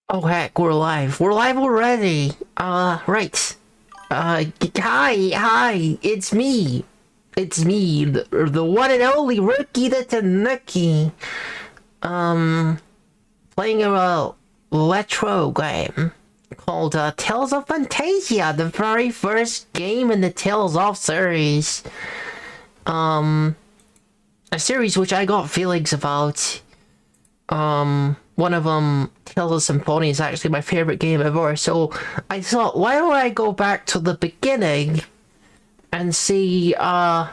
Oh heck, we're live. We're live already. Right. Hi, it's me. It's me, the one and only Rookie the Tanuki. Um, playing a retro game called Tales of Phantasia, the very first game in the Tales of series. A series which I got feelings about. One of them, Tales of Symphonia, is actually my favorite game ever. So I thought, why don't I go back to the beginning and see how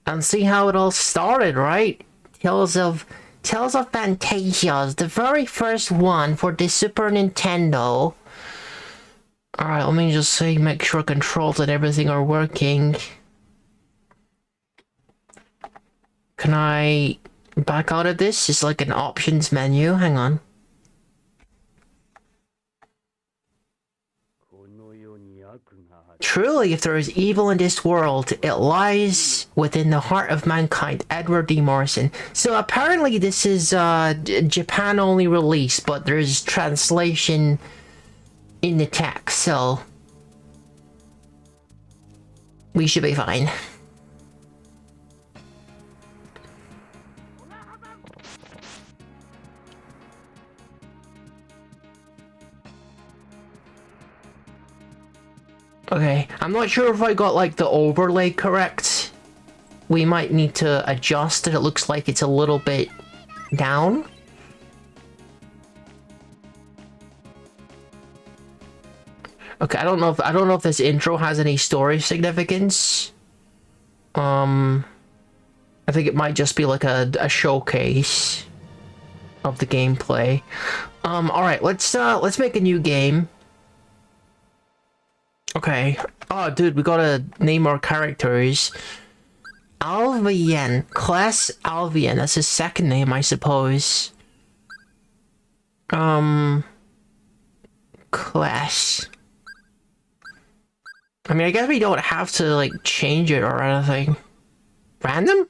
it all started, right? Tales of Phantasia, the very first one for the Super Nintendo. All right, let me just see, make sure controls and everything are working. Can I back out of this? It's like an options menu. Hang on. Truly, if there is evil in this world, it lies within the heart of mankind. Edward D. Morrison. So apparently this is Japan only release, but there's translation in the text, so we should be fine. Okay, I'm not sure if I got like the overlay correct. We might need to adjust it. It looks like it's a little bit down. Okay, I don't know if this intro has any story significance. I think it might just be like a showcase of the gameplay. Alright, let's make a new game. Okay. Oh, dude, we gotta name our characters. Alvian. Class Alvian. That's his second name, I suppose. Class. I mean, I guess we don't have to, like, change it or anything. Random?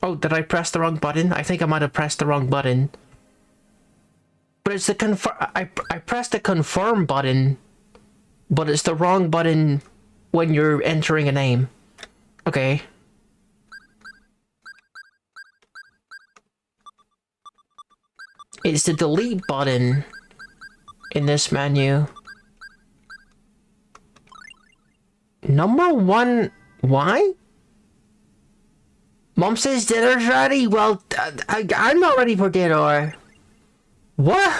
Oh, did I press the wrong button? I think I might have pressed the wrong button. But it's the confirm. I pressed the confirm button, but it's the wrong button when you're entering a name. Okay. It's the delete button in this menu. Number one. Why? Mom says dinner's ready? Well, I'm not ready for dinner. What?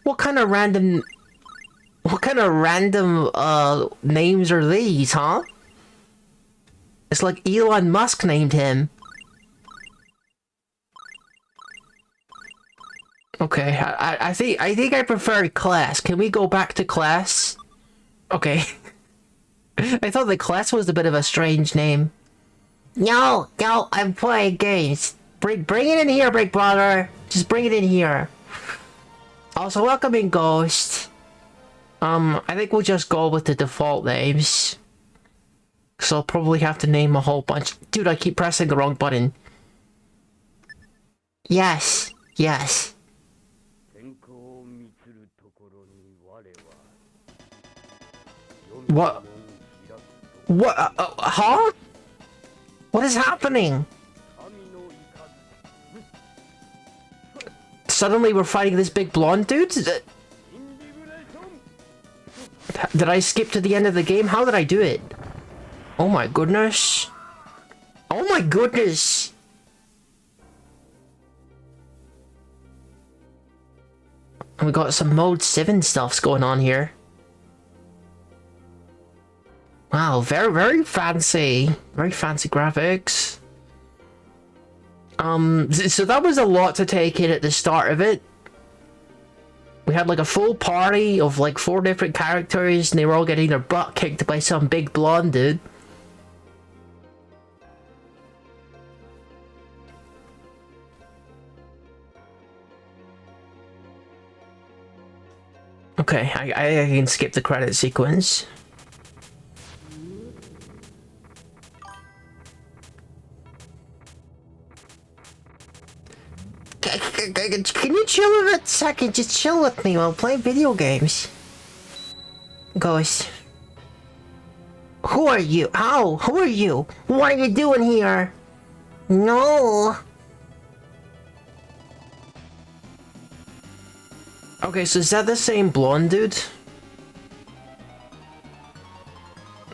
What kind of random names are these, huh? It's like Elon Musk named him. Okay, I think I prefer class. Can we go back to class? Okay. I thought the class was a bit of a strange name. No, I'm playing games. Bring it in here, big brother. Just bring it in here. Also, welcoming Ghost. I think we'll just go with the default names. So I'll probably have to name a whole bunch. Dude, I keep pressing the wrong button. Yes. What? Huh? What is happening? Suddenly we're fighting this big blonde dude? Did I skip to the end of the game? How did I do it? Oh my goodness. Oh my goodness. We got some Mode 7 stuffs going on here. Wow, very fancy. Very fancy graphics. So that was a lot to take in at the start of it. We had like a full party of like 4 different characters and they were all getting their butt kicked by some big blonde dude. Okay, I can skip the credit sequence. Can you chill with a second? Just chill with me while playing video games. Ghost. Who are you? How? Who are you? What are you doing here? No. Okay, so is that the same blonde dude?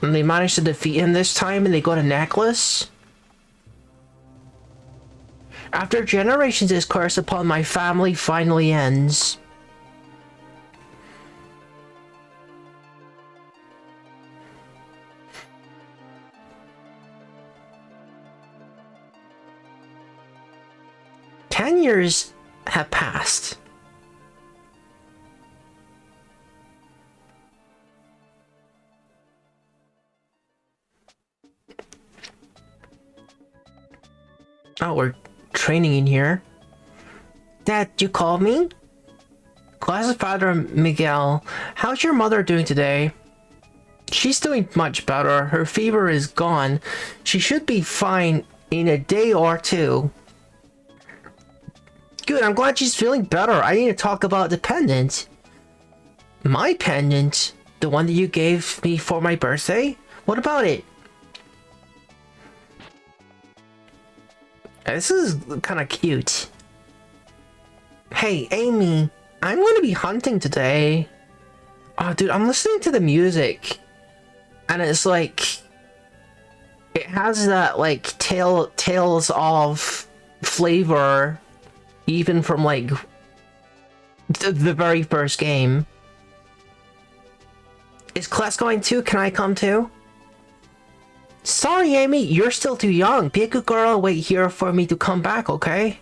And they managed to defeat him this time and they got a necklace? After generations, this curse upon my family finally ends. Ten years have passed. Oh, we're training in here. Dad, you called me? Classifier Miguel, how's your mother doing today? She's doing much better. Her fever is gone. She should be fine in a day or two. Good, I'm glad she's feeling better. I need to talk about the pendant. My pendant? The one that you gave me for my birthday? What about it? This is kind of cute. Hey, Amy, I'm going to be hunting today. Oh, dude, I'm listening to the music. And it's like... It has that, like, tales of flavor. Even from, like, the very first game. Is class going too? Can I come too? Sorry, Amy, you're still too young. Be a good girl and wait here for me to come back, okay?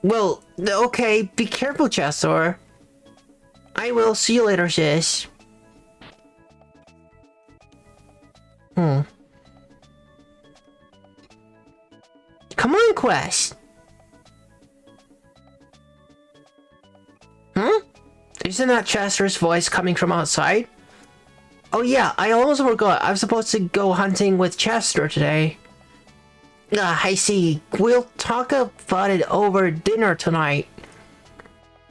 Well, okay, be careful, Chester. I will. See you later, sis. Come on, Quest. Isn't that Chester's voice coming from outside? Oh yeah, I almost forgot. I'm supposed to go hunting with Chester today. I see. We'll talk about it over dinner tonight.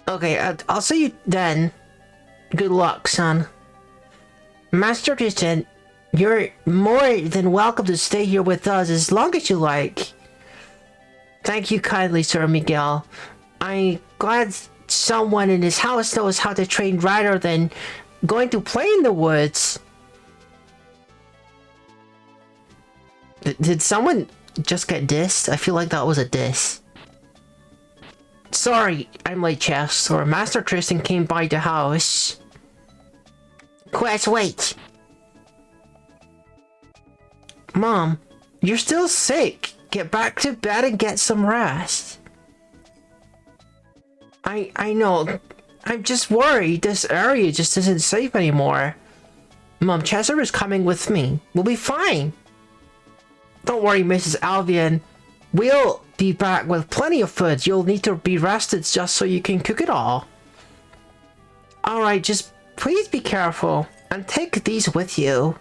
Okay, I'll see you then. Good luck, son. Master Tristan, you're more than welcome to stay here with us as long as you like. Thank you kindly, Sir Miguel. I'm glad someone in this house knows how to train rather than going to play in the woods. Did someone just get dissed? I feel like that was a diss. Sorry, I'm late, Chester. Master Tristan came by the house. Quest, wait. Mom, you're still sick. Get back to bed and get some rest. I know. I'm just worried. This area just isn't safe anymore. Mom, Chester is coming with me. We'll be fine. Don't worry, Mrs. Albion. We'll be back with plenty of food. You'll need to be rested just so you can cook it all. Alright, just please be careful. And take these with you.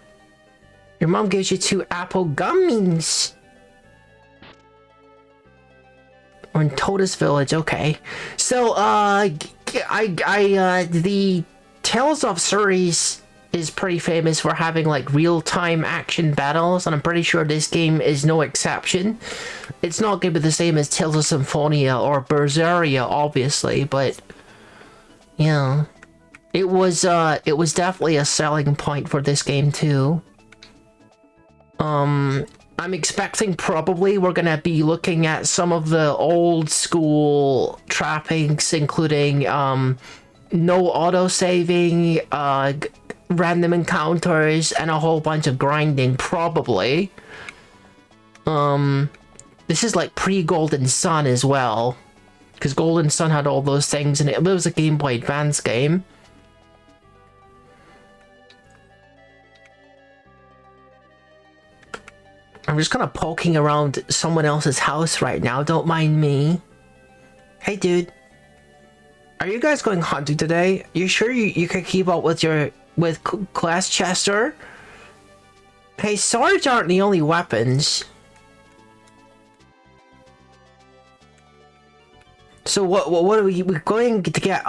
Your mom gives you 2 apple gummies. We're in Totus Village, okay. So, the Tales of Ceres is pretty famous for having, like, real-time action battles, and I'm pretty sure this game is no exception. It's not gonna be the same as Tales of Symphonia or Berseria, obviously, but... yeah. It was definitely a selling point for this game, too. I'm expecting probably we're gonna be looking at some of the old school trappings, including no auto-saving, random encounters, and a whole bunch of grinding, probably. This is like pre-Golden Sun as well, because Golden Sun had all those things, and it was a Game Boy Advance game. I'm just kind of poking around someone else's house right now. Don't mind me. Hey, dude. Are you guys going hunting today? You sure you can keep up with class, Chester? Hey, swords aren't the only weapons. So what are we? We're going to get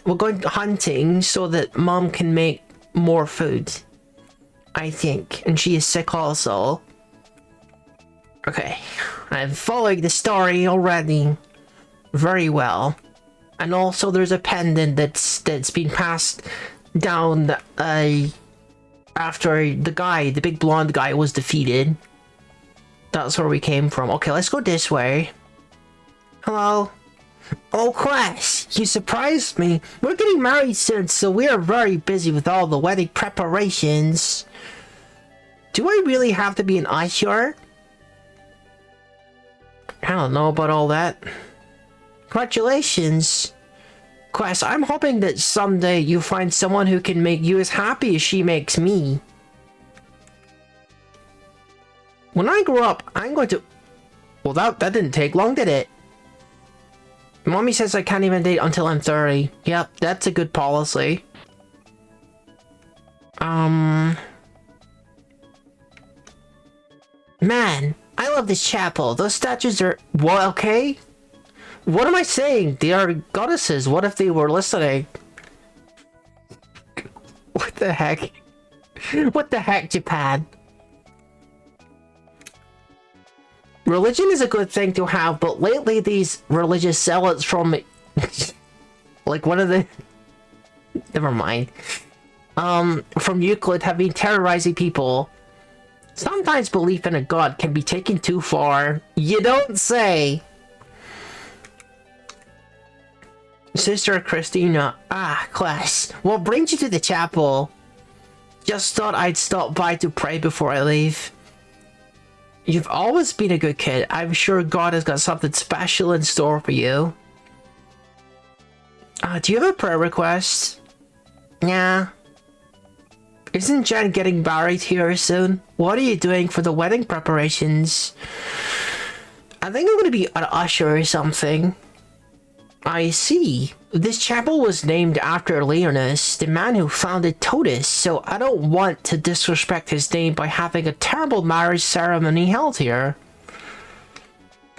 we're going hunting so that Mom can make more food. I think, and she is sick also. Okay, I'm following the story already very well, and also there's a pendant that's been passed down after the big blonde guy was defeated. That's where we came from. Okay, let's go this way. Hello. Oh, class, you surprised me. We're getting married soon, so we are very busy with all the wedding preparations. Do I really have to be an usher? I don't know about all that. Congratulations. Class, I'm hoping that someday you find someone who can make you as happy as she makes me. When I grow up, I'm going to... Well, that didn't take long, did it? Mommy says I can't even date until I'm 30. Yep, that's a good policy. Man, I love this chapel. Those statues are... Well, okay? What am I saying? They are goddesses. What if they were listening? What the heck? What the heck, Japan? Religion is a good thing to have, but lately these religious zealots from... like one of the... Never mind. From Euclid have been terrorizing people. Sometimes belief in a god can be taken too far. You don't say! Sister Christina. Ah, class. What brings you to the chapel? Just thought I'd stop by to pray before I leave. You've always been a good kid. I'm sure God has got something special in store for you. Do you have a prayer request? Yeah. Isn't Jen getting married here soon? What are you doing for the wedding preparations? I think I'm gonna be an usher or something. I see. This chapel was named after Leonis, the man who founded Totus, so I don't want to disrespect his name by having a terrible marriage ceremony held here.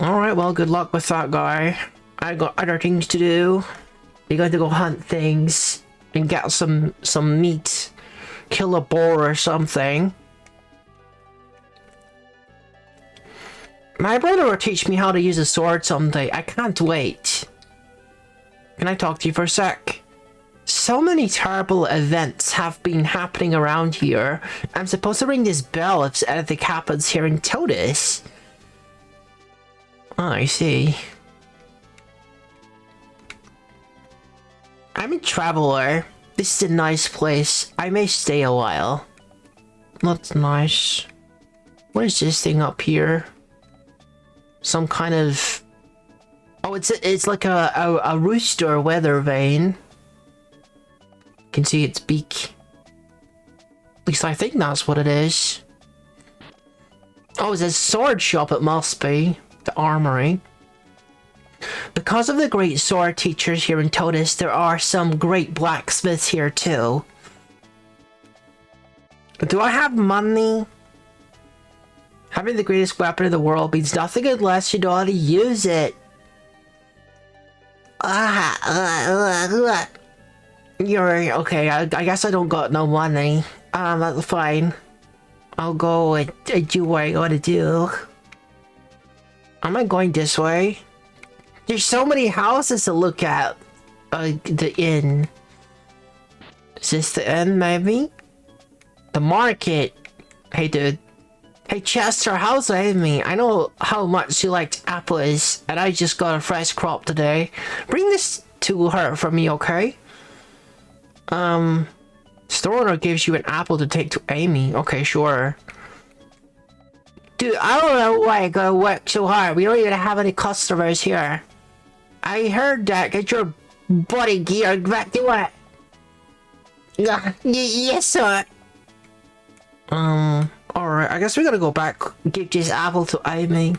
Alright, well, good luck with that guy. I got other things to do. You're going to go hunt things and get some meat. Kill a boar or something. My brother will teach me how to use a sword someday. I can't wait. Can I talk to you for a sec? So many terrible events have been happening around here. I'm supposed to ring this bell if anything happens here in Totus. Oh, I see. I'm a traveler. This is a nice place. I may stay a while. That's nice. What is this thing up here? Some kind of... Oh, it's like a rooster weather vane. You can see its beak. At least I think that's what it is. Oh, it's a sword shop, it must be. The armory. Because of the great sword teachers here in Totus, there are some great blacksmiths here too. Do I have money? Having the greatest weapon in the world means nothing unless you know how to use it. You're okay. I guess I don't got no money. That's fine. I'll go and do what I gotta do. Am I going this way? There's so many houses to look at. The inn. Is this the inn, maybe? The market. Hey, dude. Hey, Chester, how's Amy? I know how much she liked apples, and I just got a fresh crop today. Bring this to her for me, okay? Store owner gives you an apple to take to Amy. Okay, sure. Dude, I don't know why I gotta work so hard. We don't even have any customers here. I heard that. Get your body gear back to work. Yes, sir. Alright, I guess we gotta go back, give this apple to Amy.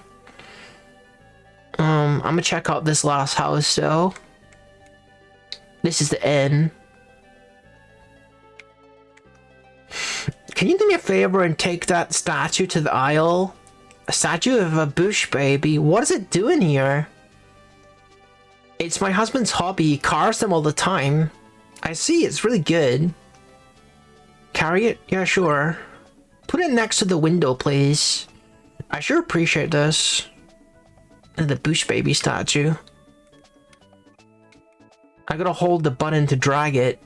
I'm gonna check out this last house, though. This is the inn. Can you do me a favor and take that statue to the aisle? A statue of a bush baby? What is it doing here? It's my husband's hobby. He cars them all the time. I see, it's really good. Carry it? Yeah, sure. Put it next to the window, please. I sure appreciate this. And the Bush Baby statue. I gotta hold the button to drag it.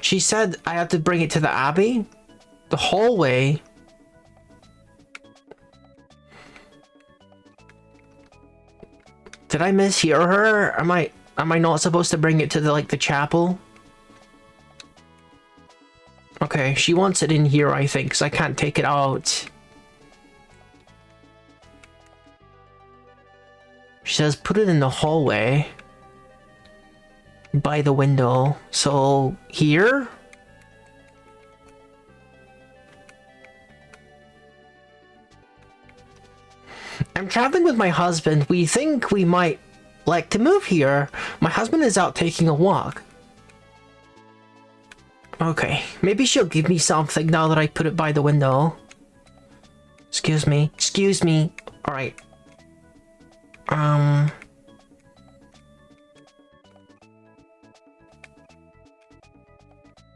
She said I have to bring it to the Abbey? The hallway? Did I mishear her? Am I not supposed to bring it to the chapel? Okay, she wants it in here, I think, because I can't take it out. She says put it in the hallway. By the window. So, here? I'm traveling with my husband. We think we might like to move here. My husband is out taking a walk. Okay, maybe she'll give me something now that I put it by the window. Excuse me. Excuse me. Alright.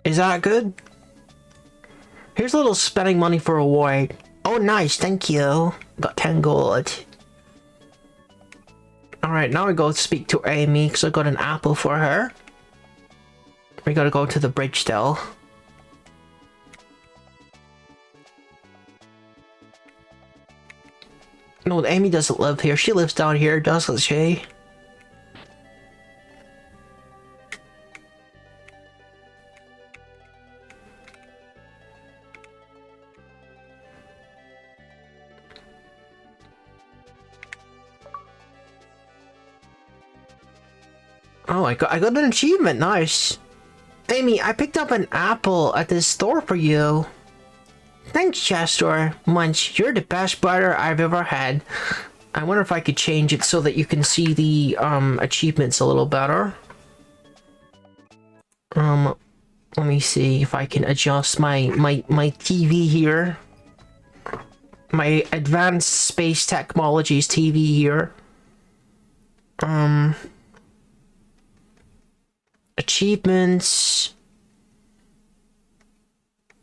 Is that good? Here's a little spending money for a reward. Oh, nice. Thank you. Got 10 gold. Alright, now we go speak to Amy because I got an apple for her. We gotta go to the bridge still. No, Amy doesn't live here. She lives down here, doesn't she? Oh, I got an achievement. Nice. Amy, I picked up an apple at this store for you. Thanks, Chester. Munch, you're the best brother I've ever had. I wonder if I could change it so that you can see the achievements a little better. Let me see if I can adjust my TV here. My advanced space technologies TV here. Achievements.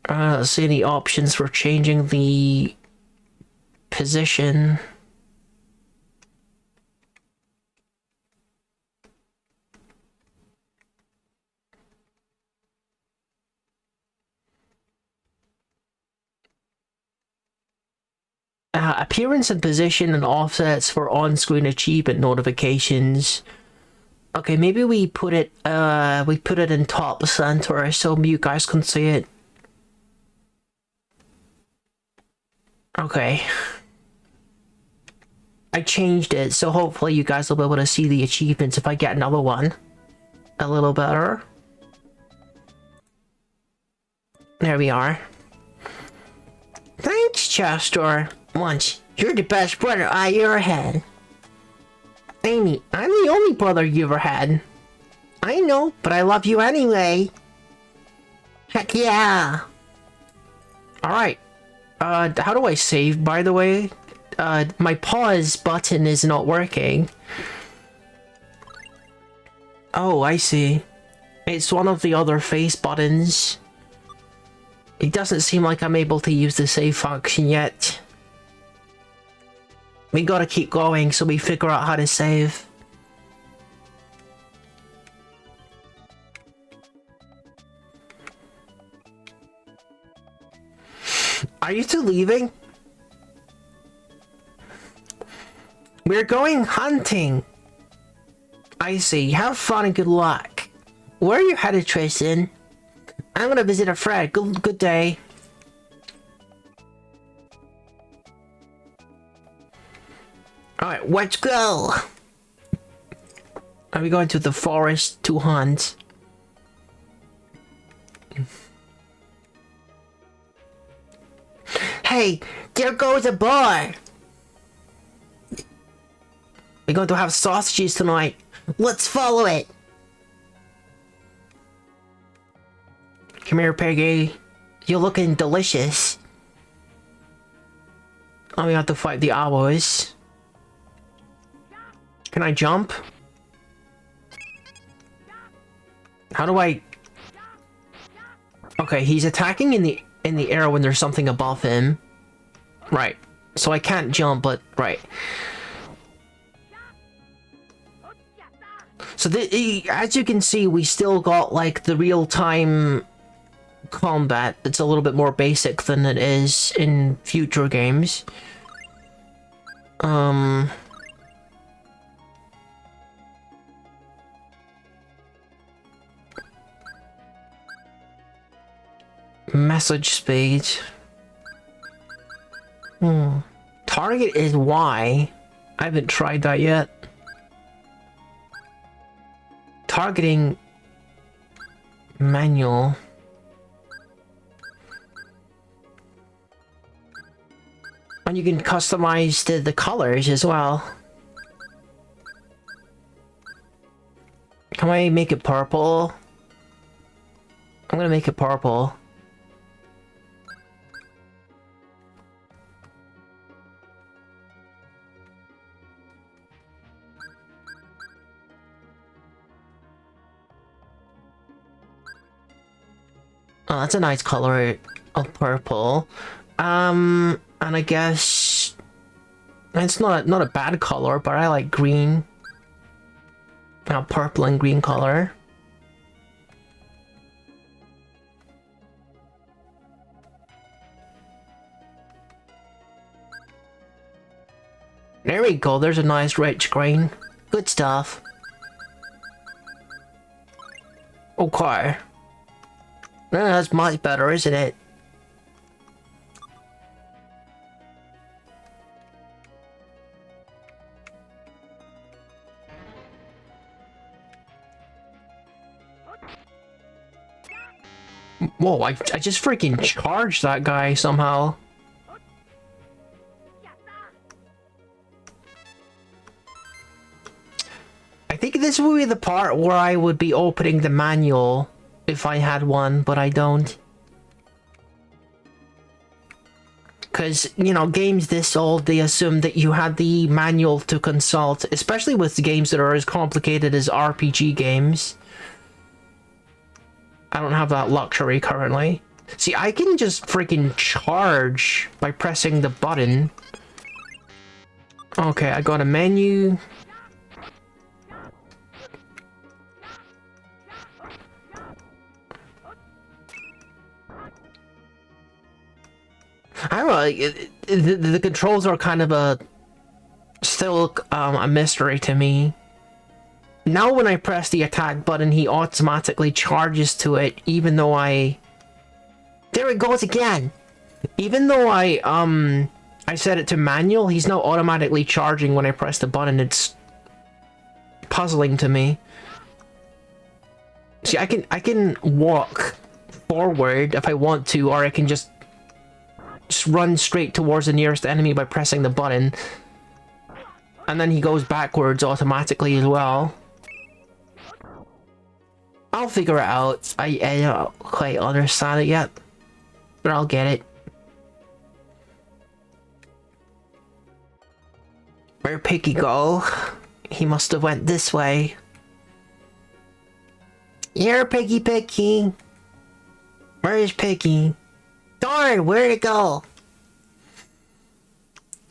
Let's see any options for changing the position. Appearance and position and offsets for on-screen achievement notifications. Okay, maybe we put it in top center so you guys can see it. Okay. I changed it, so hopefully you guys will be able to see the achievements if I get another one. A little better. There we are. Thanks, Chester. Munch, you're the best brother I ever had. Amy, I'm the only brother you ever had. I know, but I love you anyway. Heck yeah! Alright. How do I save, by the way? My pause button is not working. Oh, I see. It's one of the other face buttons. It doesn't seem like I'm able to use the save function yet. We gotta keep going so we figure out how to save. Are you two leaving? We're going hunting. I see. Have fun and good luck. Where are you headed, Tristan? I'm gonna visit a friend. Good day. Alright, let's go! Are we going to the forest to hunt? Hey, there goes a bar! We're going to have sausages tonight. Let's follow it! Come here, Peggy. You're looking delicious. Oh, we have to fight the owls. Can I jump? How do I... Okay, he's attacking in the air when there's something above him. Right. So I can't jump, but... Right. So, as you can see, we still got, like, the real-time combat. It's a little bit more basic than it is in future games. Message speed. Target is Y. I haven't tried that yet. Targeting manual. And you can customize the colors as well. Can I make it purple? I'm gonna make it purple. Oh, that's a nice color of purple. And I guess it's not a bad color, but I like green. Purple and green color. There we go, there's a nice rich green. Good stuff. Okay. That's much better, isn't it? Whoa, I just freaking charged that guy somehow. I think this would be the part where I would be opening the manual if I had one, but I don't. Because, you know, games this old, they assume that you had the manual to consult, especially with games that are as complicated as RPG games. I don't have that luxury currently. See, I can just freaking charge by pressing the button. Okay, I got a menu. I don't know, the controls are kind of still a mystery to me. Now when I press the attack button, he automatically charges to it, even though there it goes again! Even though I set it to manual, he's now automatically charging when I press the button. It's puzzling to me. See, I can walk forward if I want to, or I can just run straight towards the nearest enemy by pressing the button. And then he goes backwards automatically as well. I'll figure it out. I don't quite understand it yet, but I'll get it. Where'd Piggy go? He must have went this way. Here, Piggy Piggy. Where is Piggy? Darn, where'd it go?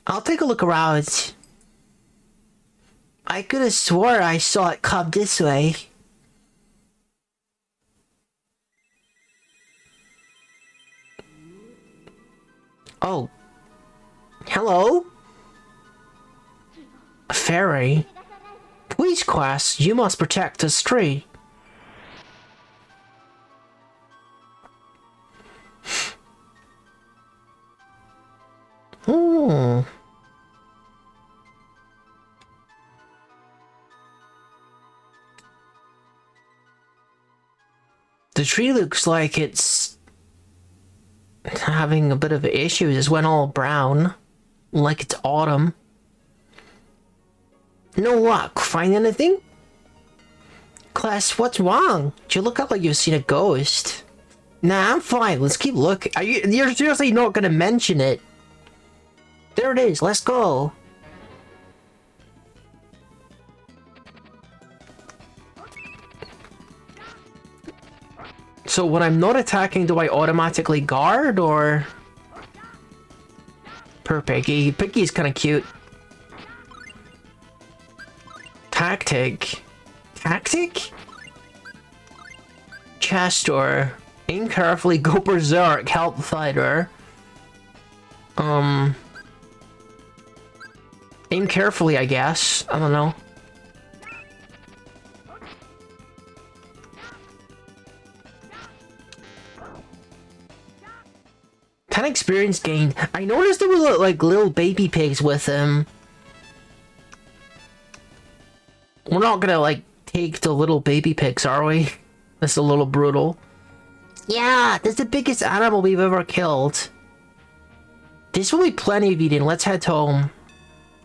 I'll take a look around. I could have swore I saw it come this way. Oh. Hello? A fairy? Police quest, you must protect this tree. The tree looks like it's having a bit of issues. It's went all brown, like it's autumn. No luck. Find anything? Class, what's wrong? You look up like you've seen a ghost. Nah, I'm fine. Let's keep looking. You're seriously not gonna mention it? There it is. Let's go. So when I'm not attacking, do I automatically guard, or... Poor Piggy. Piggy's kind of cute. Tactic. Tactic? Chestor. Aim carefully, go berserk, help fighter. Aim carefully, I guess. I don't know. Ten experience gained. I noticed there were like little baby pigs with him. We're not gonna like take the little baby pigs, are we? That's a little brutal. Yeah, that's the biggest animal we've ever killed. This will be plenty of eating. Let's head home.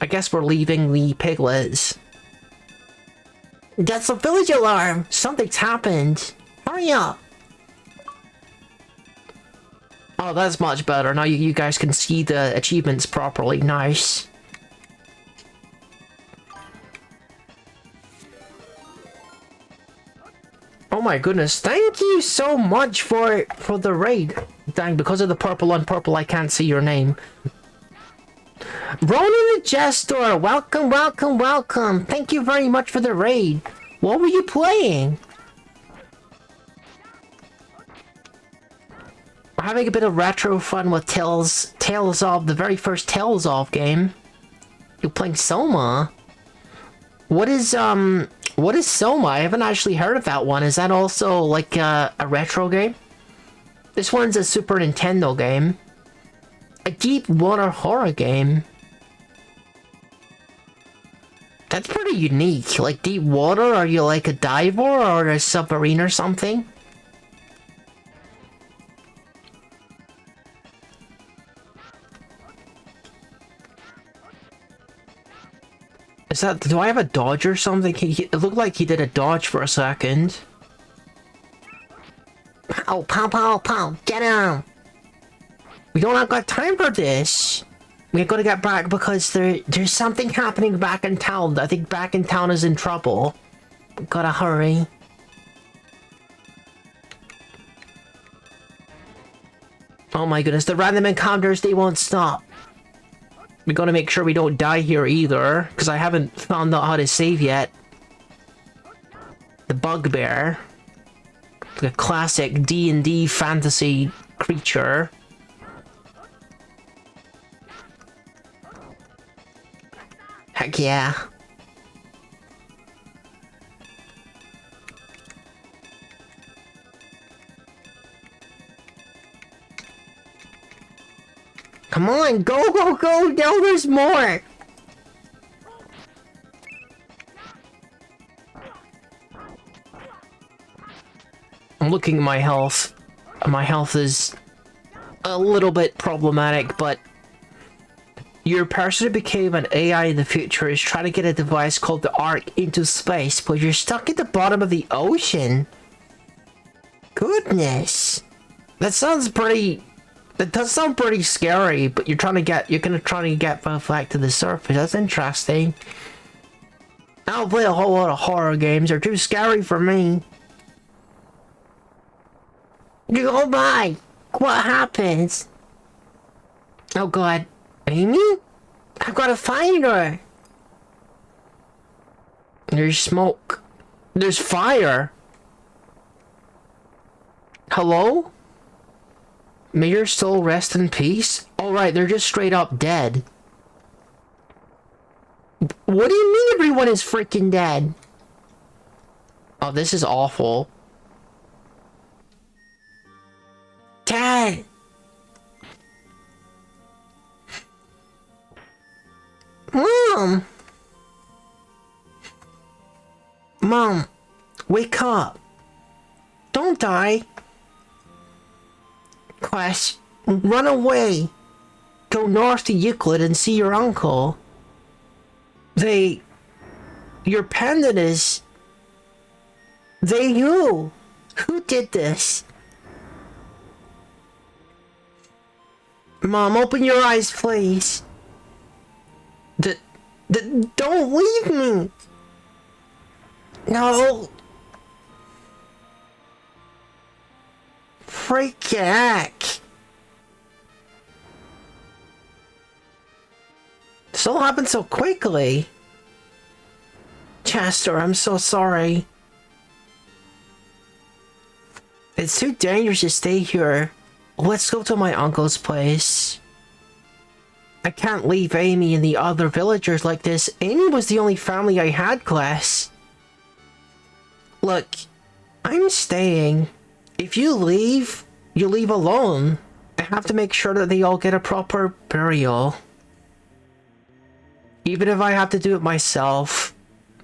I guess we're leaving the piglets. That's the village alarm! Something's happened! Hurry up! Oh, that's much better. Now you guys can see the achievements properly. Nice. Oh my goodness, thank you so much for the raid. Dang, because of the purple on purple, I can't see your name. Ronan the Jester, welcome, welcome, welcome. Thank you very much for the raid. What were you playing? We're having a bit of retro fun with Tales of, the very first Tales of game. You're playing Soma? What is Soma? I haven't actually heard of that one. Is that also like a retro game? This one's a Super Nintendo game. A deep water horror game. That's pretty unique. Like deep water? Are you like a diver or a submarine or something? Is that... do I have a dodge or something? It looked like he did a dodge for a second. Pow, pow, pow, pow. Get him! We don't have got time for this. We're gonna get back because there's something happening back in town. I think back in town is in trouble. We gotta hurry. Oh my goodness, the random encounters, they won't stop. We gotta make sure we don't die here either, because I haven't found out how to save yet. The bugbear. The classic D&D fantasy creature. Heck yeah. Come on, go, go, go! Now there's more! I'm looking at my health. My health is a little bit problematic, but your person who became an AI in the future is trying to get a device called the Ark into space, but you're stuck at the bottom of the ocean. Goodness. That sounds pretty... that does sound pretty scary, but you're gonna try to get back to the surface. That's interesting. I don't play a whole lot of horror games. They're too scary for me. Oh my! What happens? Oh god. Amy? I've got to find her! There's smoke. There's fire! Hello? May your soul rest in peace? Alright, they're just straight up dead. What do you mean everyone is freaking dead? Oh, this is awful. Dad! Mom! Mom, wake up. Don't die. Quest, run away. Go north to Euclid and see your uncle. Your pendant is... They who? Who did this? Mom, open your eyes, please. Don't leave me! No! Freaking heck! This all happened so quickly. Chester, I'm so sorry. It's too dangerous to stay here. Let's go to my uncle's place. I can't leave Amy and the other villagers like this. Amy was the only family I had, class. Look, I'm staying. If you leave alone. I have to make sure that they all get a proper burial. Even if I have to do it myself.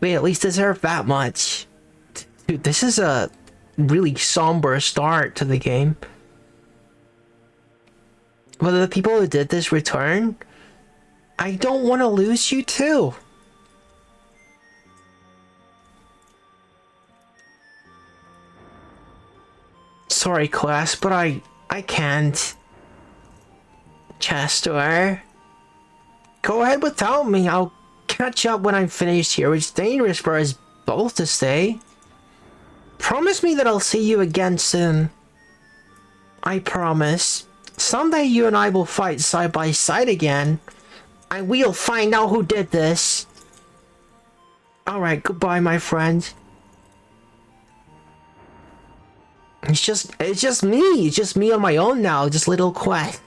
They at least deserve that much. Dude, this is a really somber start to the game. Will the people who did this return? I don't want to lose you too. Sorry, class, but I can't. Chester. Go ahead without me. I'll catch up when I'm finished here. It's dangerous for us both to stay. Promise me that I'll see you again soon. I promise. Someday you and I will fight side by side again. And we'll find out who did this. Alright, goodbye, my friend. It's just me. It's just me on my own now. Just little quack.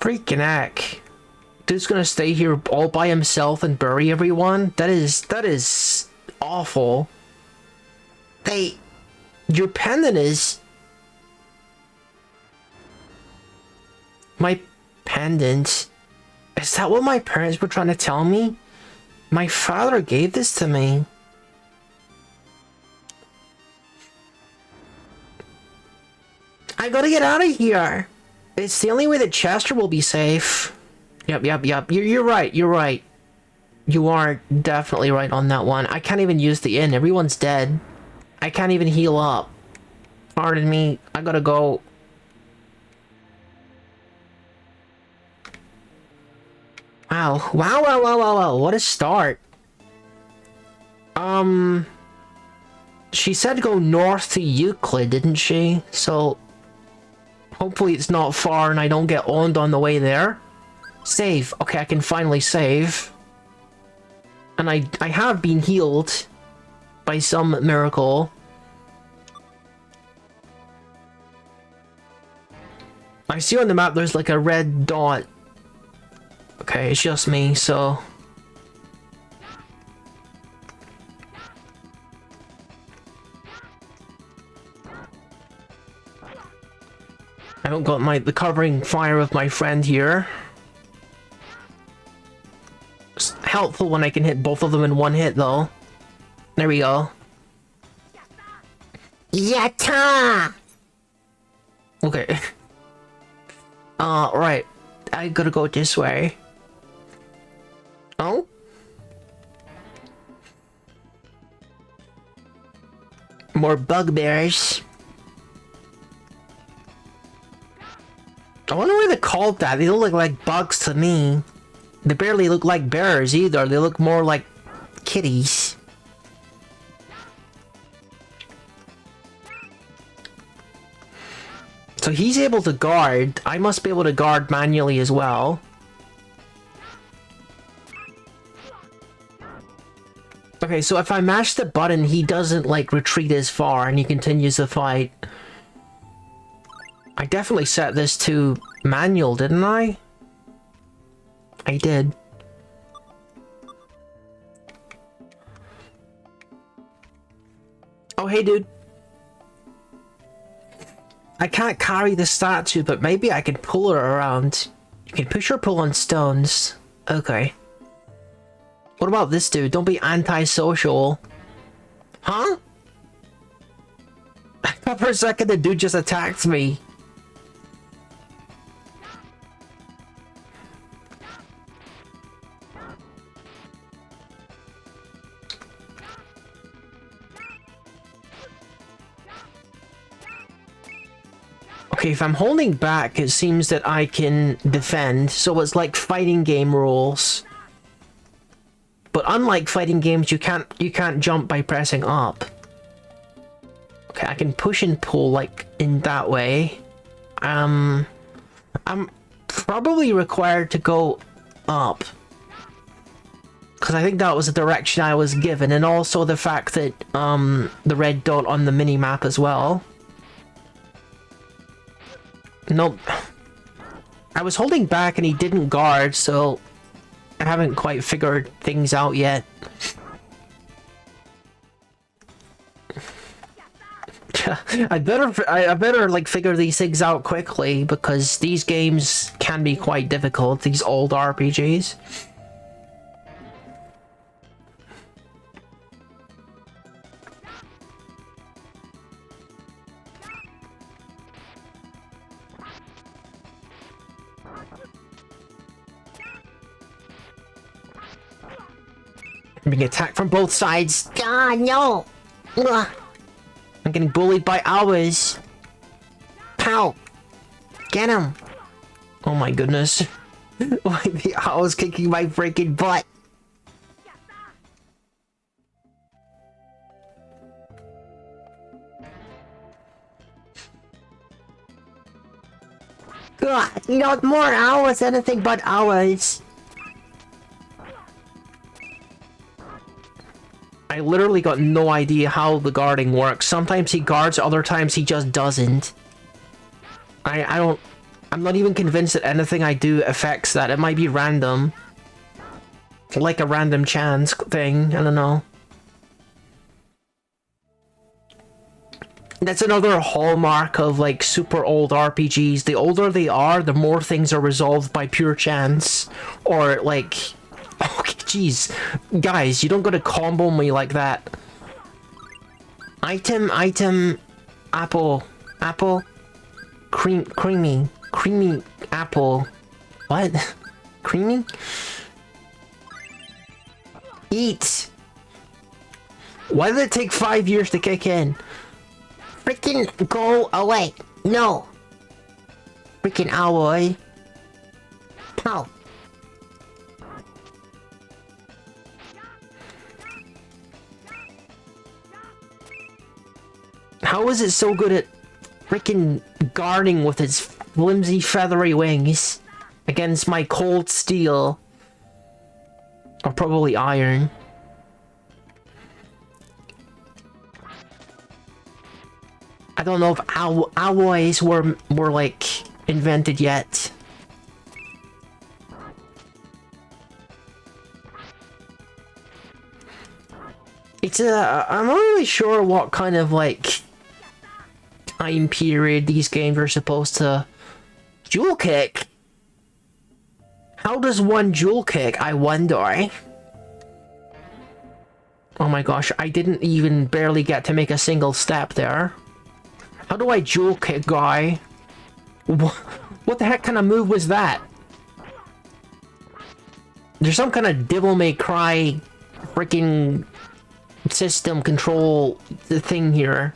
Freaking heck. Dude's gonna stay here all by himself and bury everyone? That is awful. Hey, your pendant is... My pendant? Is that what my parents were trying to tell me? My father gave this to me. I gotta get out of here. It's the only way that Chester will be safe. Yep. You're right. You are definitely right on that one. I can't even use the inn. Everyone's dead. I can't even heal up. Pardon me. I gotta go. Wow. What a start. She said go north to Euclid, didn't she? So hopefully it's not far and I don't get owned on the way there. Save. Okay, I can finally save. And I have been healed by some miracle. I see on the map there's like a red dot. Okay, it's just me, so... I don't got the covering fire of my friend here. It's helpful when I can hit both of them in one hit, though. There we go. Yatta! Okay. Right. I gotta go this way. Oh? More bugbears. I wonder why they called that. They don't look like bugs to me. They barely look like bears either. They look more like kitties. So he's able to guard. I must be able to guard manually as well. Okay, so if I mash the button, he doesn't, like, retreat as far and he continues the fight. I definitely set this to manual, didn't I? I did. Oh, hey, dude. I can't carry the statue, but maybe I can pull her around. You can push or pull on stones. Okay. What about this dude? Don't be antisocial. Huh? I thought for a second the dude just attacked me. Okay, if I'm holding back, it seems that I can defend, so it's like fighting game rules. But unlike fighting games, you can't jump by pressing up. Okay, I can push and pull, like, in that way. I'm probably required to go up. Because I think that was the direction I was given, and also the fact that, the red dot on the mini-map as well. Nope. I was holding back and he didn't guard, so I haven't quite figured things out yet. I better like figure these things out quickly, because these games can be quite difficult, these old RPGs. I'm being attacked from both sides. God, no! Ugh. I'm getting bullied by owls. Pow! Get him! Oh my goodness. Why the owl's kicking my freaking butt? God, not more owls, anything but owls. I literally got no idea how the guarding works. Sometimes he guards, other times he just doesn't. I'm not even convinced that anything I do affects that. It might be random. Like a random chance thing, I don't know. That's another hallmark of like super old RPGs. The older they are, the more things are resolved by pure chance. Or like... Okay, jeez. Guys, you don't gotta combo me like that. Item, apple, creamy, apple. What? Creamy? Eat! Why did it take 5 years to kick in? Freaking go away! No! Freaking owl. Pow! How is it so good at freaking guarding with its flimsy feathery wings against my cold steel? Or probably iron. I don't know if alloys were like invented yet. It's I'm not really sure what kind of like time period these games are supposed to dual kick. How does one dual kick, I wonder? Oh my gosh, I didn't even barely get to make a single step there. How do I dual kick, guy? What the heck kind of move was that? There's some kind of Devil May Cry freaking system control thing here.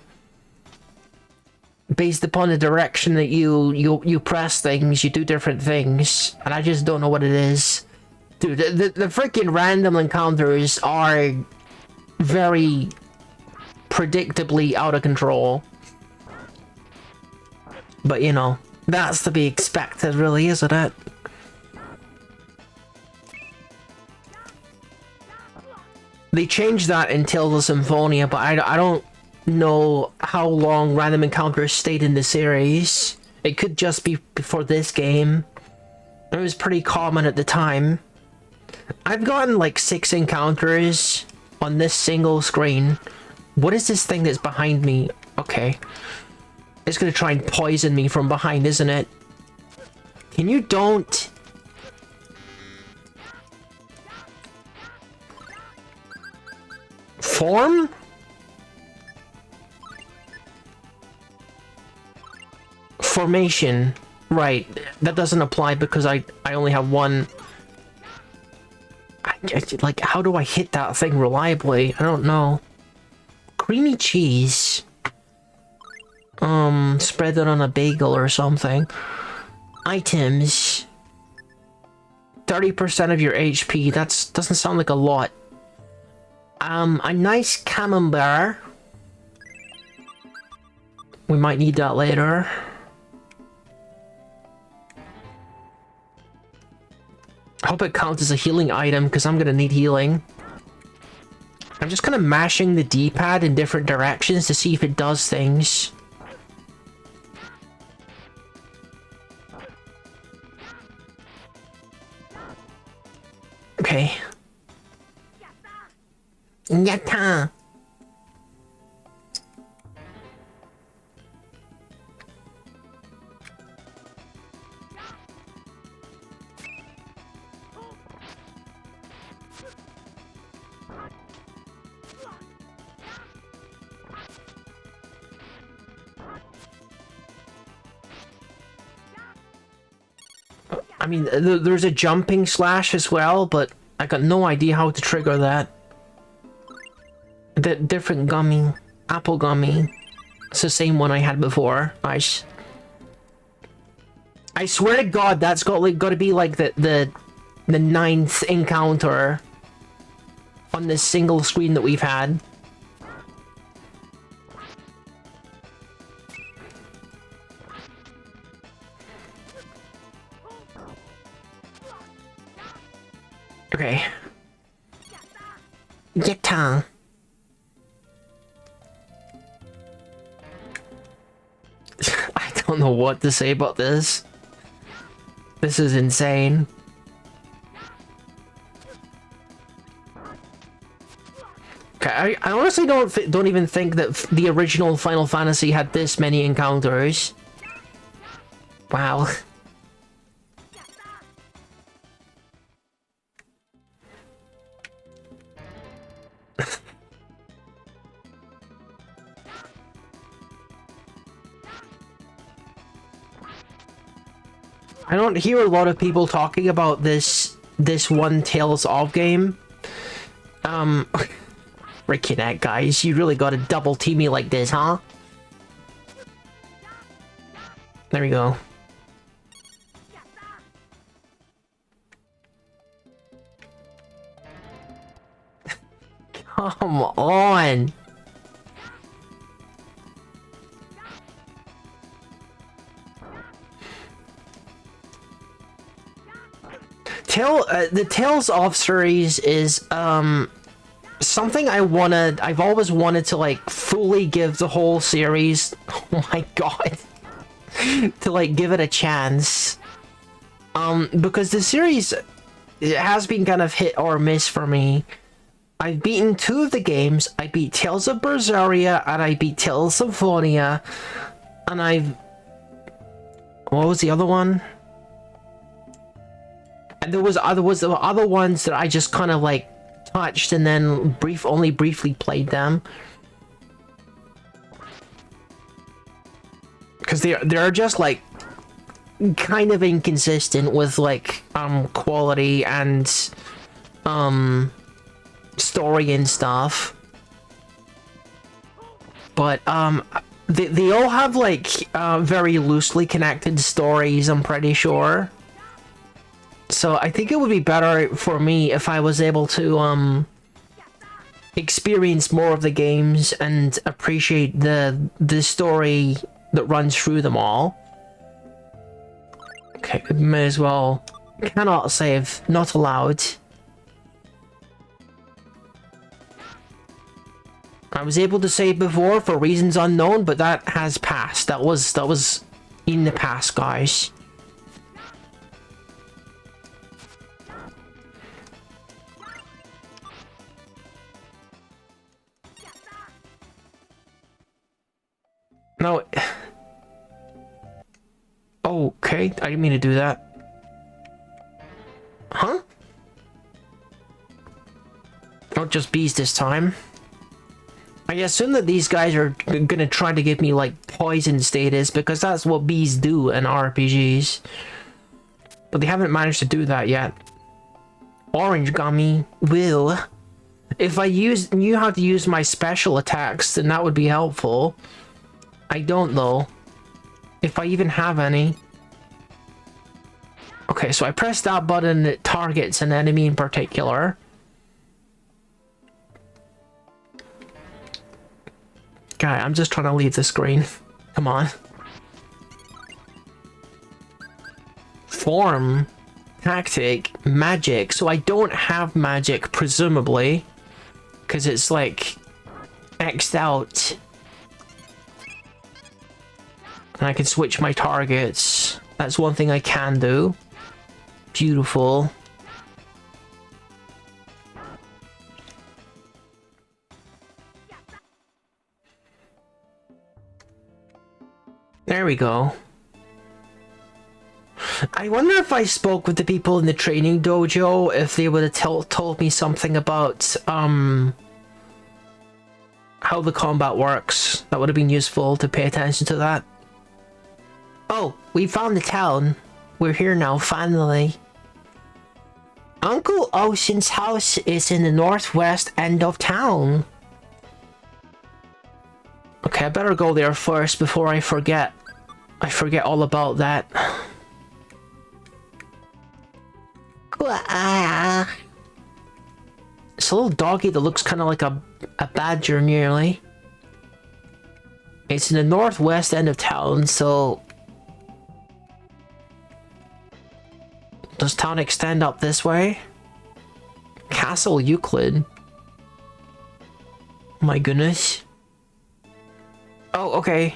Based upon the direction that you press things, you do different things. And I just don't know what it is. Dude, the freaking random encounters are very predictably out of control. But you know, that's to be expected really, isn't it? They changed that in Tales of Symphonia, but I don't know how long random encounters stayed in the series. It could just be for this game. It was pretty common at the time. I've gotten like 6 encounters on this single screen. What is this thing that's behind me? Okay. It's gonna try and poison me from behind, isn't it? Can you don't... Form? Formation. Right. That doesn't apply because I only have one... like, how do I hit that thing reliably? I don't know. Creamy cheese. Spread it on a bagel or something. Items. 30% of your HP. That doesn't sound like a lot. A nice camembert. We might need that later. I hope it counts as a healing item, because I'm gonna need healing. I'm just kind of mashing the D-pad in different directions to see if it does things. Okay. Yatta! I mean, there's a jumping slash as well, but I got no idea how to trigger that. The different gummy, apple gummy. It's the same one I had before. I swear to God, that's got to be like the 9th encounter on this single screen that we've had. Okay. Yatta. I don't know what to say about this. This is insane. Okay, I honestly don't even think that the original Final Fantasy had this many encounters. Wow. I don't hear a lot of people talking about this one Tales of game. Freaking heck, guys, you really gotta double team me like this, huh? There we go. Come on! The Tales of series is something I've always wanted to like fully give the whole series. Oh my god. To like give it a chance. Because the series, it has been kind of hit or miss for me. I've beaten 2 of the games. I beat Tales of Berseria and I beat Tales of Symphonia. And what was the other one? And there was the other ones that I just kind of like touched and then only briefly played them. Because they're just like kind of inconsistent with like quality and story and stuff. But they all have like very loosely connected stories, I'm pretty sure. So I think it would be better for me if I was able to experience more of the games and appreciate the story that runs through them all. Okay, may as well. Cannot save. Not allowed. I was able to save before for reasons unknown, but that has passed. That was in the past, guys. No. Okay, I didn't mean to do that. Huh? Not just bees this time. I assume that these guys are gonna try to give me like poison status because that's what bees do in RPGs. But they haven't managed to do that yet. Orange gummy will. If I knew how to use my special attacks, then that would be helpful. I don't though. If I even have any. Okay, so I press that button, it targets an enemy in particular. Okay, I'm just trying to leave the screen. Come on. Form. Tactic. Magic. So I don't have magic, presumably. Because it's like... X'd out. And I can switch my targets. That's one thing I can do. Beautiful. There we go. I wonder if I spoke with the people in the training dojo, if they would have told me something about, how the combat works. That would have been useful to pay attention to that. Oh, we found the town. We're here now, finally. Uncle Ocean's house is in the northwest end of town. Okay, I better go there first before I forget. I forget all about that. It's a little doggy that looks kind of like a badger nearly. It's in the northwest end of town, so... Does town extend up this way? Castle Euclid. My goodness. Oh, okay.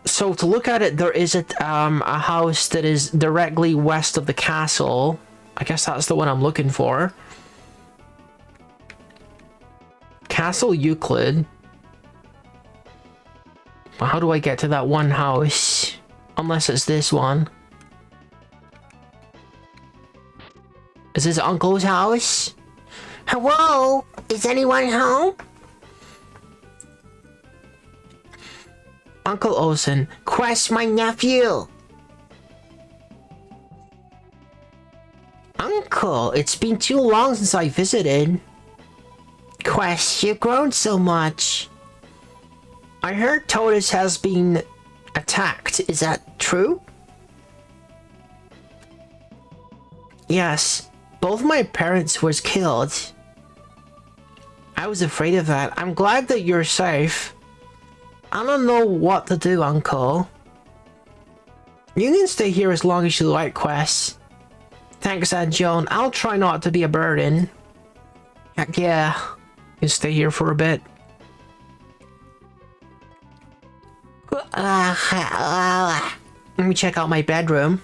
So to look at it, there is a house that is directly west of the castle. I guess that's the one I'm looking for. Castle Euclid. How do I get to that one house? Unless it's this one. Is this Uncle's house? Hello? Is anyone home? Uncle Olsen. Quest, my nephew. Uncle, it's been too long since I visited. Quest, you've grown so much. I heard Totus has been attacked. Is that true? Yes. Both my parents was killed. I was afraid of that. I'm glad that you're safe. I don't know what to do, Uncle. You can stay here as long as you like, Quest. Thanks, Aunt Joan. I'll try not to be a burden. Heck yeah. You can stay here for a bit. Let me check out my bedroom.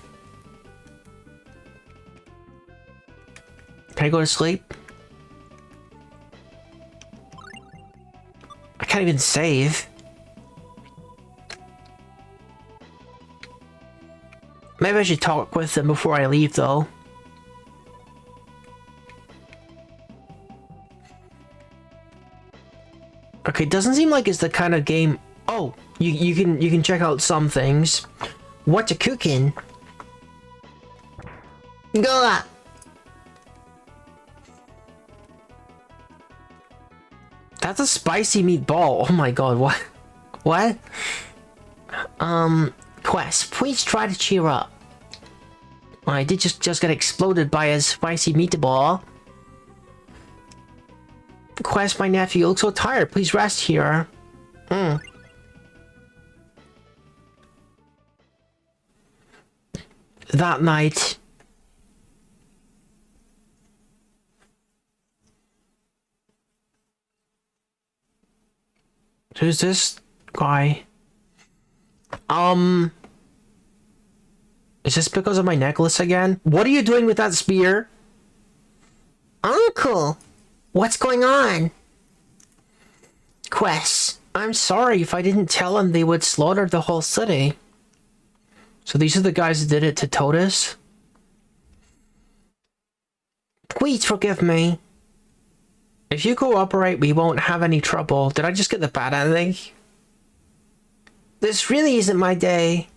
Can I go to sleep? I can't even save. Maybe I should talk with them before I leave, though. Okay, doesn't seem like it's the kind of game... Oh, you can check out some things. What you cooking? Go up. That's a spicy meatball. Oh my god, what? What? Quest, please try to cheer up. I did just get exploded by a spicy meatball. Quest, my nephew, you look so tired. Please rest here. That night... Who's this guy? Is this because of my necklace again? What are you doing with that spear? Uncle! What's going on? Quest, I'm sorry if I didn't tell him they would slaughter the whole city. So these are the guys that did it to Totus? Please forgive me. If you cooperate, we won't have any trouble. Did I just get the bad ending? This really isn't my day.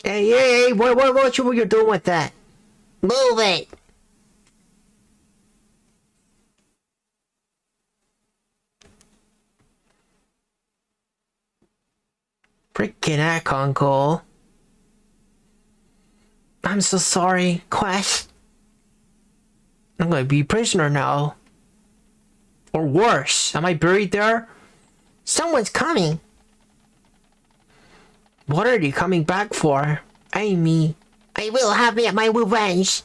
Hey, what you're doing with that? Move it! Freaking heck, Uncle. I'm so sorry, Quest. I'm gonna be a prisoner now. Or worse, am I buried there? Someone's coming. What are you coming back for? Amy. I will have me at my revenge.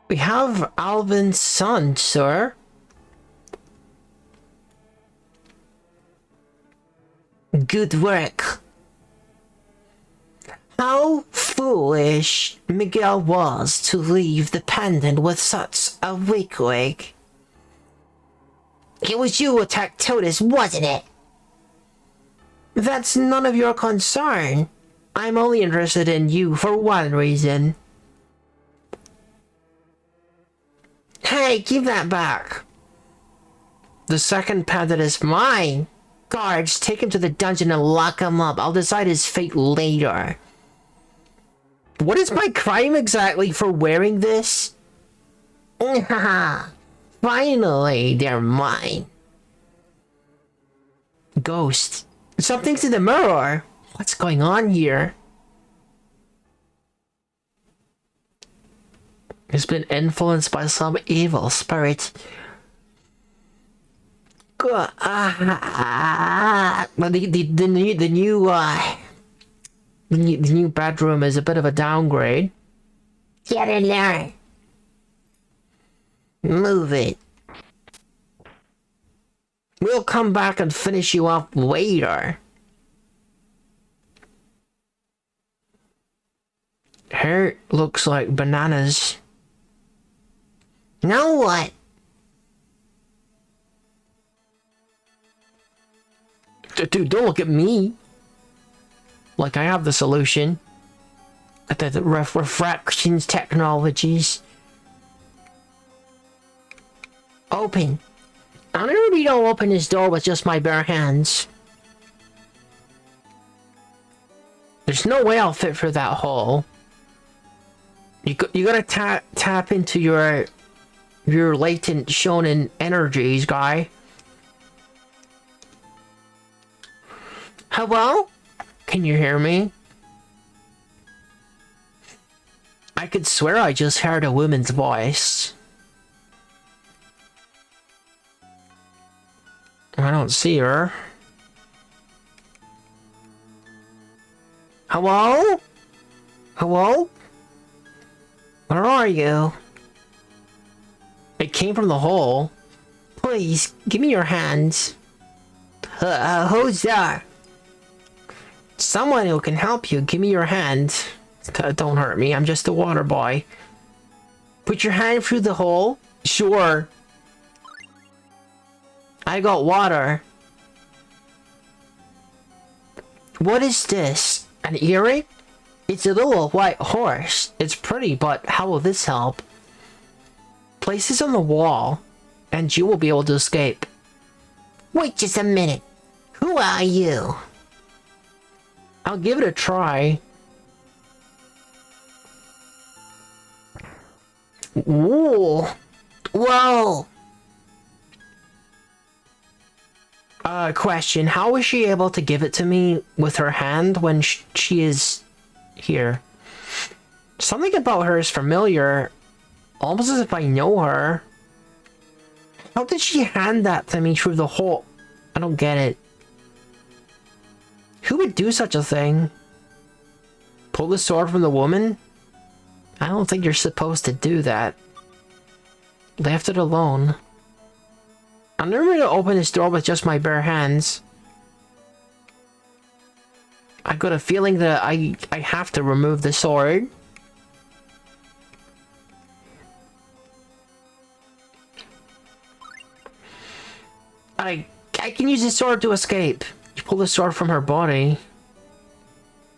We have Alvin's son, sir. Good work. How foolish Miguel was to leave the pendant with such a wig. It was you who attacked Totus, wasn't it? That's none of your concern. I'm only interested in you for one reason. Hey, give that back. The second pendant is mine. Guards, take him to the dungeon and lock him up. I'll decide his fate later. What is my crime exactly for wearing this? Finally, they're mine. Ghost. Something's in the mirror. What's going on here? It's been influenced by some evil spirit. The new bedroom is a bit of a downgrade. Get in there. Move it. We'll come back and finish you off later. Hair looks like bananas. Now what? Dude, don't look at me. Like I have the solution. At the refractions technologies. Open. I never don't open this door with just my bare hands. There's no way I'll fit through that hole. You gotta tap into your latent shonen energies, guy. Hello? Can you hear me? I could swear I just heard a woman's voice. I don't see her. Hello? Hello? Where are you? It came from the hole. Please, give me your hands. Who's there? Someone who can help you. Give me your hand. Don't hurt me. I'm just a water boy. Put your hand through the hole. Sure. I got water. What is this? An earring? It's a little white horse. It's pretty, but how will this help? Place this on the wall, and you will be able to escape. Wait just a minute. Who are you? I'll give it a try. Ooh. Whoa. Question. How is she able to give it to me with her hand when she is here? Something about her is familiar. Almost as if I know her. How did she hand that to me through the hole? I don't get it. Who would do such a thing? Pull the sword from the woman? I don't think you're supposed to do that. Left it alone. I'm never going to open this door with just my bare hands. I got a feeling that I have to remove the sword. I can use the sword to escape. You pull the sword from her body.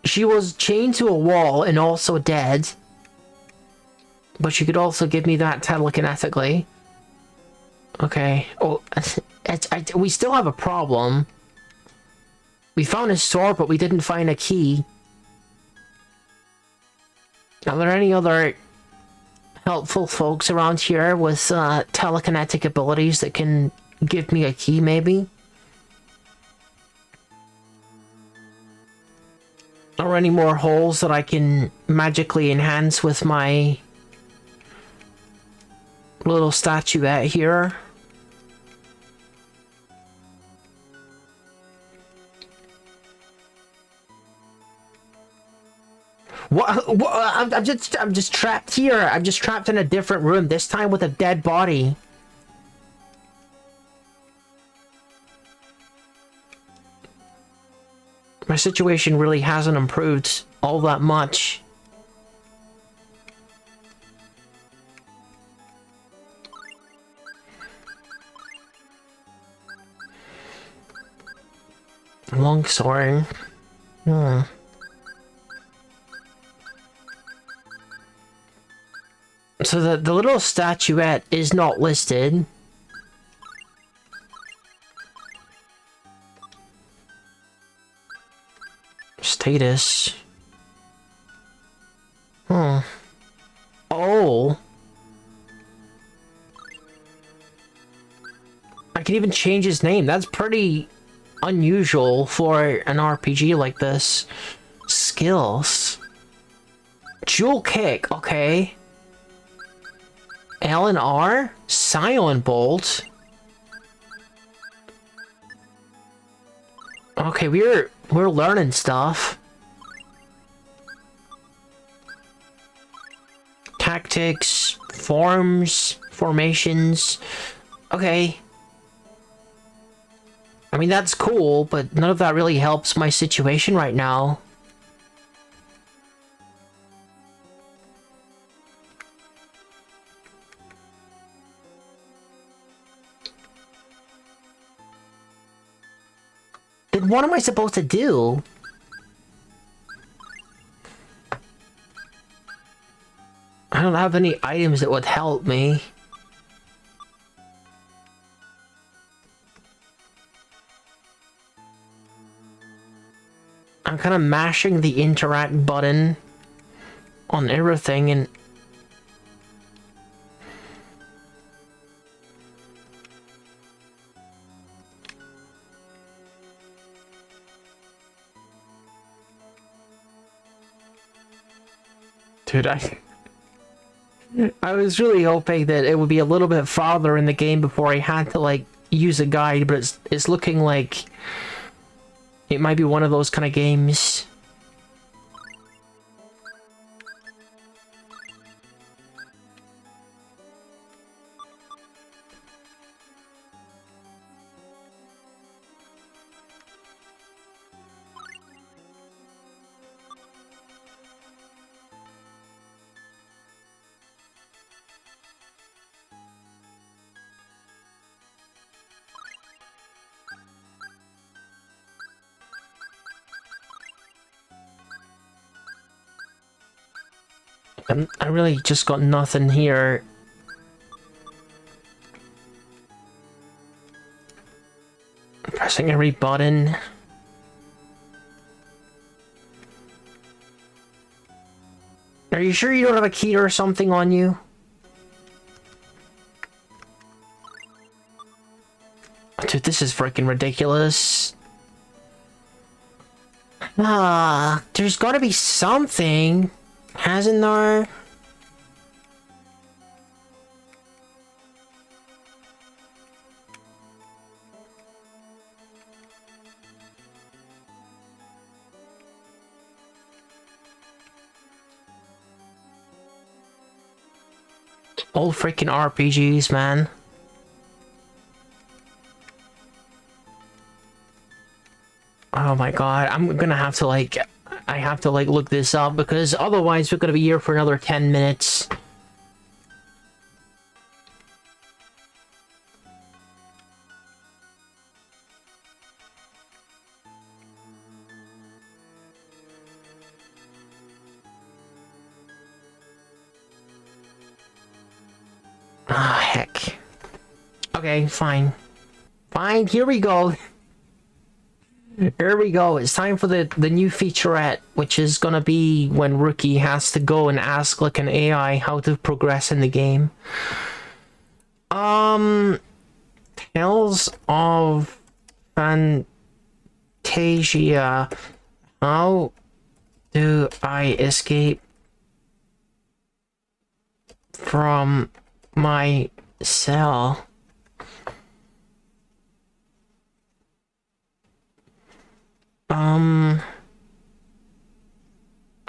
She was chained to a wall and also dead. But she could also give me that telekinetically. Okay. Oh, we still have a problem. We found a sword, but we didn't find a key. Are there any other helpful folks around here with telekinetic abilities that can give me a key, maybe? Or any more holes that I can magically enhance with my little statuette here? What? I'm just trapped here. I'm just trapped in a different room, this time with a dead body. My situation really hasn't improved all that much. Longsword. So the little statuette is not listed. Status. Oh. I can even change his name. That's pretty unusual for an RPG like this. Skills. Jewel Kick, okay. L and R? Silent Bolt. Okay, we're learning stuff. Tactics, formations. Okay. I mean, that's cool, but none of that really helps my situation right now. Then what am I supposed to do? I don't have any items that would help me. I'm kind of mashing the interact button on everything and... Dude, I was really hoping that it would be a little bit farther in the game before I had to, like, use a guide, but it's looking like it might be one of those kind of games. I really just got nothing here. Pressing every button. Are you sure you don't have a key or something on you? Dude, this is freaking ridiculous. There's gotta be something. Hasn't there? Old freaking RPGs, man. Oh my god, I'm gonna have to like... I have to, like, look this up, because otherwise we're gonna be here for another 10 minutes. Ah, heck. Okay, fine. Fine, here we go. Here we go. It's time for the new featurette, which is gonna be when Rookie has to go and ask like an AI how to progress in the game. Tales of Phantasia. How do I escape from my cell?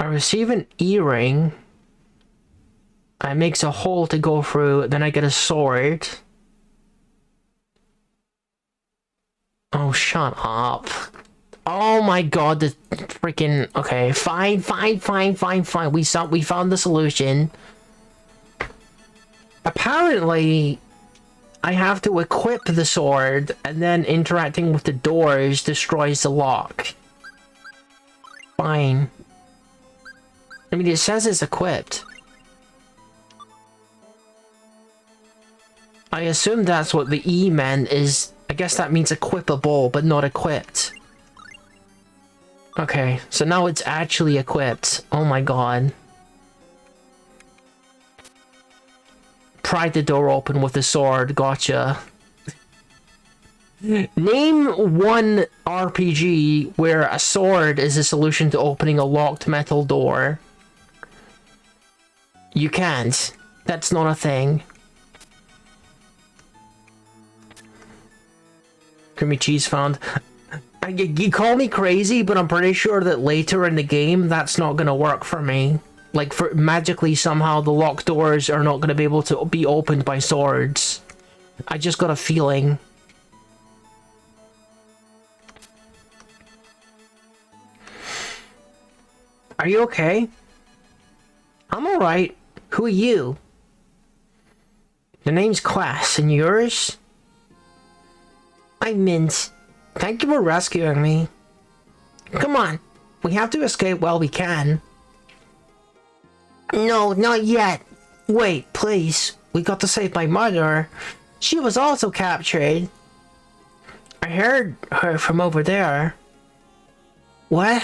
I receive an earring. It makes a hole to go through, then I get a sword. Oh, shut up. Oh my god, the freaking... Okay, fine. We found the solution. Apparently, I have to equip the sword, and then interacting with the doors destroys the lock. Fine. I mean, it says it's equipped. I assume that's what the E meant is... I guess that means equipable, but not equipped. Okay, so now it's actually equipped. Oh my god. Pried the door open with the sword, gotcha. Name one RPG where a sword is a solution to opening a locked metal door. You can't. That's not a thing. Creamy cheese found. You call me crazy, but I'm pretty sure that later in the game, that's not gonna work for me. Like, for magically, somehow, the locked doors are not gonna be able to be opened by swords. I just got a feeling. Are you okay? I'm alright. Who are you? The name's Quass, and yours? I'm Mint. Thank you for rescuing me. Come on, we have to escape while we can. No, not yet. Wait, please. We got to save my mother. She was also captured. I heard her from over there. What?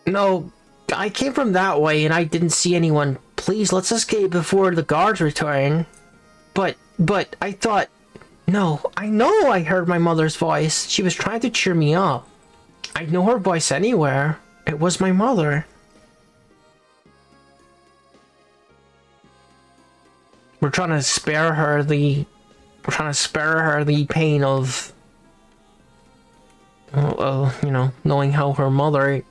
No, I came from that way and I didn't see anyone. Please, let's escape before the guards return. But I thought... No, I know I heard my mother's voice. She was trying to cheer me up. I know her voice anywhere. It was my mother. We're trying to spare her the... We're trying to spare her the pain of... you know, knowing how her mother...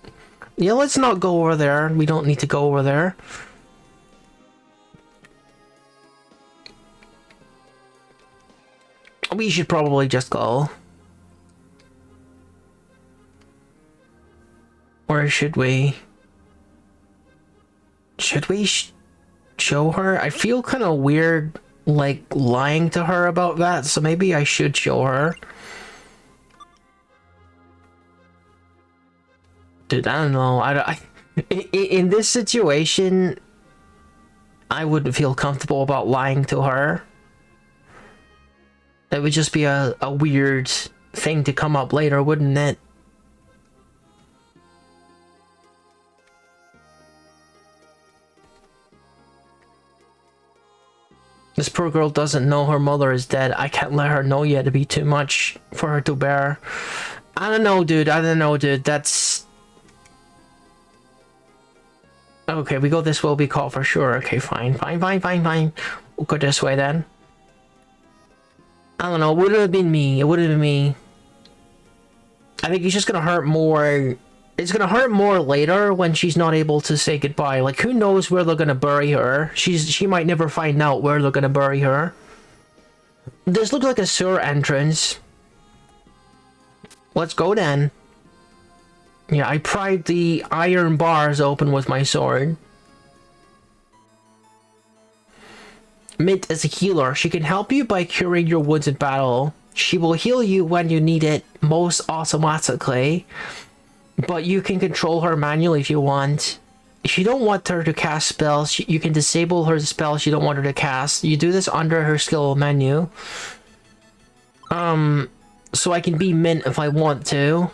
Yeah, let's not go over there. We don't need to go over there. We should probably just go. Or should we? Should we show her? I feel kind of weird, like, lying to her about that, so maybe I should show her. Dude, I don't know. In this situation, I wouldn't feel comfortable about lying to her. That would just be a weird thing to come up later, wouldn't it? This poor girl doesn't know her mother is dead. I can't let her know yet. It'd be too much for her to bear. I don't know, dude. That's... Okay, we go this way, we call for sure. Okay, fine. We'll go this way then. I don't know, it would have been me. I think it's just gonna hurt more. It's gonna hurt more later when she's not able to say goodbye. Like, who knows where they're gonna bury her? She might never find out where they're gonna bury her. This looks like a sewer entrance. Let's go then. Yeah, I pried the iron bars open with my sword. Mint is a healer. She can help you by curing your wounds in battle. She will heal you when you need it, most automatically. But you can control her manually if you want. if you don't want her to cast spells, you can disable her spells you don't want her to cast. You do this under her skill menu. So I can be mint if I want to.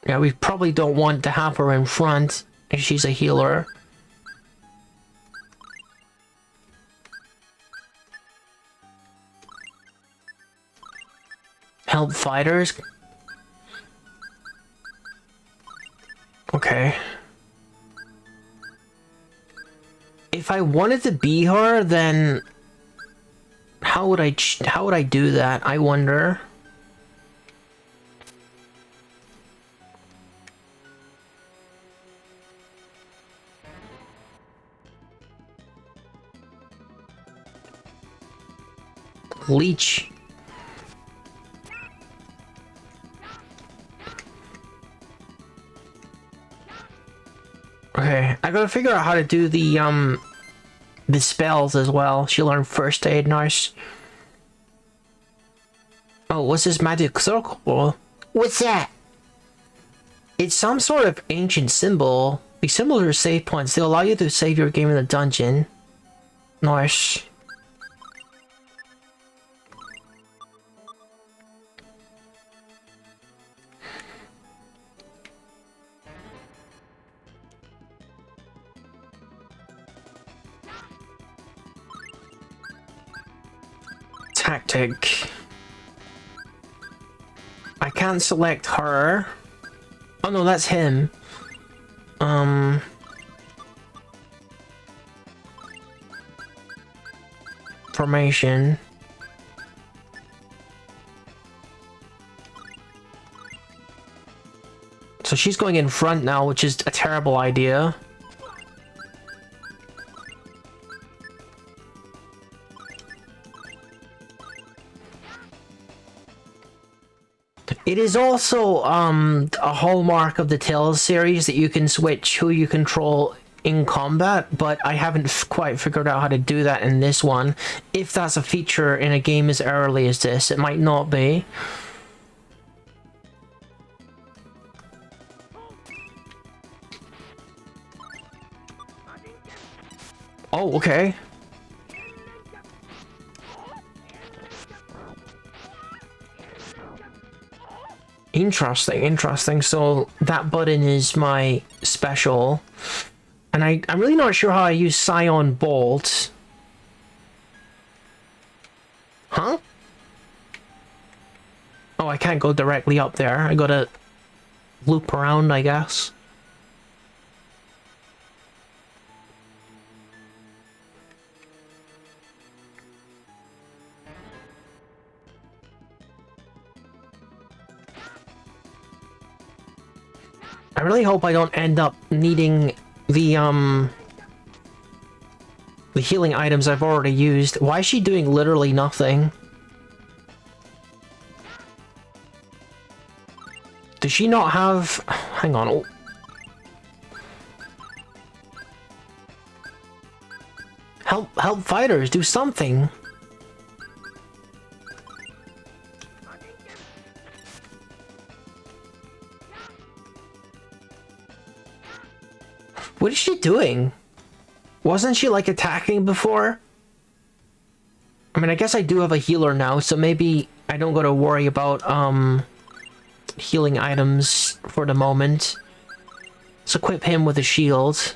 Yeah, we probably don't want to have her in front if she's a healer. Help fighters? Okay. If I wanted to be her, then how would I do that? I wonder. Leech. Okay, I gotta figure out how to do the spells as well. She learned first aid, nice. Oh, what's this magic circle? What's that? It's some sort of ancient symbol. These symbols are save points. They allow you to save your game in the dungeon. Nice. Tactic. I can't select her. Oh no, that's him. Formation. So she's going in front now, which is a terrible idea. It is also a hallmark of the Tales series that you can switch who you control in combat, but I haven't quite figured out how to do that in this one. If that's a feature in a game as early as this, it might not be. Oh, okay. Interesting, interesting. So that button is my special. And I'm really not sure how I use Scion Bolt. Huh? Oh, I can't go directly up there. I gotta loop around, I guess. I really hope I don't end up needing the healing items I've already used. Why is she doing literally nothing? Does she not have... Hang on. Help fighters, do something. What is she doing? Wasn't she like attacking before? I mean, I guess I do have a healer now, so maybe I don't gotta worry about healing items for the moment. Let's equip him with a shield.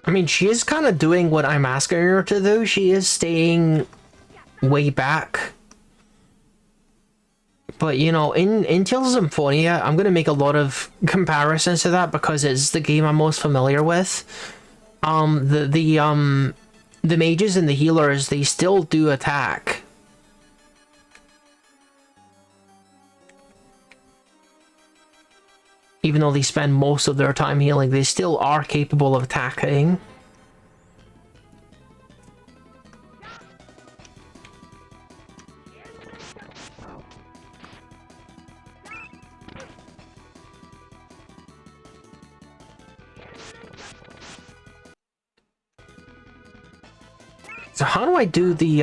I mean, she is kind of doing what I'm asking her to do. She is staying way back. But, you know, in Tales of Symphonia, I'm going to make a lot of comparisons to that because it's the game I'm most familiar with. The mages and the healers, they still do attack. Even though they spend most of their time healing, they still are capable of attacking. So how do I do the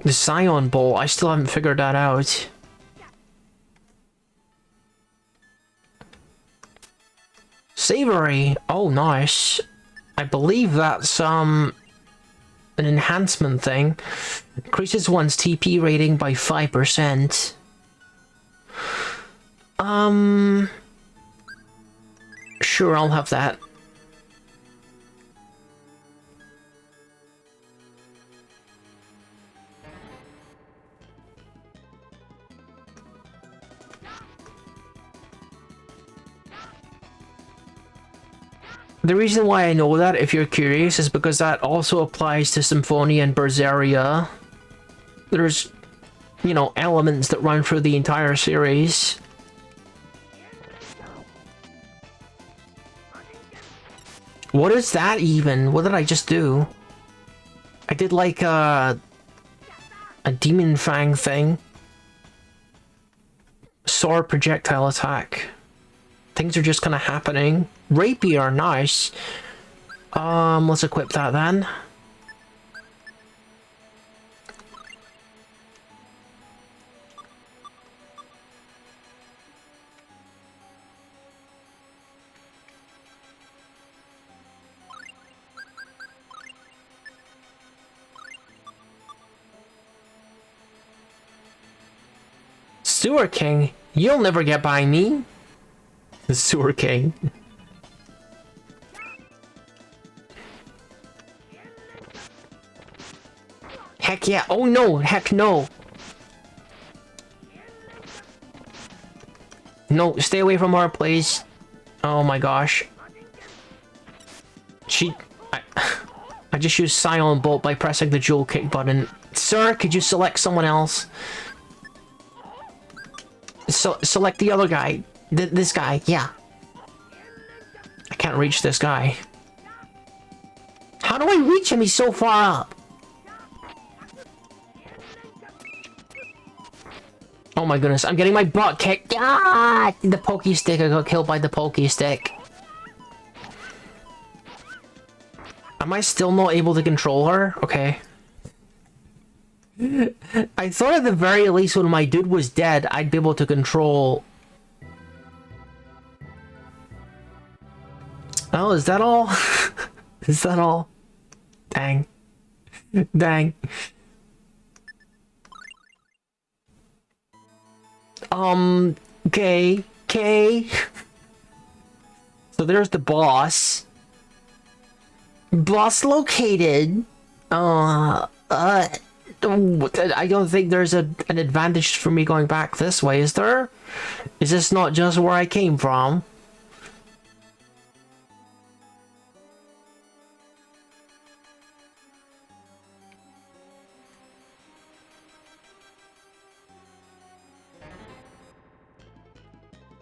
Scion Bolt? I still haven't figured that out. Savory! Oh, nice. I believe that's, an enhancement thing. Increases one's TP rating by 5%. Sure, I'll have that. The reason why I know that, if you're curious, is because that also applies to Symphonia and Berseria. There's, you know, elements that run through the entire series. What is that even? What did I just do? I did like a Demon Fang thing. Sword projectile attack. Things are just kind of happening. Rapier, nice. Let's equip that then. Sewer King, you'll never get by me. The Sewer King. Heck yeah. Oh no, heck no. No, stay away from her, please. Oh my gosh. I just used Scion Bolt by pressing the dual kick button. Sir, could you select someone else? So, select the other guy. This guy, yeah. I can't reach this guy. How do I reach him? He's so far up. Oh my goodness, I'm getting my butt kicked. Ah! The pokey stick, I got killed by the pokey stick. Am I still not able to control her? Okay. I thought at the very least when my dude was dead, I'd be able to control... Oh, is that all? Is that all? Dang. Dang. Okay. Okay. So there's the boss. Boss located. I don't think there's an advantage for me going back this way, is there? Is this not just where I came from?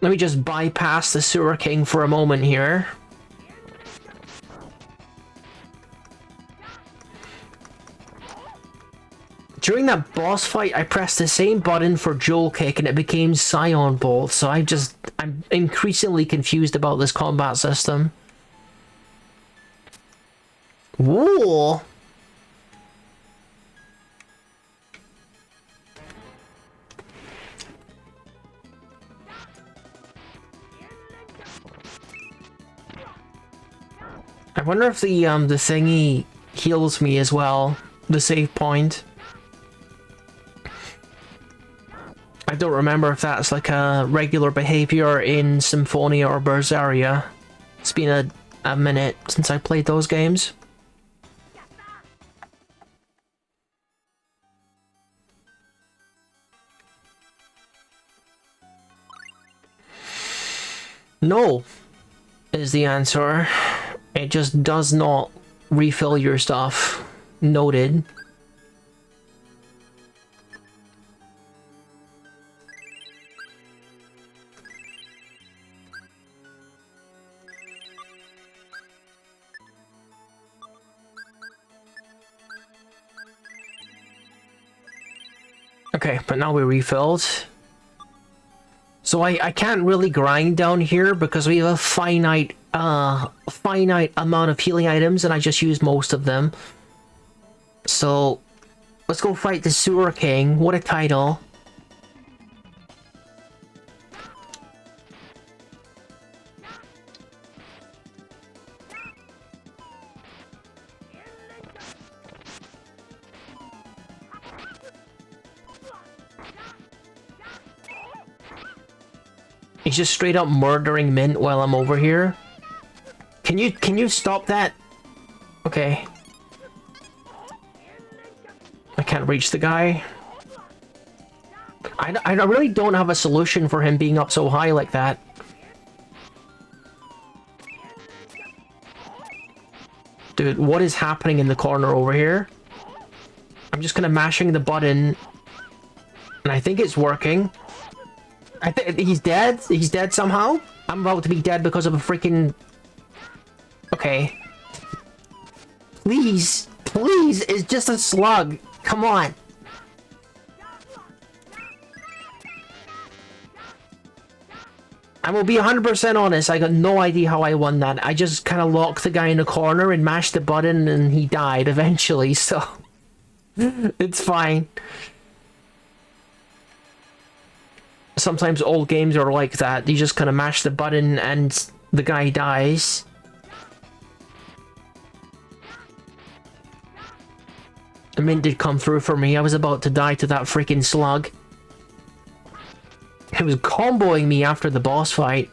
Let me just bypass the Sewer King for a moment here. During that boss fight, I pressed the same button for Joel Kick and it became Scion Bolt, so I'm increasingly confused about this combat system. Whoa! I wonder if the thingy heals me as well, the save point. I don't remember if that's like a regular behavior in Symphonia or Berseria. It's been a minute since I played those games. No, is the answer. It just does not refill your stuff. Noted. Okay, but now we refilled. So I can't really grind down here because we have a finite amount of healing items and I just used most of them. So let's go fight the Sewer King. What a title. He's just straight up murdering Mint while I'm over here. Can you stop that? Okay. I can't reach the guy. I really don't have a solution for him being up so high like that. Dude, what is happening in the corner over here? I'm just kind of mashing the button. And I think it's working. He's dead? He's dead somehow? I'm about to be dead because of a freaking... Okay. Please. Please, it's just a slug. Come on. I will be 100% honest, I got no idea how I won that. I just kind of locked the guy in the corner and mashed the button and he died eventually, so... It's fine. Sometimes old games are like that. You just kind of mash the button and the guy dies. The mint did come through for me. I was about to die to that freaking slug. It was comboing me after the boss fight.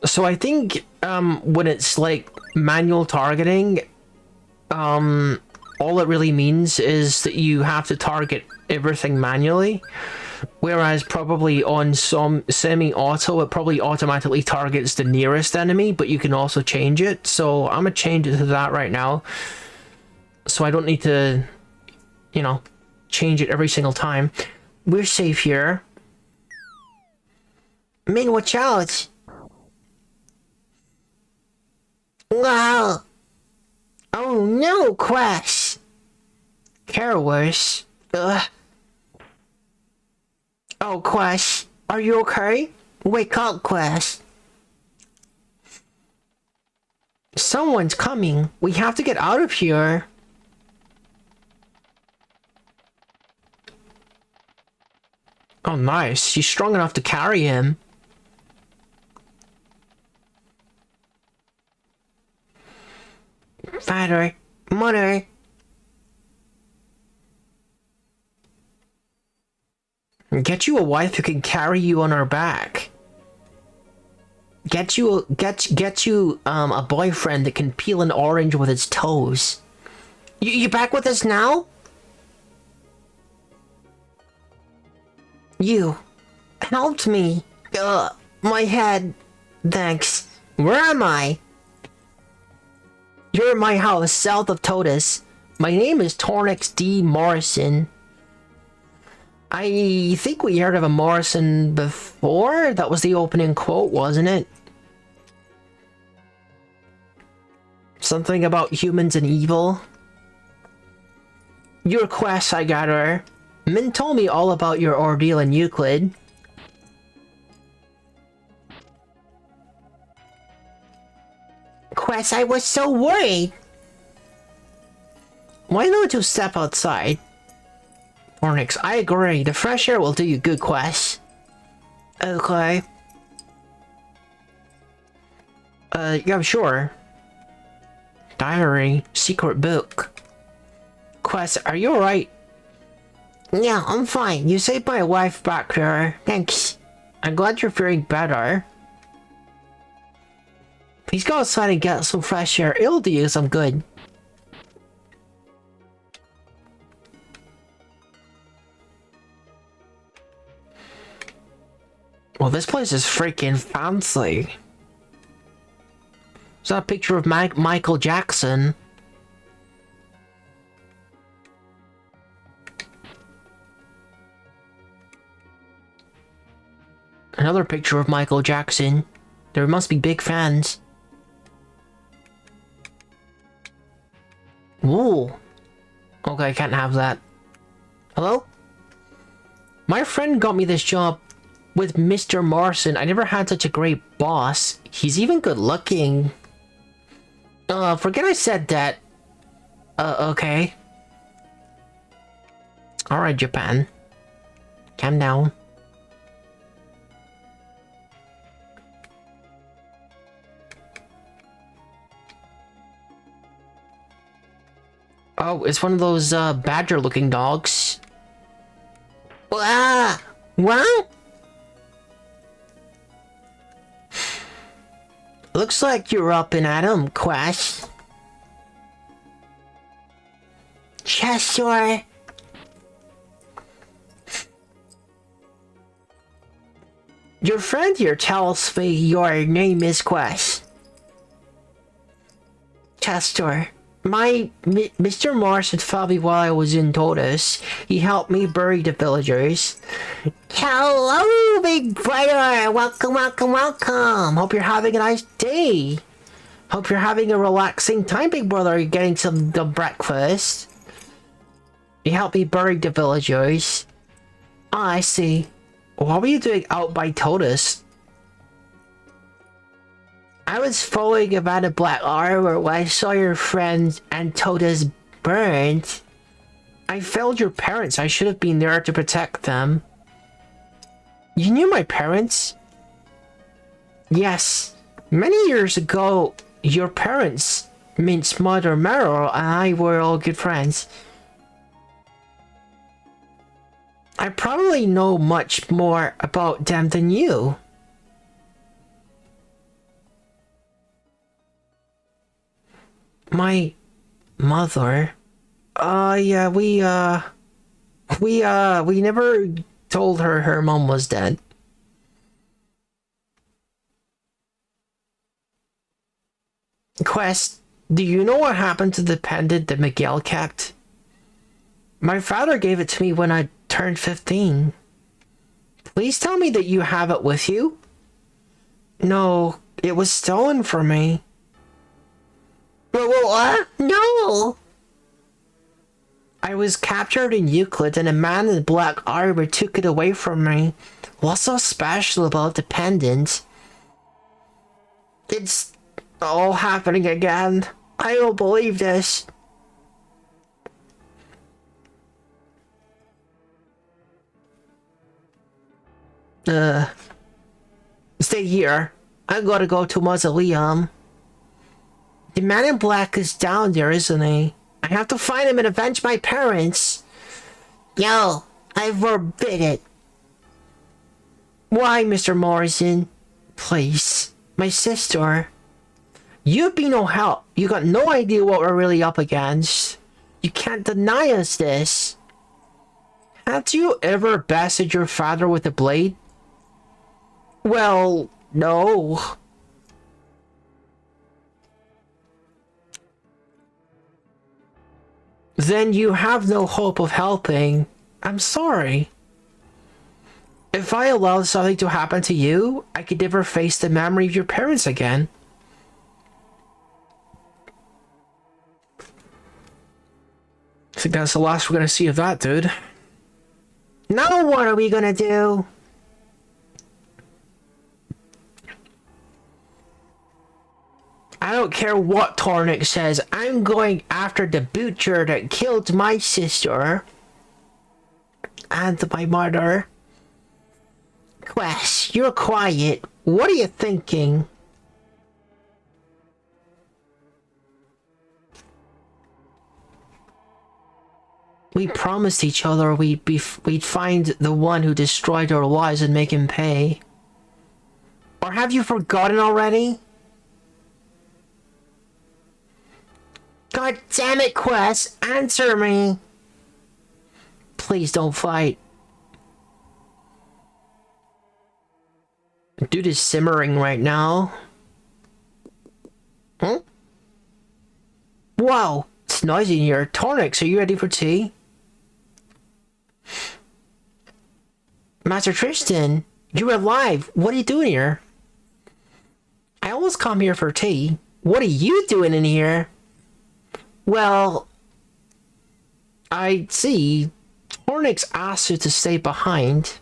So I think when it's like manual targeting, all it really means is that you have to target everything manually, whereas probably on some semi-auto it probably automatically targets the nearest enemy, but you can also change it. So I'm gonna change it to that right now, so I don't need to, you know, change it every single time. We're safe here. Min, watch out! Wow! Oh no, Quash! Careless. Ugh. Oh, Quash, are you okay? Wake up, Quash. Someone's coming. We have to get out of here. Oh, nice. She's strong enough to carry him. Father, Mother. Get you a wife who can carry you on her back. Get you a boyfriend that can peel an orange with its toes. You back with us now? You helped me. My head. Thanks. Where am I? You're in my house, south of Totus. My name is Tornix D. Morrison. I think we heard of a Morrison before? That was the opening quote, wasn't it? Something about humans and evil. Your quest, I gather. Min told me all about your ordeal in Euclid. Quest, I was so worried. Why don't you step outside? Ornix, I agree. The fresh air will do you good, Quest. Okay. Yeah, sure. Diary. Secret book. Quest, are you alright? Yeah, I'm fine. You saved my wife back here. Thanks. I'm glad you're feeling better. Please go outside and get some fresh air. It'll do you some good. Well, this place is freaking fancy. Is that a picture of Michael Jackson? Another picture of Michael Jackson. There must be big fans. Whoa. Okay, I can't have that. Hello? My friend got me this job with Mr. Morrison. I never had such a great boss. He's even good looking. Forget I said that. Okay. Alright, Japan. Calm down. Oh, it's one of those, badger-looking dogs. Ah! What? Looks like you're up and at 'em, Quest. Cheshire. Your friend here tells me your name is Quest. Chester. Mr. Morrison found me while I was in Totus. He helped me bury the villagers. Hello, big brother! Welcome, welcome, welcome! Hope you're having a nice day. Hope you're having a relaxing time, big brother. You're getting some breakfast. You helped me bury the villagers. Ah, I see. What were you doing out by Totus? I was following a man in black armor when I saw your friend and Totus burned. I failed your parents. I should have been there to protect them. You knew my parents? Yes. Many years ago, your parents, Mint's mother Meryl, and I were all good friends. I probably know much more about them than you. My mother? Yeah, we never told her her mom was dead. Quest, do you know what happened to the pendant that Miguel kept? My father gave it to me when I turned 15. Please tell me that you have it with you? No, it was stolen from me. What? No! I was captured in Euclid and a man in black armor took it away from me. What's so special about the pendant? It's all happening again. I don't believe this. Stay here. I gotta go to Mausoleum. The man in black is down there, isn't he? I have to find him and avenge my parents. Yo, I forbid it. Why, Mr. Morrison? Please, my sister. You'd be no help. You got no idea what we're really up against. You can't deny us this. Have you ever bested your father with a blade? Well, no. Then you have no hope of helping. I'm sorry. If I allowed something to happen to you, I could never face the memory of your parents again. I think that's the last we're gonna see of that, dude. Now what are we gonna do? I don't care what Tornik says. I'm going after the butcher that killed my sister. And my mother. Quest, you're quiet. What are you thinking? We promised each other we'd find the one who destroyed our lives and make him pay. Or have you forgotten already? God damn it, Quest! Answer me! Please don't fight. Dude is simmering right now. Huh? Wow, it's noisy in here. Tornix, are you ready for tea? Master Tristan, You're alive. What are you doing here? I always come here for tea. What are you doing in here? Well, I see. Hornix asked you to stay behind.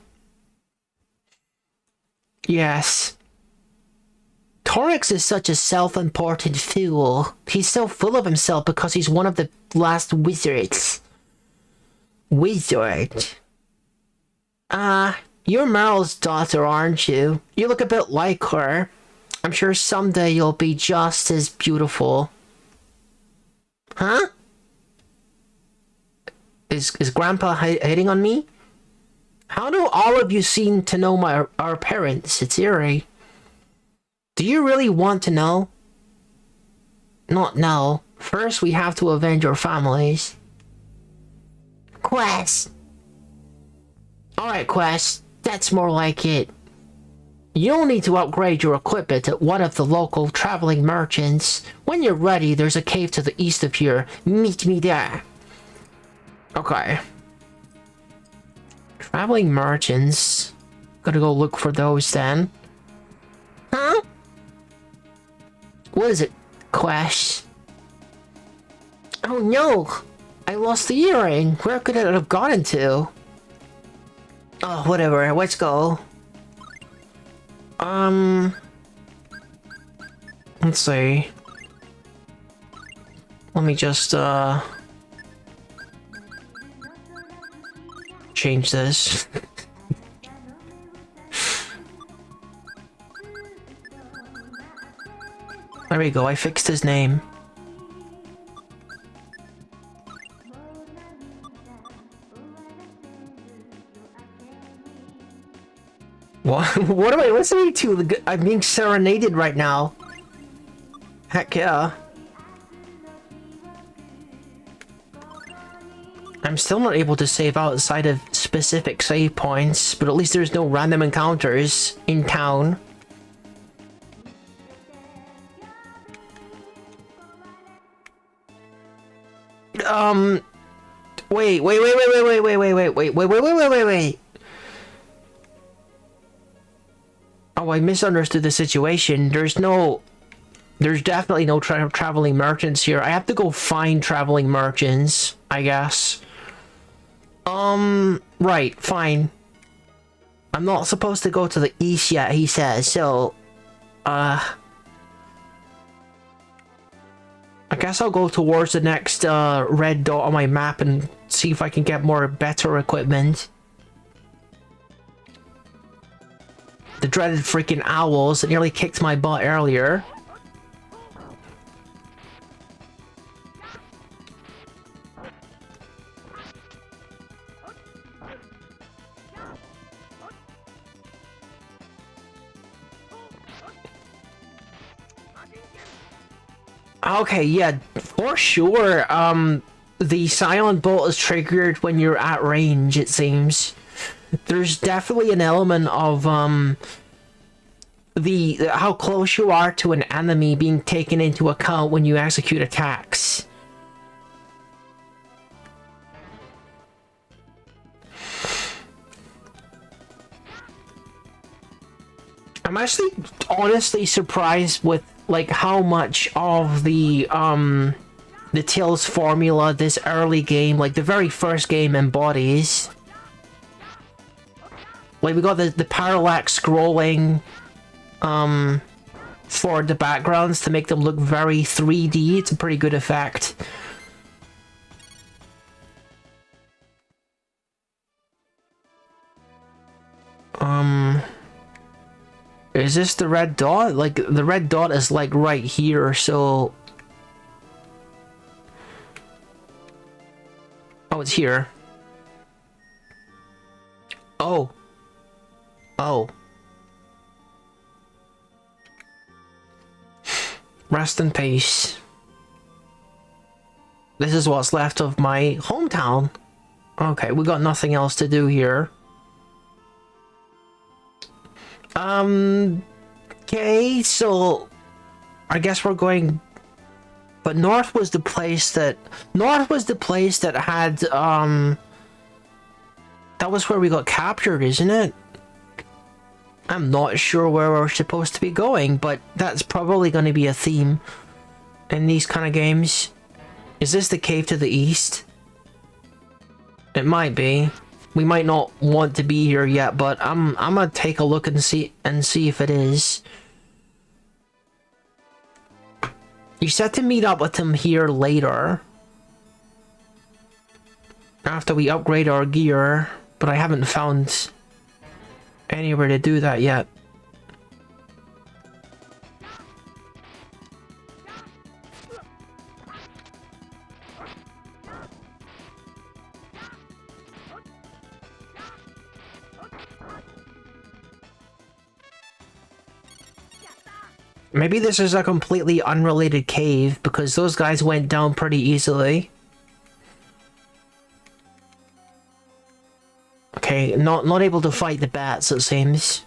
Yes. Torix is such a self-important fool. He's so full of himself because he's one of the last wizards. Wizard? You're Meryl's daughter, aren't you? You look a bit like her. I'm sure someday you'll be just as beautiful. Huh? Is Grandpa hitting on me? How do all of you seem to know our parents? It's eerie. Do you really want to know? Not now. First, we have to avenge our families. Quest. Alright, Quest. That's more like it. You'll need to upgrade your equipment at one of the local traveling merchants. When you're ready, there's a cave to the east of here. Meet me there. Okay. Traveling merchants. Gotta go look for those then. Huh? What is it, Quest? Oh no! I lost the earring. Where could it have gotten to? Oh, whatever. Let's go. Let's see. Let me just, change this. There we go, I fixed his name. What am I listening to? I'm being serenaded right now. Heck yeah. I'm still not able to save outside of specific save points, but at least there's no random encounters in town. Wait. Oh, I misunderstood the situation. There's definitely no traveling merchants here. I have to go find traveling merchants, I guess. Right, fine. I'm not supposed to go to the east yet, he says, so, I guess I'll go towards the next, red dot on my map and see if I can get better equipment. The dreaded freaking owls that nearly kicked my butt earlier. Okay, yeah, for sure, the silent bolt is triggered when you're at range, it seems. There's definitely an element of, how close you are to an enemy being taken into account when you execute attacks. I'm actually honestly surprised with, like, how much of the Tales formula this early game, like the very first game, embodies. Like, we got the parallax scrolling, for the backgrounds to make them look very 3D. It's a pretty good effect. Is this the red dot? Like, the red dot is, like, right here, so... Oh, it's here. Oh. Oh. Rest in peace. This is what's left of my hometown. Okay, we got nothing else to do here. Okay, so I guess we're going, but north was the place that had, that was where we got captured, isn't it? I'm not sure where we're supposed to be going, but that's probably going to be a theme in these kind of games. Is this the cave to the east? It might be. We might not want to be here yet, but I'm gonna take a look and see if it is. You said to meet up with him here later. After we upgrade our gear, but I haven't found anywhere to do that yet. Maybe this is a completely unrelated cave, because those guys went down pretty easily. Okay, not able to fight the bats, it seems.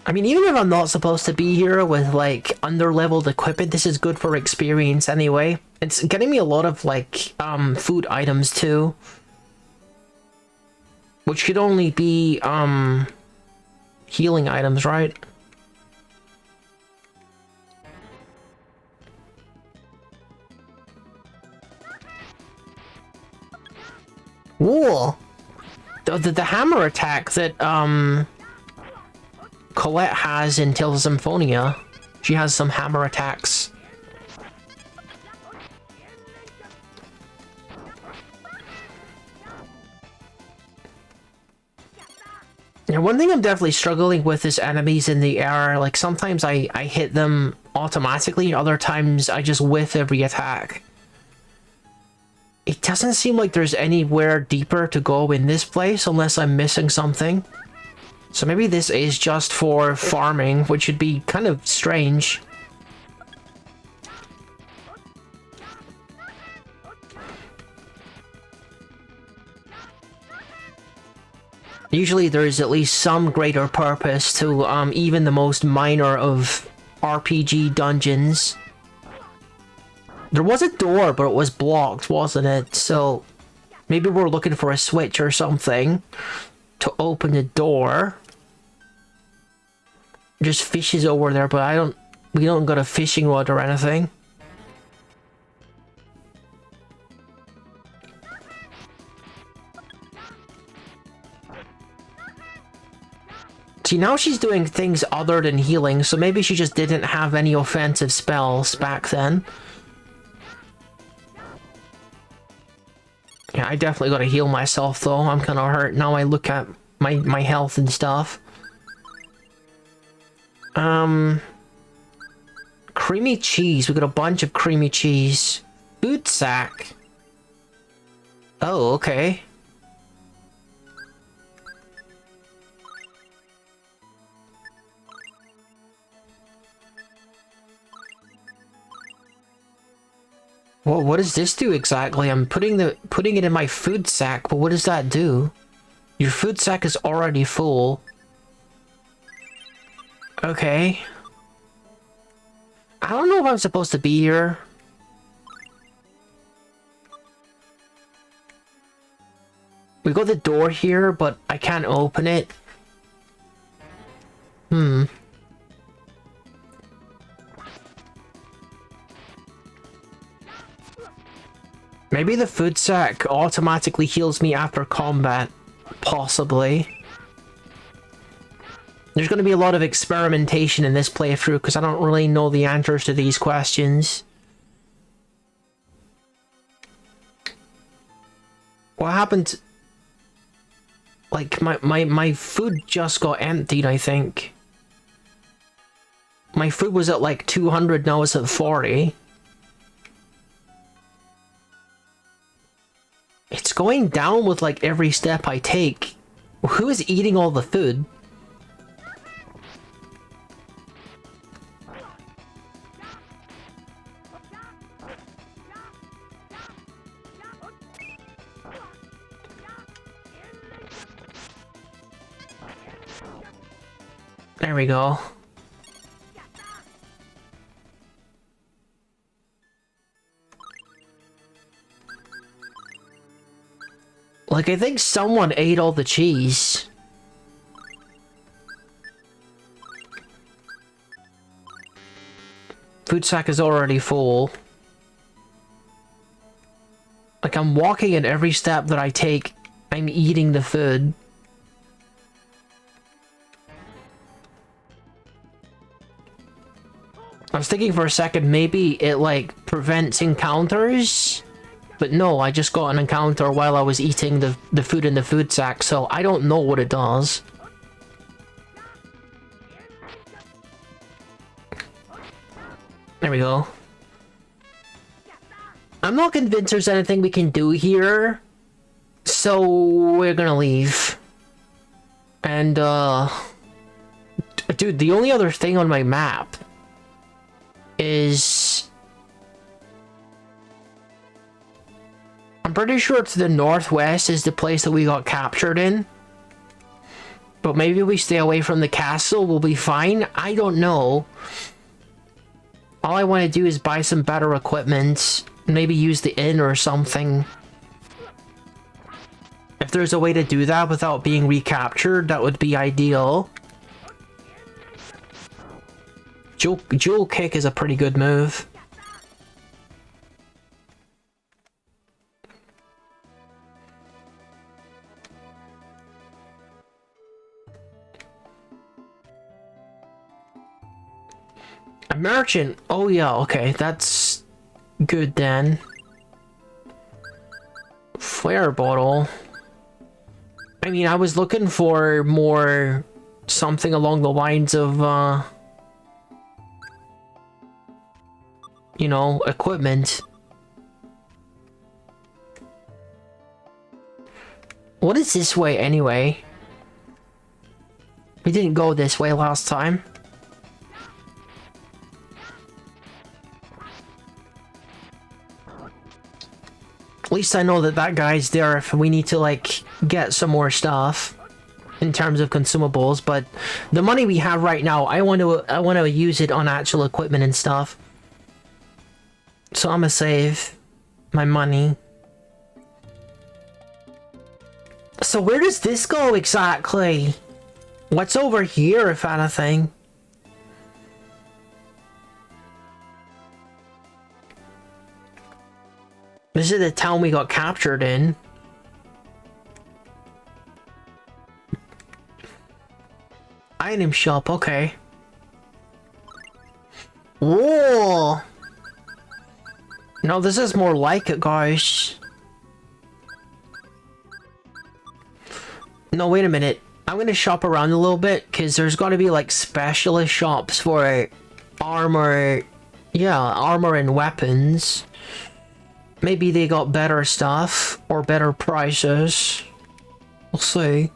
I mean, even if I'm not supposed to be here with, like, under-leveled equipment, this is good for experience anyway. It's getting me a lot of, like, food items, too. Which should only be, healing items, right? Whoa! The hammer attack that, Colette has in Tales of Symphonia. She has some hammer attacks. Now, one thing I'm definitely struggling with is enemies in the air. Like, sometimes I hit them automatically, other times I just whiff every attack. It doesn't seem like there's anywhere deeper to go in this place unless I'm missing something. So maybe this is just for farming, which would be kind of strange. Usually there is at least some greater purpose to even the most minor of RPG dungeons. There was a door, but it was blocked, wasn't it? So maybe we're looking for a switch or something to open the door. Just fishes over there, but we don't got a fishing rod or anything. See, now she's doing things other than healing, so maybe she just didn't have any offensive spells back then. Yeah, I definitely gotta heal myself though. I'm kinda hurt now I look at my health and stuff. Creamy cheese. We got a bunch of creamy cheese. Food sack. Oh, okay. Well, what does this do exactly? I'm putting it in my food sack, but what does that do? Your food sack is already full. Okay. I don't know if I'm supposed to be here. We got the door here, but I can't open it. Maybe the food sack automatically heals me after combat. Possibly. There's going to be a lot of experimentation in this playthrough because I don't really know the answers to these questions. What happened? Like, my food just got emptied, I think. My food was at like 200, now it's at 40. It's going down with like every step I take. Who is eating all the food? There we go. Like, I think someone ate all the cheese. Food sack is already full. Like, I'm walking and every step that I take, I'm eating the food. I was thinking for a second, maybe it, like, prevents encounters? But no, I just got an encounter while I was eating the food in the food sack, so I don't know what it does. There we go. I'm not convinced there's anything we can do here, so we're gonna leave. And, dude, the only other thing on my map is... I'm pretty sure to the northwest is the place that we got captured in. But maybe we stay away from the castle, we'll be fine. I don't know. All I want to do is buy some better equipment. Maybe use the inn or something. If there's a way to do that without being recaptured, that would be ideal. Jewel kick is a pretty good move. A merchant. Oh yeah, okay, that's good then. Flare bottle. I mean, I was looking for more something along the lines of, you know, equipment. What is this way anyway? We didn't go this way last time. At least I know that that guy's there if we need to, like, get some more stuff in terms of consumables, but the money we have right now, I want to use it on actual equipment and stuff. So I'm gonna save my money. So where does this go exactly? What's over here, if anything? This is the town we got captured in. Item shop, okay. Whoa! No, this is more like it, guys. No, wait a minute. I'm gonna shop around a little bit, because there's gotta be, like, specialist shops for armor. Yeah, armor and weapons. Maybe they got better stuff, or better prices. We'll see.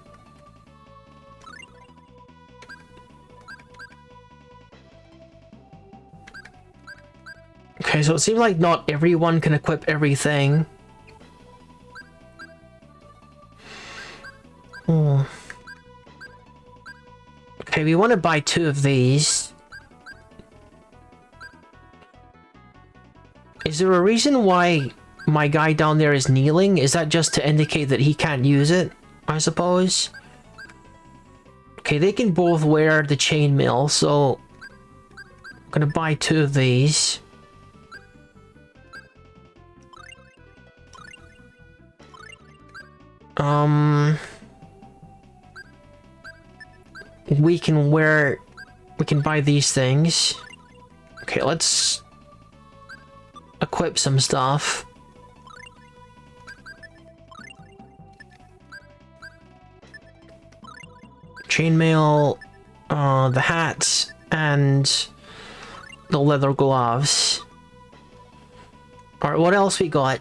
Okay, so it seems like not everyone can equip everything. Hmm. Okay, we want to buy 2 of these. Is there a reason why my guy down there is kneeling? Is that just to indicate that he can't use it, I suppose? Okay, they can both wear the chainmail, so I'm gonna buy 2 of these. We can buy these things. Okay, let's equip some stuff. Chainmail, the hats, and the leather gloves. Alright, what else we got?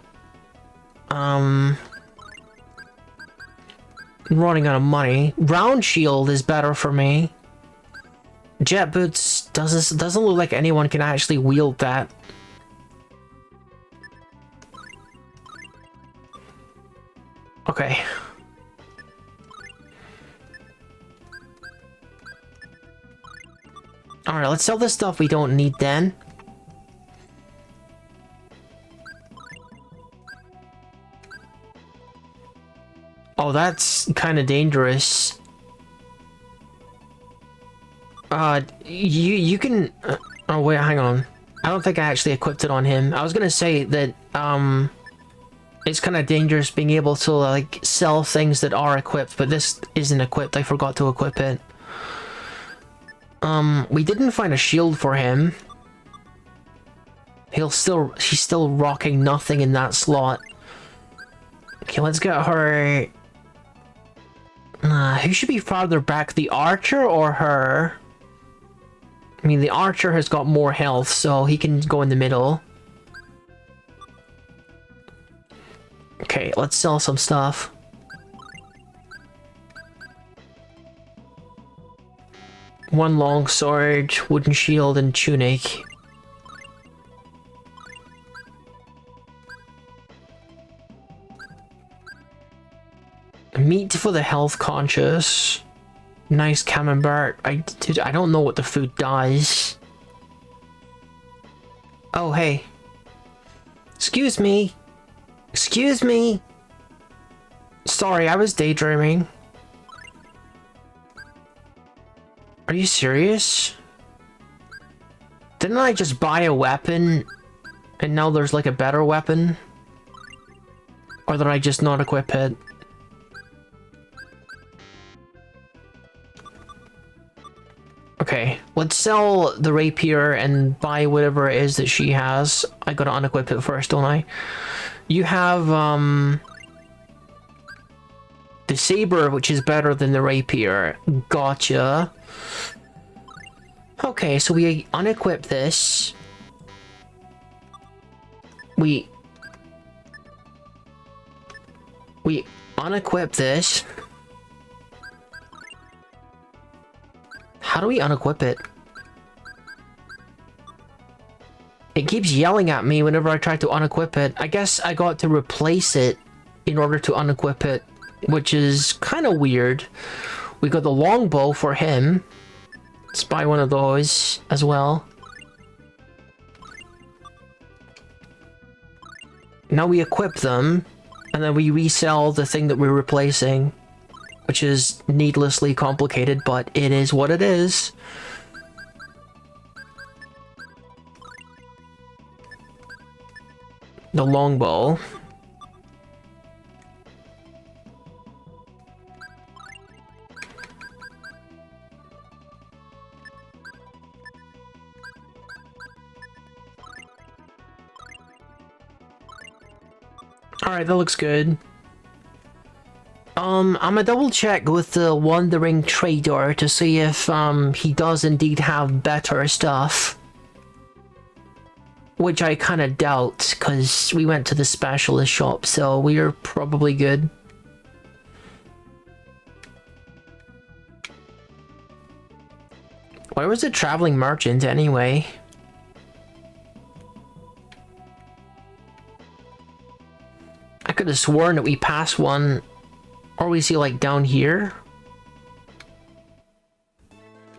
Running out of money. Round shield is better for me. Jet boots doesn't look like anyone can actually wield that. Okay. Alright, let's sell the stuff we don't need then. Oh, that's kind of dangerous. You can... oh, wait, hang on. I don't think I actually equipped it on him. I was gonna say that, it's kind of dangerous being able to, like, sell things that are equipped, but this isn't equipped. I forgot to equip it. We didn't find a shield for him. He's still rocking nothing in that slot. Okay, let's get her... who should be farther back, the archer or her? I mean, the archer has got more health, so he can go in the middle. Okay, let's sell some stuff. One long sword, wooden shield, and tunic. Meat for the health conscious. Nice camembert. I don't know what the food does. Oh, hey. Excuse me. Excuse me. Sorry, I was daydreaming. Are you serious? Didn't I just buy a weapon and now there's like a better weapon? Or did I just not equip it? Okay, let's sell the rapier and buy whatever it is that she has. I gotta unequip it first, don't I? You have, the saber, which is better than the rapier. Gotcha. Okay, so we unequip this. We unequip this. How do we unequip it? It keeps yelling at me whenever I try to unequip it. I guess I got to replace it in order to unequip it, which is kind of weird. We got the longbow for him. Let's buy one of those as well. Now we equip them, and then we resell the thing that we're replacing, which is needlessly complicated, but it is what it is. The longbow. Alright, that looks good. I'm gonna double check with the wandering trader to see if he does indeed have better stuff. Which I kind of doubt, because we went to the specialist shop, so we are probably good. Where was the traveling merchant anyway? I could have sworn that we passed one. Or we see like down here?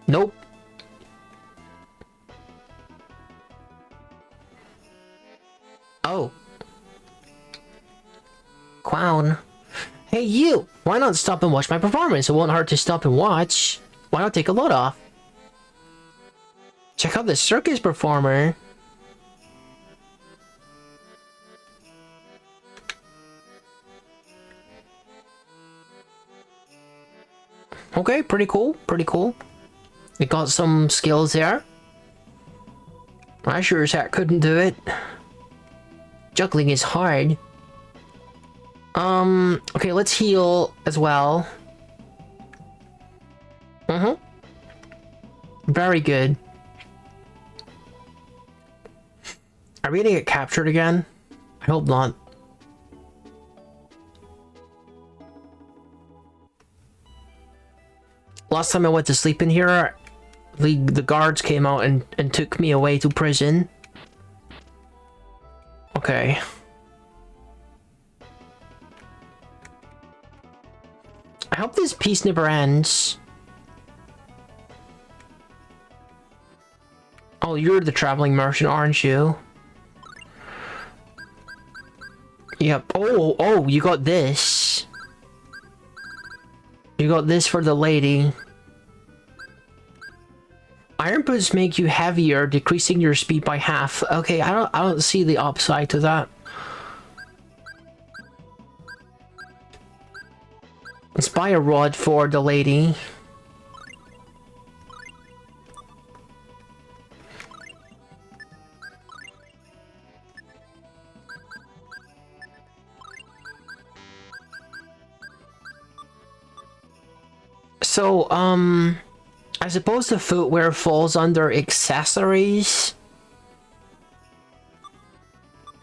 Nope. Oh. Clown. Hey you! Why not stop and watch my performance? It won't hurt to stop and watch. Why not take a load off? Check out this circus performer. Okay, pretty cool, pretty cool. We got some skills there. I sure as heck couldn't do it. Juggling is hard. Okay, let's heal as well. Very good. Are we gonna get captured again? I hope not. Last time I went to sleep in here, the guards came out and took me away to prison. Okay. I hope this piece never ends. Oh, you're the traveling merchant, aren't you? Yep. Oh, you got this. You got this for the lady. Iron boots make you heavier, decreasing your speed by half. Okay, I don't see the upside to that. Let's buy a rod for the lady. So, I suppose the footwear falls under accessories.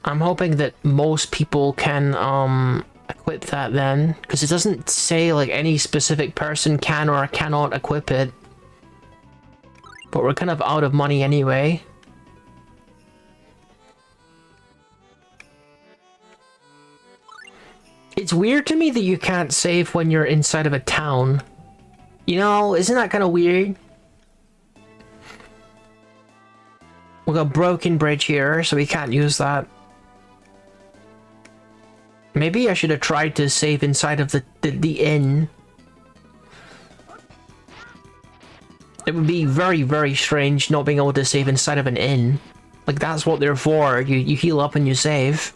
I'm hoping that most people can, equip that then, because it doesn't say, like, any specific person can or cannot equip it. But we're kind of out of money anyway. It's weird to me that you can't save when you're inside of a town. You know, isn't that kind of weird? We got a broken bridge here, so we can't use that. Maybe I should have tried to save inside of the inn. It would be very, very strange not being able to save inside of an inn. Like, that's what they're for. You heal up and you save.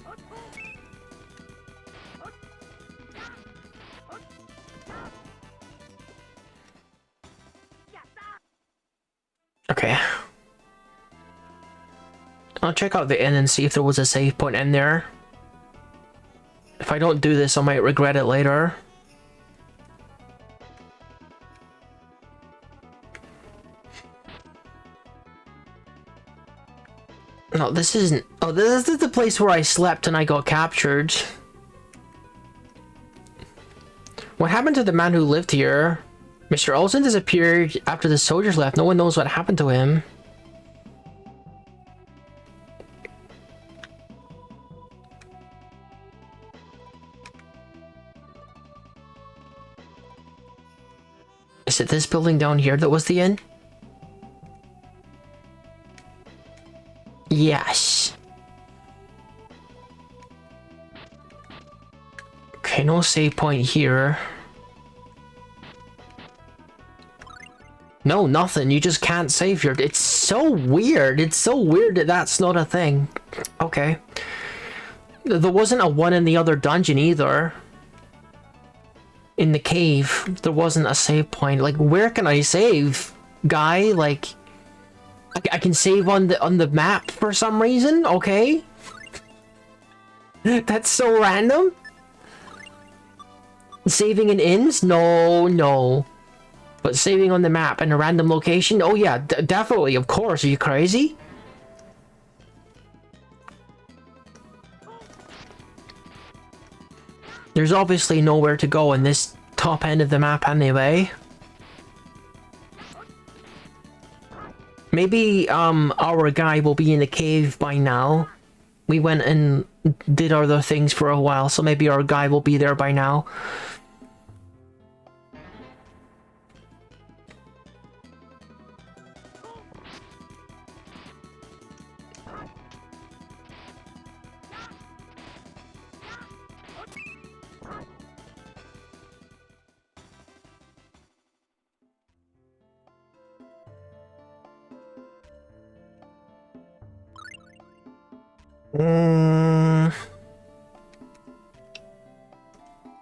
Okay. I'll check out the inn and see if there was a save point in there. If I don't do this, I might regret it later. No, this isn't... Oh, this is the place where I slept and I got captured. What happened to the man who lived here? Mr. Olsen disappeared after the soldiers left. No one knows what happened to him. Is it this building down here that was the inn? Yes. Okay, no save point here. No, nothing. You just can't save your... It's so weird. It's so weird that that's not a thing. Okay. There wasn't a one in the other dungeon either. In the cave, there wasn't a save point. Like, where can I save, guy? Like, I can save on the map for some reason? Okay. That's so random. Saving in inns? No, no. But saving on the map in a random location? Oh yeah, definitely, of course. Are you crazy? There's obviously nowhere to go in this top end of the map anyway. Maybe, our guy will be in the cave by now. We went and did other things for a while, so maybe our guy will be there by now.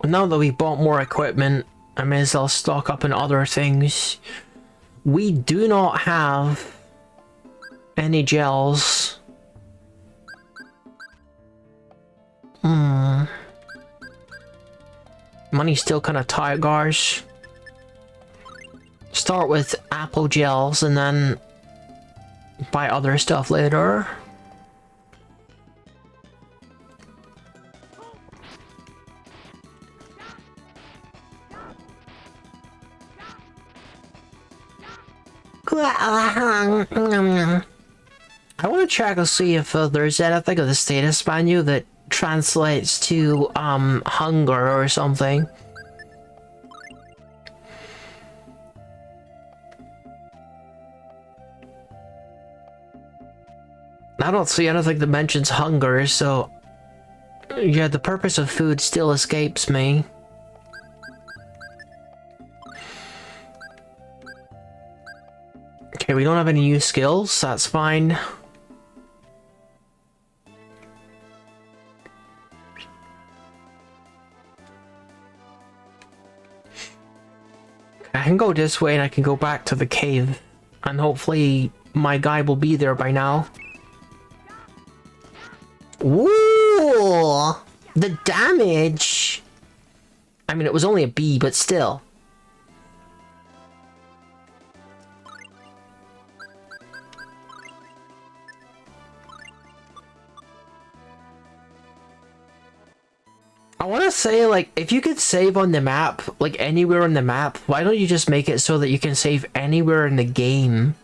Now that we bought more equipment, I may as well stock up on other things. We do not have any gels. Money's still kind of tight, guys. Start with apple gels and then buy other stuff later. I want to check and see if there's anything in the status menu that translates to hunger or something. I don't see anything that mentions hunger, so... Yeah, the purpose of food still escapes me. Okay, we don't have any new skills, that's fine. I can go this way and I can go back to the cave. And hopefully my guy will be there by now. Ooh! The damage! I mean, it was only a B, but still. I want to say, like, if you could save on the map, like anywhere on the map, why don't you just make it so that you can save anywhere in the game?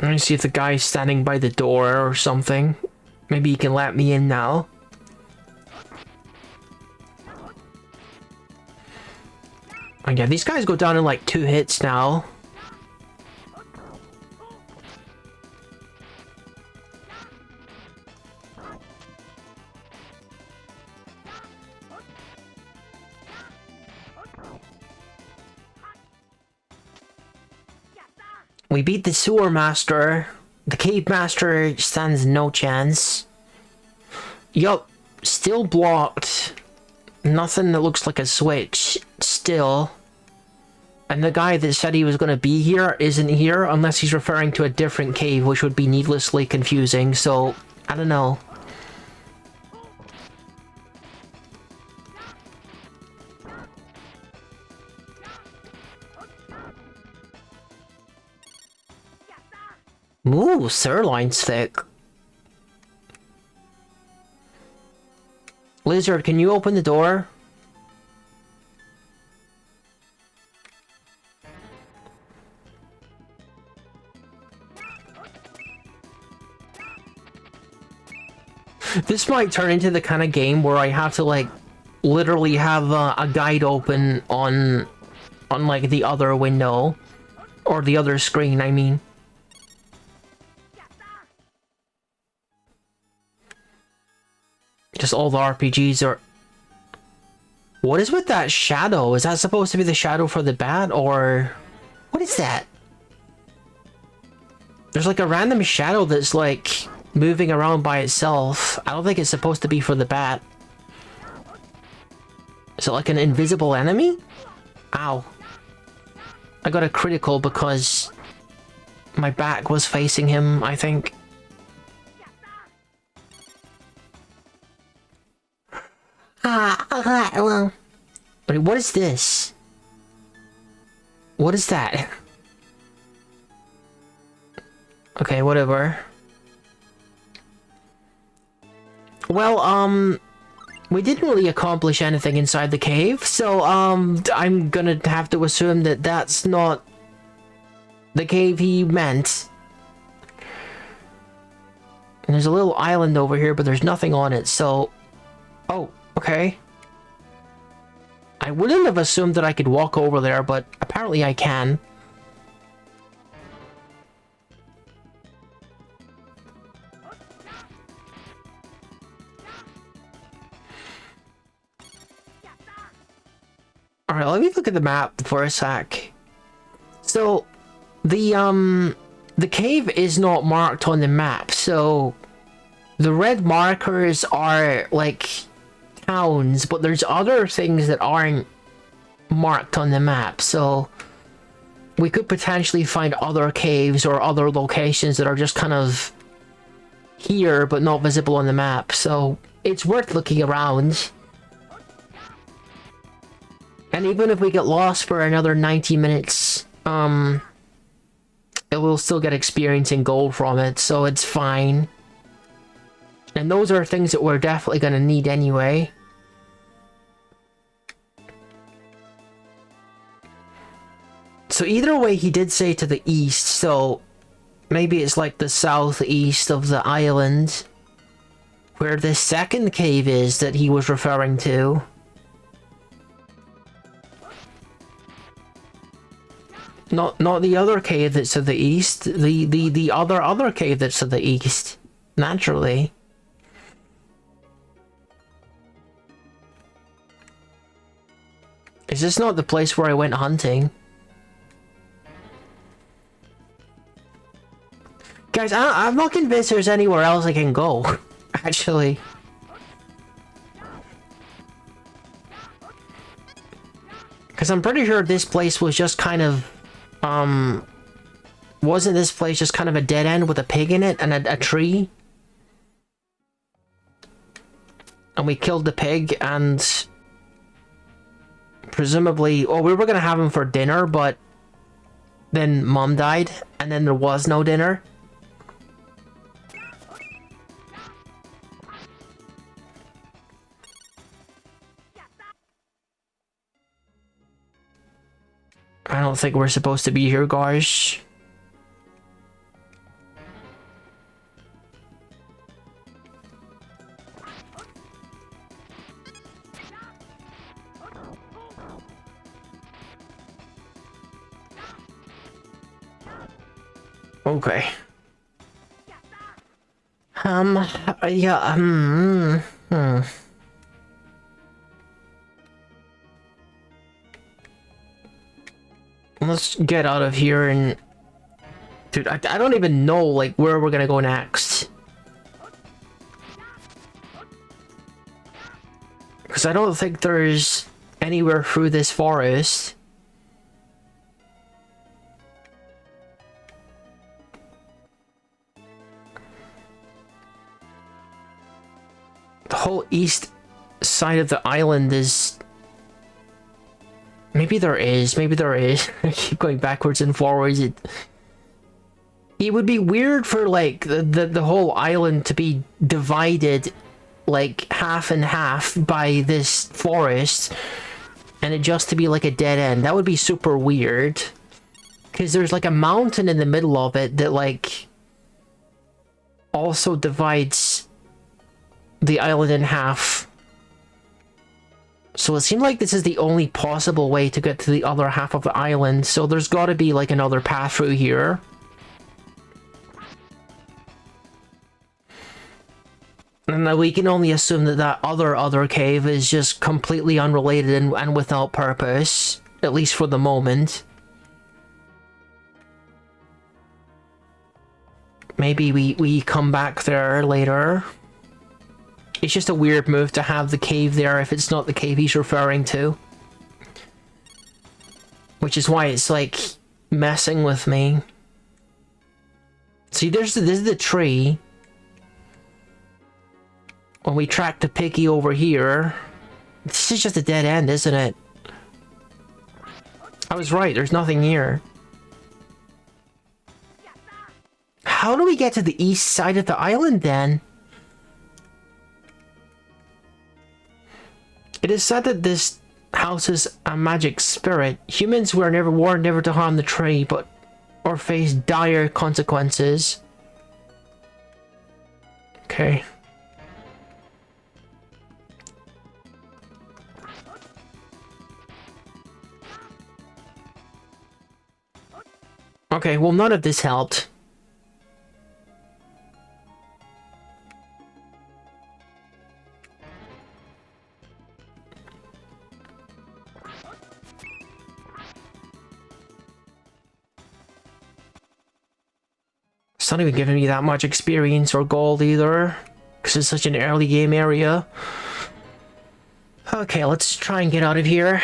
Let me see if the guy's standing by the door or something. Maybe he can let me in now. Oh yeah, these guys go down in like 2 hits now. We beat the sewer master. The cave master stands no chance. Yup, still blocked. Nothing that looks like a switch. Still. And the guy that said he was going to be here isn't here unless he's referring to a different cave, which would be needlessly confusing, so I don't know. Ooh, sirloin stick. Lizard, can you open the door? This might turn into the kind of game where I have to, like, literally have a guide open on like, the other window. Or the other screen, I mean. Just all the RPGs are... What is with that shadow? Is that supposed to be the shadow for the bat, or... What is that? There's like a random shadow that's like moving around by itself. I don't think it's supposed to be for the bat. Is it like an invisible enemy? Ow. I got a critical because my back was facing him, I think. Well. Wait, what is this? What is that? Okay, whatever. Well, we didn't really accomplish anything inside the cave, so, I'm gonna have to assume that that's not the cave he meant. And there's a little island over here, but there's nothing on it, so... Oh, okay. I wouldn't have assumed that I could walk over there, but apparently I can. Alright, let me look at the map for a sec. So, the cave is not marked on the map, so... The red markers are, like, towns, but there's other things that aren't marked on the map, so... We could potentially find other caves or other locations that are just kind of... here, but not visible on the map, so... It's worth looking around. And even if we get lost for another 90 minutes, it will still get experience and gold from it, so it's fine. And those are things that we're definitely going to need anyway. So either way, he did say to the east, so maybe it's like the southeast of the island, where the second cave is that he was referring to. Not the other cave that's to the east. The other cave that's to the east. Naturally. Is this not the place where I went hunting? Guys, I'm not convinced there's anywhere else I can go. Actually. Because I'm pretty sure this place was just kind of... Wasn't this place just kind of a dead end with a pig in it and a tree? And we killed the pig and... Presumably... Oh, we were gonna have him for dinner, but... Then Mom died, and then there was no dinner. I don't think we're supposed to be here, guys. Okay. Yeah, Let's get out of here and... Dude, I don't even know, like, where we're gonna go next. Because I don't think there's anywhere through this forest. The whole east side of the island is... Maybe there is. Maybe there is. I keep going backwards and forwards. It would be weird for, like, the whole island to be divided, like, half and half by this forest, and it just to be, like, a dead end. That would be super weird. Because there's, like, a mountain in the middle of it that, like, also divides the island in half. So it seemed like this is the only possible way to get to the other half of the island, so there's gotta be, like, another path through here. And we can only assume that that other cave is just completely unrelated and without purpose, at least for the moment. Maybe we come back there later. It's just a weird move to have the cave there if it's not the cave he's referring to. Which is why it's, like, messing with me. See, this is the tree. When we track the piggy over here... This is just a dead end, isn't it? I was right, there's nothing here. How do we get to the east side of the island, then? It is said that this houses a magic spirit. Humans were never warned never to harm the tree, but or face dire consequences. Okay. Okay, well, none of this helped. It's not even giving me that much experience or gold either, because it's such an early game area. Okay, let's try and get out of here.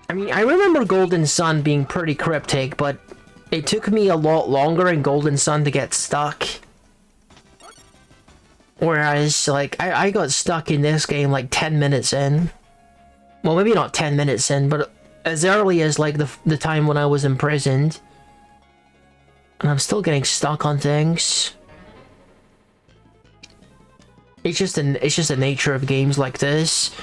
I mean, I remember Golden Sun being pretty cryptic, but it took me a lot longer in Golden Sun to get stuck. Whereas, like, I got stuck in this game like 10 minutes in. Well, maybe not 10 minutes in, but as early as, like, the time when I was imprisoned. And I'm still getting stuck on things. It's just the nature of games like this.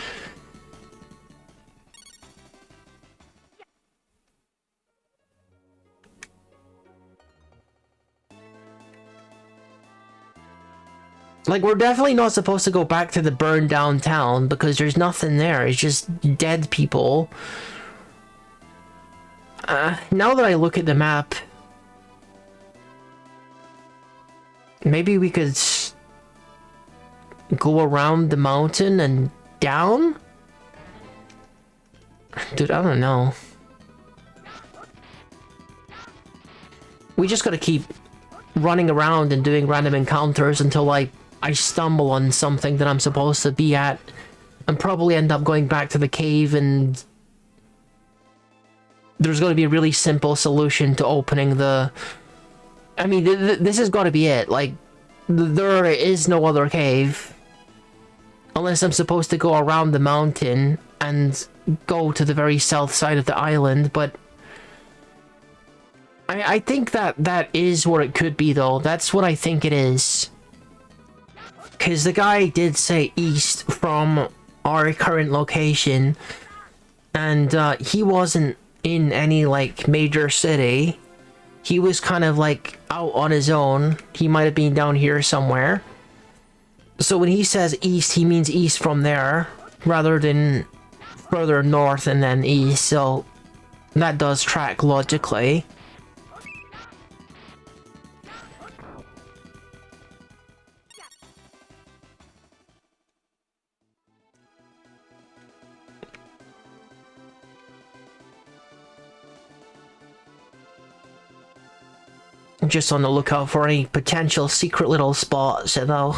Like, we're definitely not supposed to go back to the burned down town because there's nothing there. It's just dead people. Now that I look at the map, maybe we could go around the mountain and down? Dude, I don't know. We just gotta keep running around and doing random encounters until I stumble on something that I'm supposed to be at, and probably end up going back to the cave, and there's going to be a really simple solution to opening the... I mean, this has got to be it. Like, there is no other cave. Unless I'm supposed to go around the mountain and go to the very south side of the island, but... I think that is where it could be, though. That's what I think it is. Because the guy did say east from our current location, and he wasn't in any, like, major city. He was kind of, like, out on his own. He might have been down here somewhere. So when he says east, he means east from there, rather than further north and then east, so that does track logically. Just on the lookout for any potential secret little spots, though.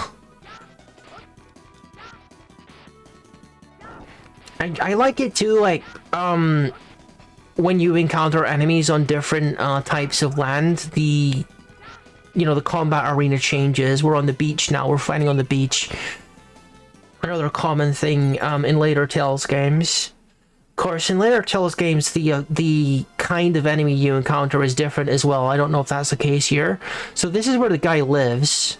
I like it too, like, when you encounter enemies on different types of land, the combat arena changes. We're on the beach now, we're fighting on the beach. Another common thing in later Tales games. Of course, in later Tales games, the kind of enemy you encounter is different as well. I don't know if that's the case here. So this is where the guy lives.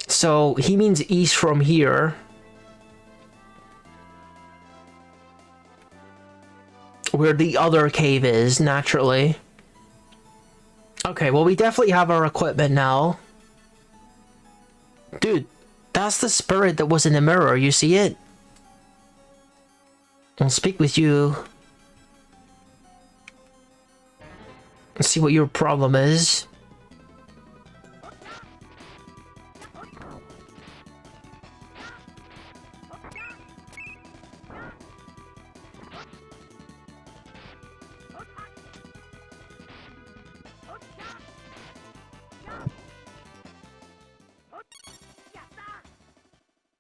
So he means east from here. Where the other cave is, naturally. Okay, well, we definitely have our equipment now. Dude, that's the spirit that was in the mirror, you see it? I'll speak with you. Let's see what your problem is.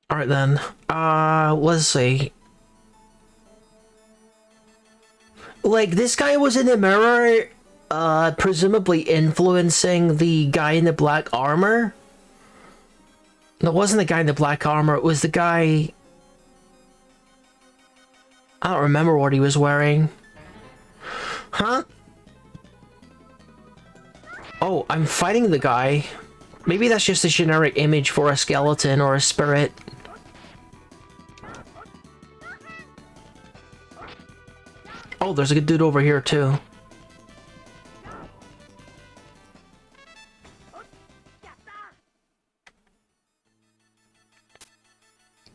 Alright then, let's see. Like, this guy was in the mirror, presumably influencing the guy in the black armor? No, it wasn't the guy in the black armor, it was the guy... I don't remember what he was wearing. Huh? Oh, I'm fighting the guy. Maybe that's just a generic image for a skeleton or a spirit. Oh, there's a good dude over here, too.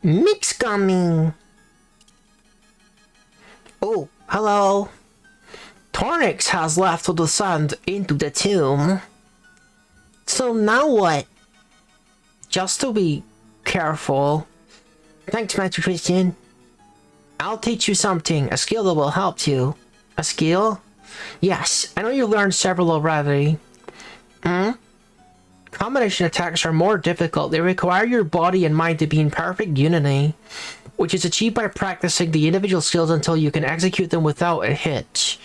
Mix coming! Oh, hello. Tornix has left to descend into the tomb. So now what? Just to be careful. Thanks, Master Christian. I'll teach you something, a skill that will help you. A skill? Yes, I know you've learned several already. Combination attacks are more difficult. They require your body and mind to be in perfect unity, which is achieved by practicing the individual skills until you can execute them without a hitch.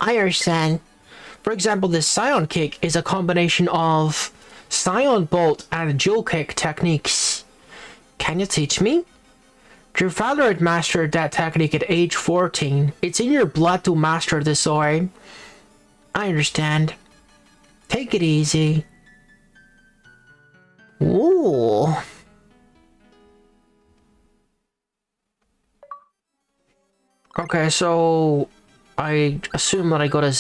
I understand. For example, this Scion Kick is a combination of Scion Bolt and Jewel Kick techniques. Can you teach me? Your father had mastered that technique at age 14. It's in your blood to master this sword. I understand. Take it easy. Ooh. Okay, so I assume that I gotta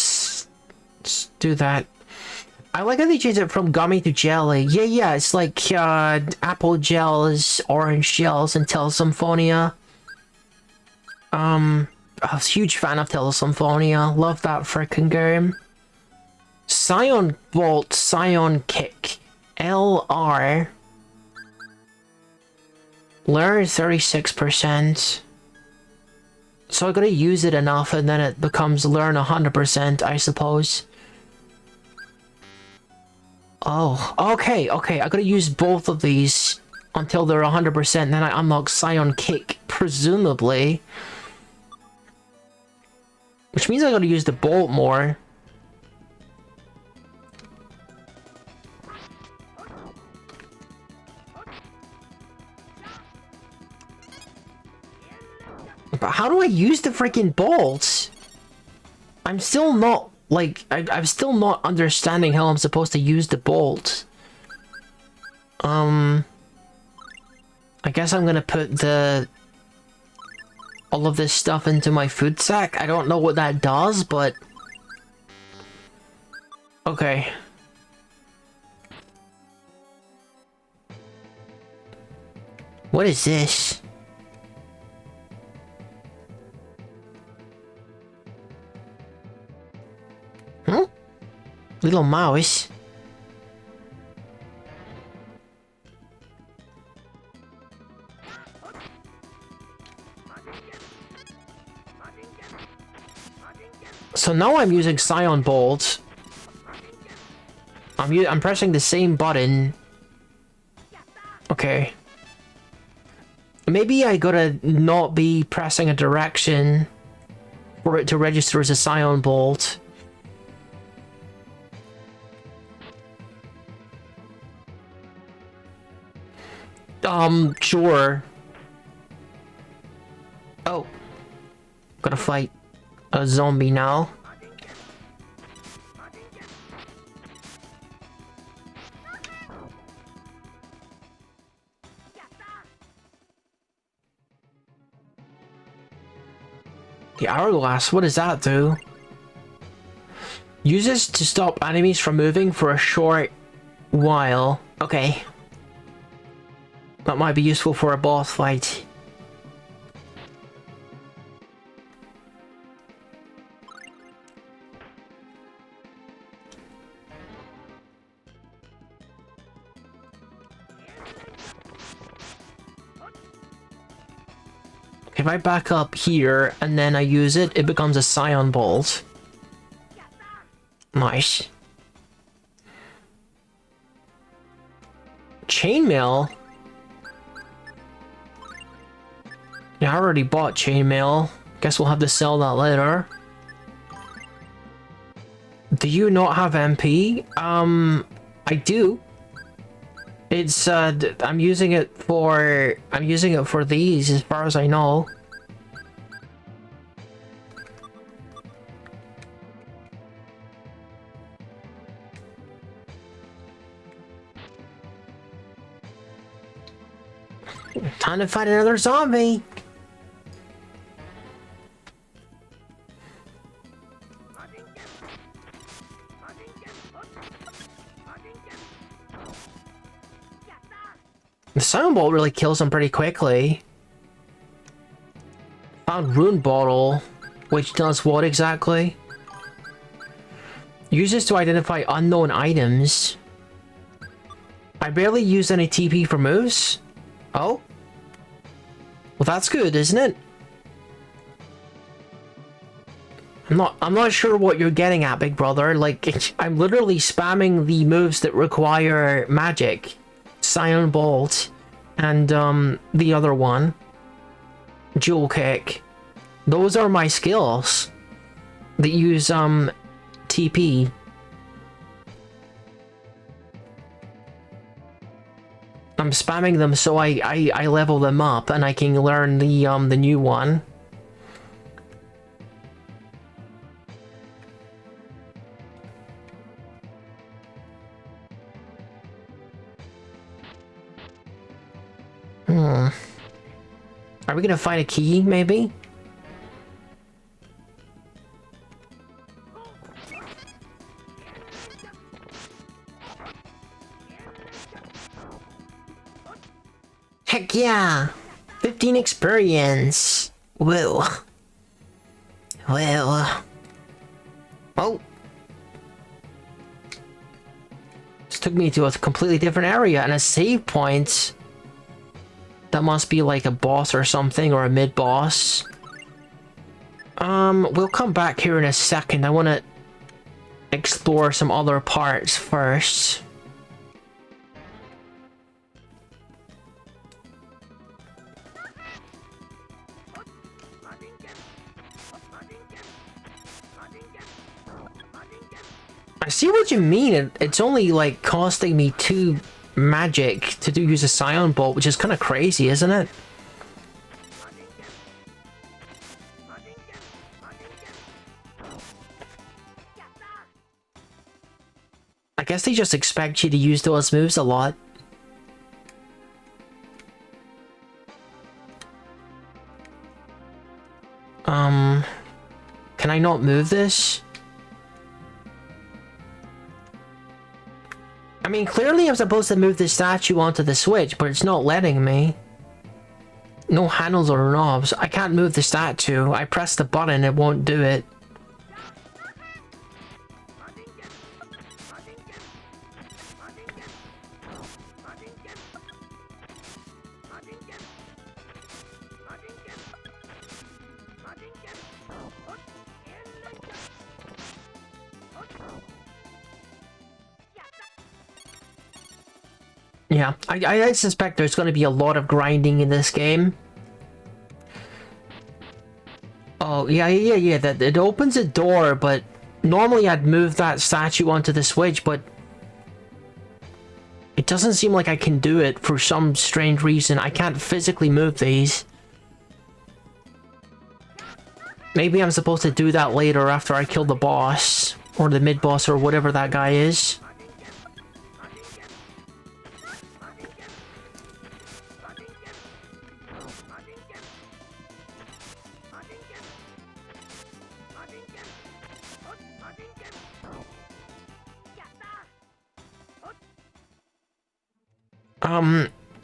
do that. I like how they changed it from gummy to jelly. Yeah, yeah, it's like apple gels, orange gels, and Telesymphonia. I was a huge fan of Telesymphonia. Love that freaking game. Scion Bolt, Scion Kick. LR. Learn 36%. So I gotta use it enough and then it becomes learn 100%, I suppose. Oh, okay, okay. I gotta use both of these until they're 100%, then I unlock Scion Kick, presumably. Which means I gotta use the Bolt more. But how do I use the freaking Bolt? I'm still not, like, I'm still not understanding how I'm supposed to use the Bolt. I guess I'm gonna put all of this stuff into my food sack. I don't know what that does, but... Okay. What is this? Huh? Little mouse. So now I'm using Scion Bolt. I'm pressing the same button. Okay. Maybe I gotta not be pressing a direction for it to register as a Scion Bolt. Sure. Oh. Gotta fight a zombie now. The hourglass, what does that do? Uses to stop enemies from moving for a short while. Okay. That might be useful for a boss fight. If I back up here and then I use it, it becomes a Scion Bolt. Nice. Chainmail? Yeah, I already bought chainmail. Guess we'll have to sell that later. Do you not have MP? I do. It's I'm using it for these as far as I know. Time to fight another zombie. The Scion Bolt really kills them pretty quickly. Found Rune Bottle, which does what exactly? Uses to identify unknown items. I barely use any TP for moves. Oh? Well, that's good, isn't it? I'm not sure what you're getting at, big brother. Like, I'm literally spamming the moves that require magic. Scion Bolt, and the other one, Jewel Kick. Those are my skills that use TP. I'm spamming them so I level them up and I can learn the new one. Are we gonna find a key, maybe? Heck yeah! 15 experience! Whoa. Well... Oh! This took me to a completely different area and a save point. That must be like a boss or something, or a mid-boss. We'll come back here in a second. I want to explore some other parts first. I see what you mean. It's only like costing me 2 magic to use a Scion Bolt, which is kind of crazy, isn't it? I guess they just expect you to use those moves a lot. Can I not move this? I mean, clearly I'm supposed to move the statue onto the switch, but it's not letting me. No handles or knobs. I can't move the statue. I press the button, it won't do it. Yeah, I suspect there's going to be a lot of grinding in this game. Oh, yeah, that it opens a door, but normally I'd move that statue onto the switch, but it doesn't seem like I can do it for some strange reason. I can't physically move these. Maybe I'm supposed to do that later after I kill the boss, or the mid-boss, or whatever that guy is.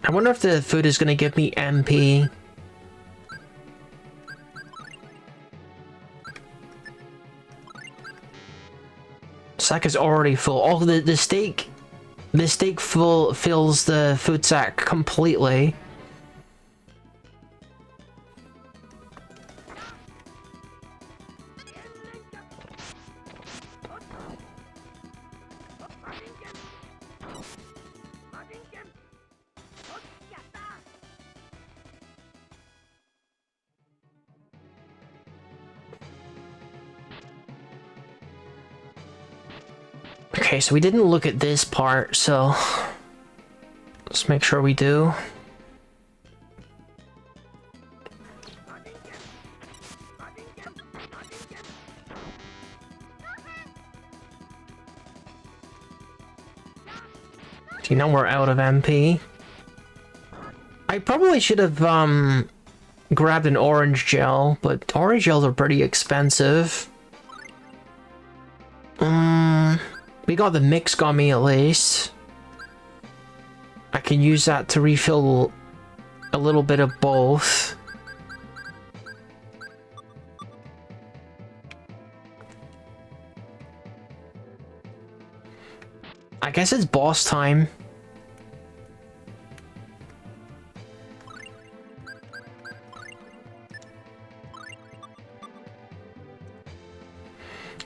I wonder if the food is going to give me MP. Sack is already full. Oh, the steak fills the food sack completely. Okay, so we didn't look at this part, so let's make sure we do. See, now we're out of MP. I probably should have grabbed an orange gel, but orange gels are pretty expensive. We got the mix gummy at least. I can use that to refill a little bit of both. I guess it's boss time.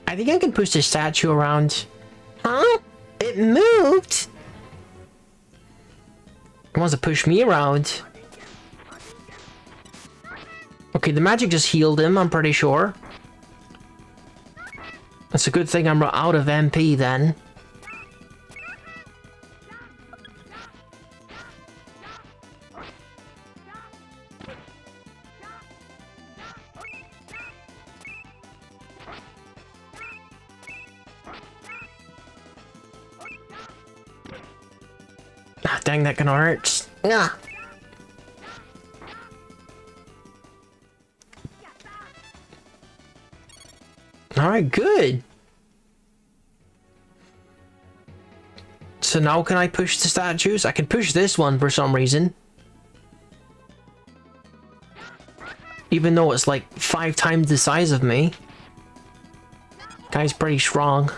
I think I can push the statue around. Huh? It moved? It wants to push me around. Okay, the magic just healed him, I'm pretty sure. That's a good thing I'm out of MP then. Ah, dang, that kinda hurts. Yeah. Alright, good. So now can I push the statues? I can push this one for some reason. even though it's like 5 times the size of me. Guy's pretty strong.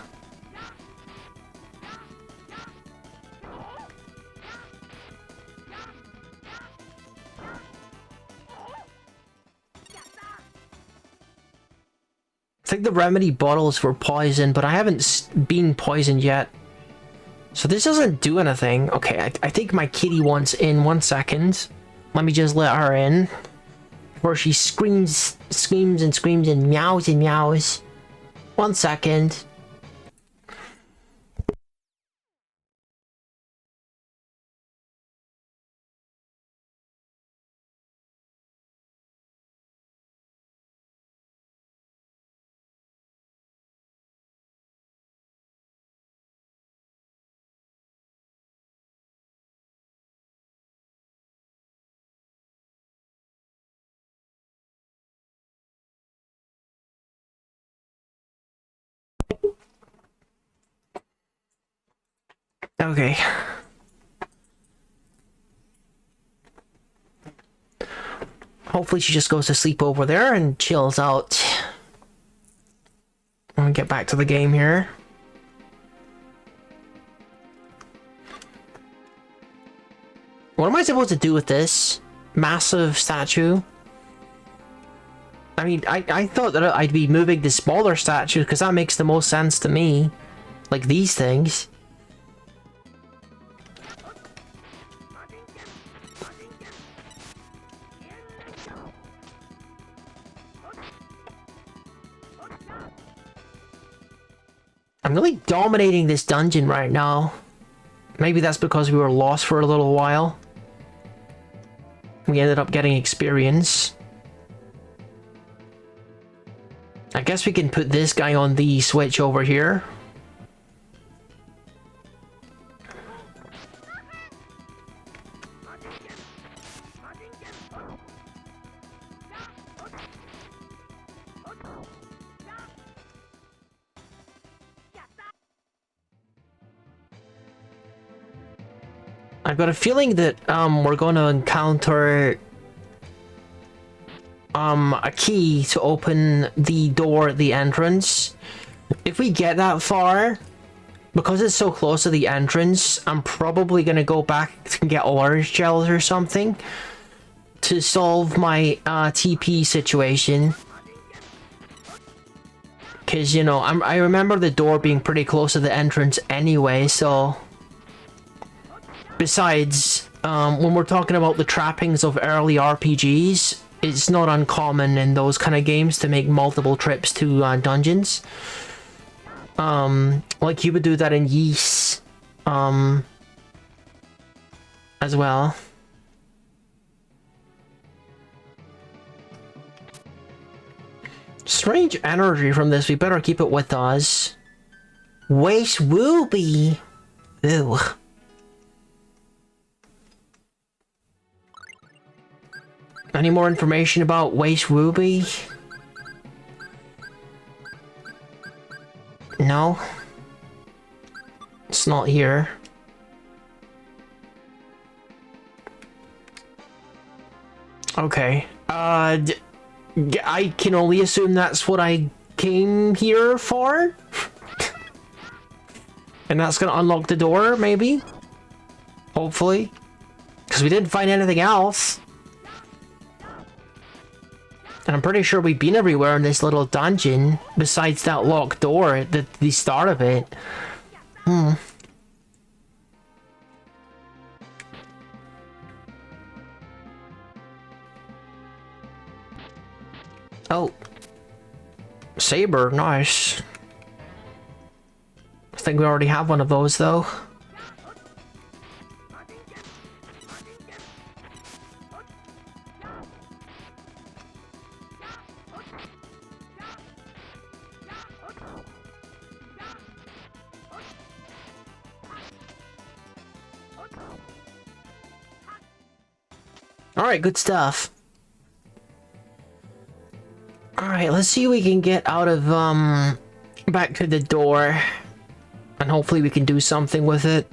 I think the remedy bottles were poisoned, but I haven't been poisoned yet. So this doesn't do anything. Okay, I think my kitty wants in. 1 second. Let me just let her in. Before she screams and meows and meows. 1 second. Okay. Hopefully she just goes to sleep over there and chills out. I'll get back to the game here. What am I supposed to do with this massive statue? I mean, I thought that I'd be moving the smaller statue because that makes the most sense to me. Like these things. I'm really dominating this dungeon right now. Maybe that's because we were lost for a little while. We ended up getting experience. I guess we can put this guy on the switch over here. I've got a feeling that we're going to encounter a key to open the door at the entrance. If we get that far, because it's so close to the entrance, I'm probably going to go back and get orange gels or something to solve my TP situation. Because, you know, I remember the door being pretty close to the entrance anyway, so... Besides, when we're talking about the trappings of early RPGs, it's not uncommon in those kind of games to make multiple trips to dungeons. Like you would do that in Ys, as well. Strange energy from this, we better keep it with us. Waste Wooby! Ew. Any more information about Waste Ruby? No. It's not here. Okay. I can only assume that's what I came here for? And that's gonna unlock the door, maybe? Hopefully. Because we didn't find anything else. And I'm pretty sure we've been everywhere in this little dungeon, besides that locked door at the start of it. Oh. Saber, nice. I think we already have one of those, though. Alright, good stuff. Alright, let's see if we can get out of, back to the door. And hopefully we can do something with it.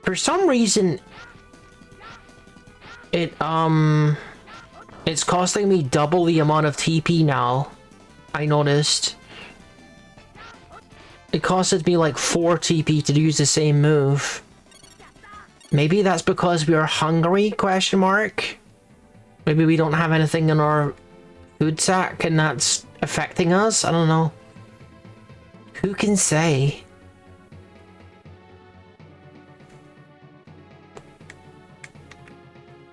For some reason, it's costing me double the amount of TP now. I noticed. It costed me like 4 TP to use the same move. Maybe that's because we are hungry, question mark? Maybe we don't have anything in our food sack and that's affecting us? I don't know. Who can say?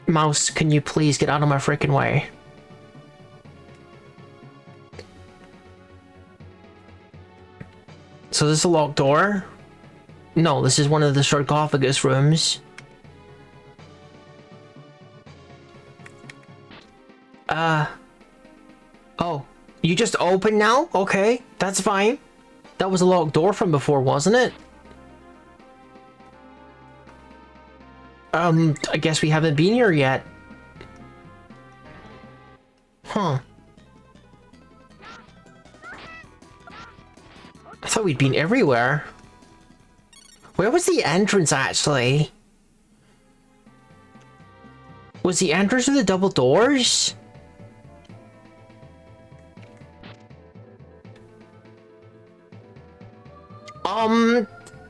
Mouse, can you please get out of my freaking way? So this is a locked door? No, this is one of the sarcophagus rooms. Oh, you just open now? Okay, that's fine. That was a locked door from before, wasn't it? I guess we haven't been here yet. Huh. I thought we'd been everywhere. Where was the entrance, actually? Was the entrance through the double doors?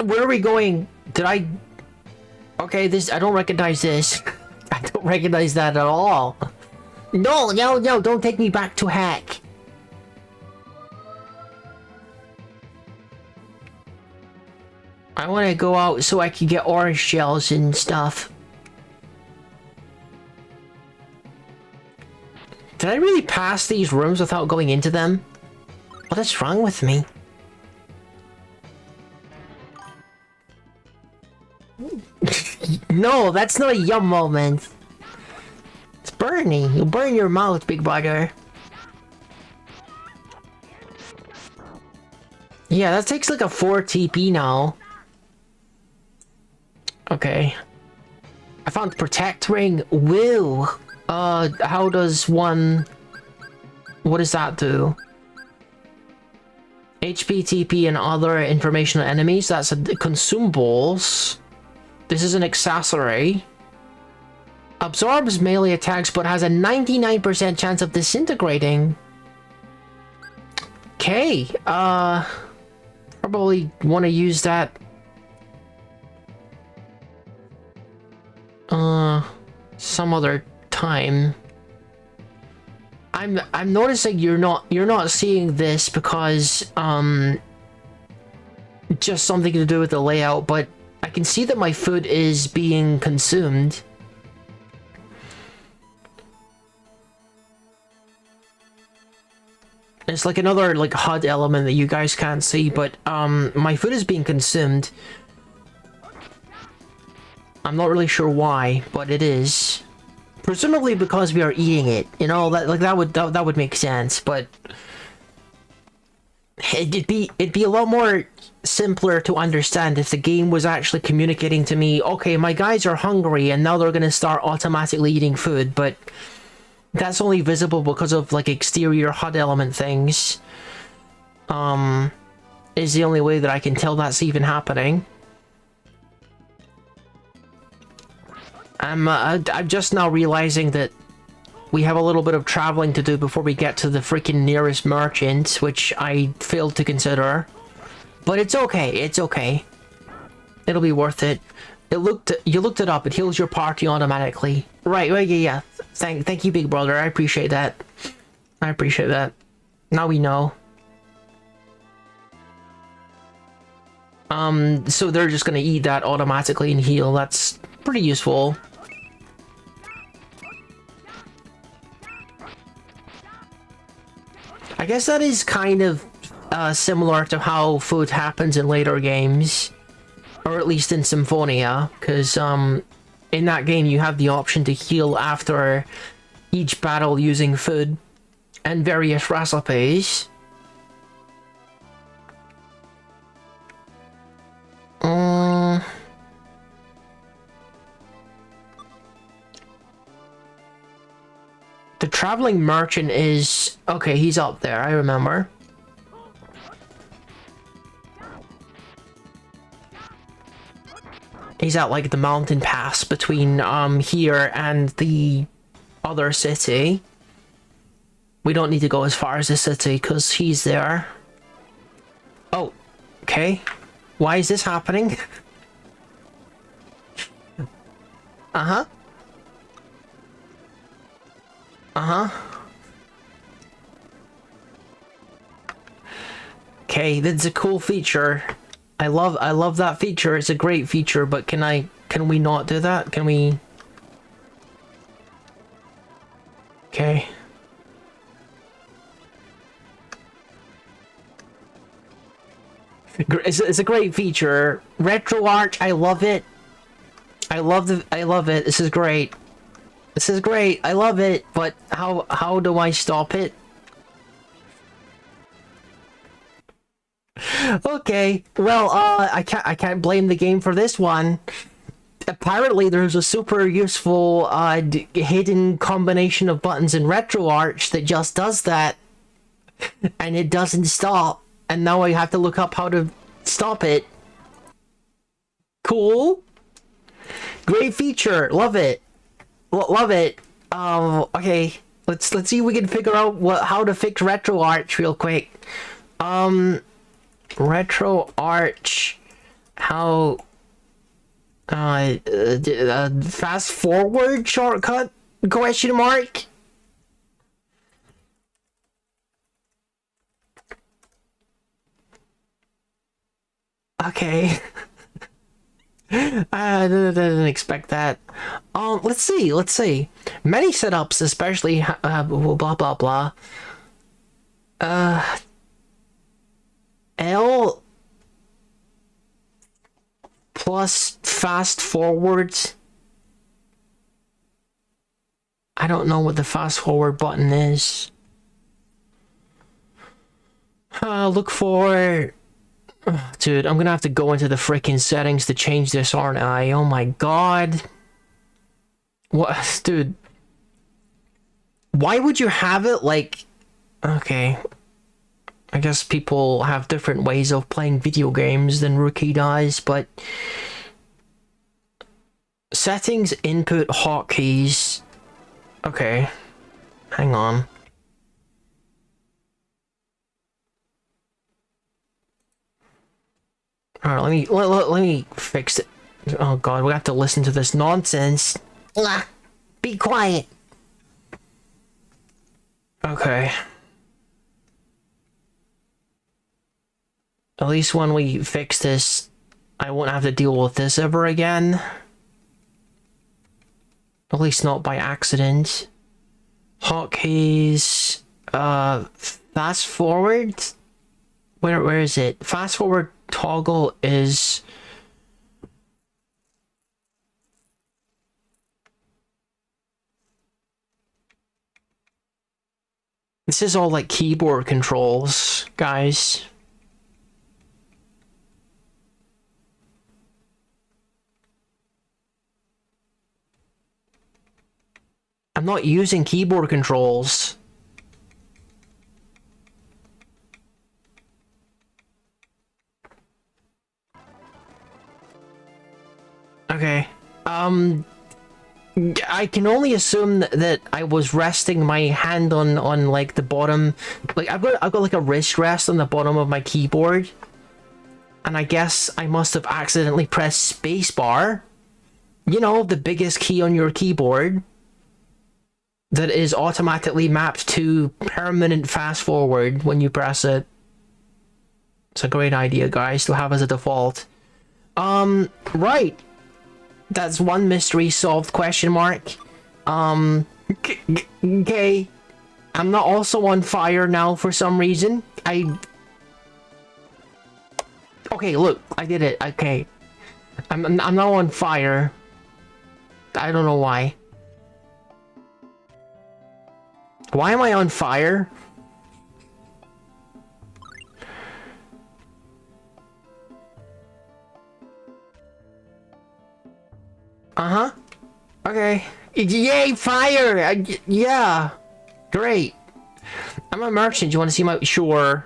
Where are we going? Did I... Okay, this... I don't recognize this. I don't recognize that at all. No, no, no, don't take me back to heck. I want to go out so I can get orange shells and stuff. Did I really pass these rooms without going into them? What is wrong with me? No, that's not a yum moment. It's burning. You'll burn your mouth, big brother. Yeah, that takes like a 4 TP now. Okay. I found Protect Ring. Woo! How does one... What does that do? HP, TP, and other information on enemies. That's a consumables. This is an accessory. Absorbs melee attacks, but has a 99% chance of disintegrating. Okay, probably want to use that. Some other time. I'm noticing you're not seeing this because just something to do with the layout, but I can see that my food is being consumed. It's like another like HUD element that you guys can't see, but my food is being consumed. I'm not really sure why, but it is. Presumably because we are eating it, you know, that would make sense, but it'd be a lot more simpler to understand if the game was actually communicating to me, okay, my guys are hungry and now they're gonna start automatically eating food, but that's only visible because of like exterior HUD element things. Is the only way that I can tell that's even happening. I'm just now realizing that we have a little bit of traveling to do before we get to the freaking nearest merchant, which I failed to consider. But it's okay, it's okay. It'll be worth it. You looked it up, it heals your party automatically. Right, yeah. Thank you, big brother, I appreciate that. I appreciate that. Now we know. So they're just gonna eat that automatically and heal, that's pretty useful. I guess that is kind of similar to how food happens in later games, or at least in Symphonia, because in that game you have the option to heal after each battle using food and various recipes. The traveling merchant is... Okay, he's up there, I remember. He's at like the mountain pass between here and the other city. We don't need to go as far as the city because he's there. Oh, okay. Why is this happening? Uh-huh. Uh-huh. Okay, that's a cool feature. I love that feature. It's a great feature, but can we not do that? Can we? Okay. It's a great feature. RetroArch, I love it. I love it. This is great. This is great. I love it. But how do I stop it? Okay. Well, I can't blame the game for this one. Apparently, there's a super useful hidden combination of buttons in RetroArch that just does that, and it doesn't stop. And now I have to look up how to stop it. Cool. Great feature. Love it. Love it. Okay. Let's see if we can figure out how to fix RetroArch real quick. RetroArch. How? Fast forward shortcut? Question mark? Okay. I didn't expect that. Let's see. Many setups, especially blah blah blah. L plus fast forwards. I don't know what the fast forward button is. Look for. Dude, I'm gonna have to go into the freaking settings to change this, aren't I? Oh my god. What? Dude. Why would you have it like... Okay. I guess people have different ways of playing video games than Rookie does, but... Settings, input, hotkeys... Okay. Hang on. Alright, let me fix it. Oh god, we have to listen to this nonsense. Be quiet. Okay. At least when we fix this, I won't have to deal with this ever again. At least not by accident. Hotkeys. Fast forward? Where is it? Fast forward toggle is... This is all like keyboard controls, guys. I'm not using keyboard controls. Okay. I can only assume that I was resting my hand on like the bottom, like I've got like a wrist rest on the bottom of my keyboard, and I guess I must have accidentally pressed spacebar. You know, the biggest key on your keyboard that is automatically mapped to permanent fast forward when you press it. It's a great idea, guys, to have as a default. Right. That's one mystery solved, question mark. Okay. I'm not also on fire now for some reason. Okay, look, I did it. Okay. I'm now on fire. I don't know why. Why am I on fire? Uh-huh. Okay. Yay, fire! Yeah. Great. I'm a merchant. Do you want to see my... Sure.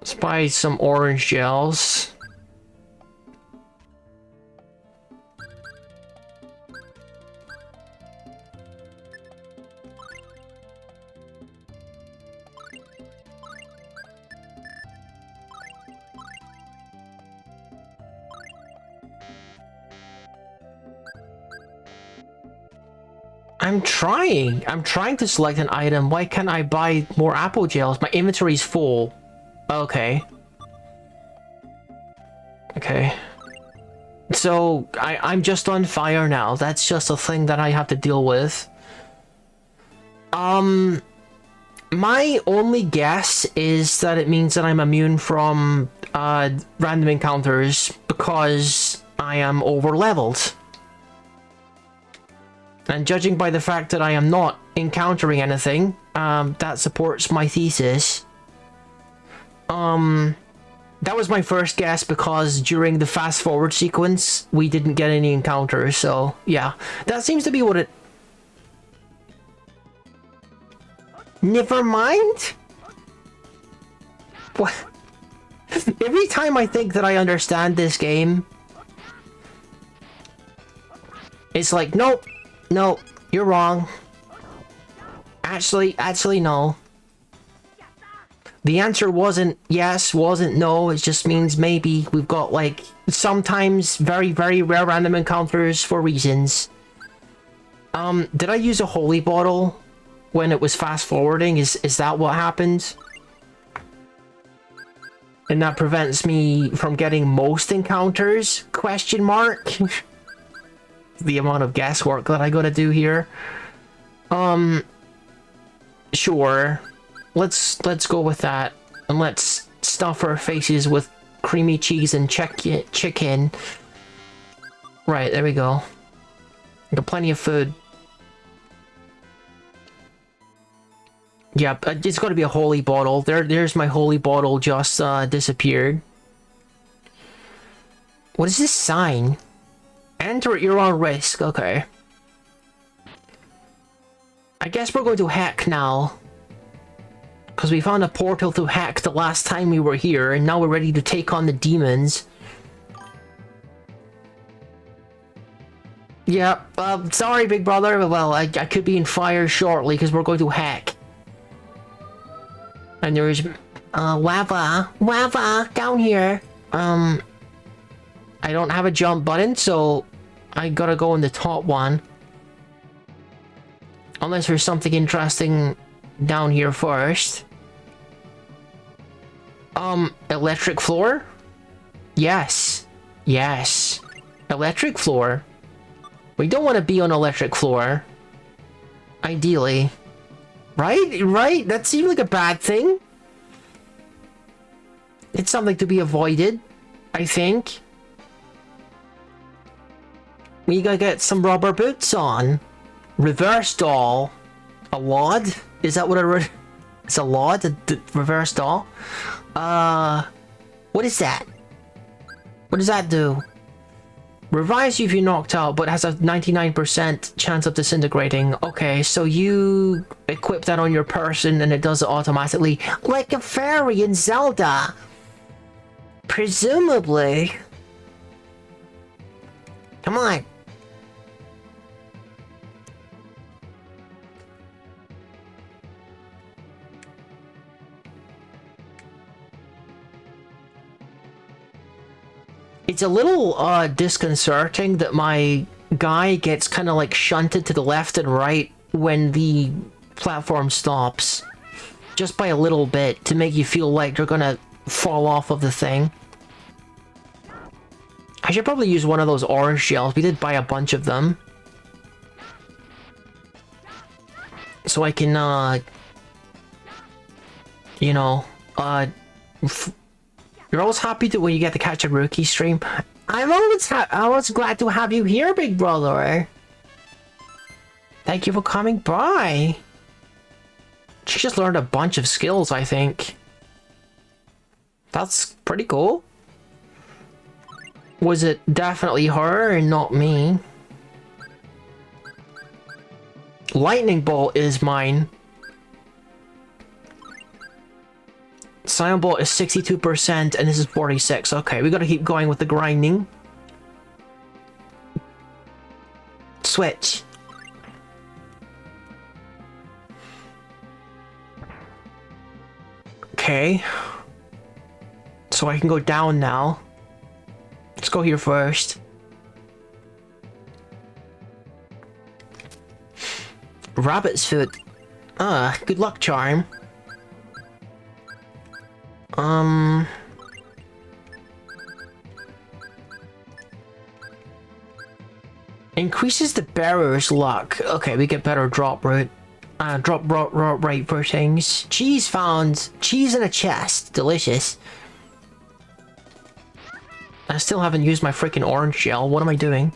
Let's buy some orange gels. I'm trying to select an item. Why can't I buy more apple gels? My inventory's full. Okay. Okay. So, I'm just on fire now. That's just a thing that I have to deal with. My only guess is that it means that I'm immune from, random encounters because I am over-leveled. And judging by the fact that I am not encountering anything, that supports my thesis. That was my first guess because during the fast forward sequence, we didn't get any encounters, so yeah. That seems to be what it... Never mind? What? Every time I think that I understand this game, it's like, nope, no, you're wrong. Actually, no. The answer wasn't yes, wasn't no, it just means maybe. We've got, like, sometimes very, very rare random encounters for reasons. Did I use a holy bottle when it was fast forwarding? Is that what happened? And that prevents me from getting most encounters? Question mark? The amount of guesswork that I gotta do here. Sure. Let's go with that. And let's stuff our faces with creamy cheese and chicken. Right, there we go. Got plenty of food. Yep, it's got to be a holy bottle. There's my holy bottle just disappeared. What is this sign? Enter at your own risk. Okay. I guess we're going to hack now. Because we found a portal to hack the last time we were here, and now we're ready to take on the demons. Yep, sorry, big brother. Well, I could be in fire shortly because we're going to hack. And there's lava down here. I don't have a jump button, so I gotta go in the top one. Unless there's something interesting down here first. Electric floor? Yes. Yes. Electric floor. We don't want to be on electric floor. Ideally. Right? Right? That seemed like a bad thing. It's something to be avoided, I think. We gotta get some rubber boots on. Reverse doll. A lod? Is that what I wrote? It's a lod? A reverse doll? What is that? What does that do? Revives you if you're knocked out, but has a 99% chance of disintegrating. Okay, so you equip that on your person and it does it automatically. Like a fairy in Zelda. Presumably. Come on. It's a little disconcerting that my guy gets kind of like shunted to the left and right when the platform stops. Just by a little bit to make you feel like they're gonna fall off of the thing. I should probably use one of those orange gels. We did buy a bunch of them. So I can, you know, you're always happy when you get to catch a rookie stream. I'm always glad to have you here, big brother. Thank you for coming by. She just learned a bunch of skills, I think. That's pretty cool. Was it definitely her and not me? Lightning bolt is mine. Cyan Ball is 62% and this is 46. Okay, we gotta keep going with the grinding. Switch. Okay. So I can go down now. Let's go here first. Rabbit's foot. Good luck charm. Increases the bearer's luck. Okay, we get better drop rate. Drop rate for things. Cheese found. Cheese in a chest. Delicious. I still haven't used my freaking orange gel. What am I doing?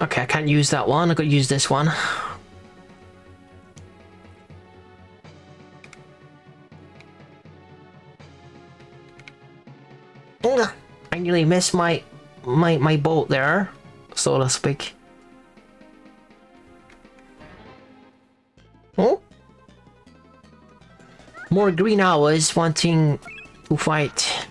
Okay, I can't use that one. I gotta use this one. I nearly missed my bolt there, so to speak. Oh? More green owls wanting to fight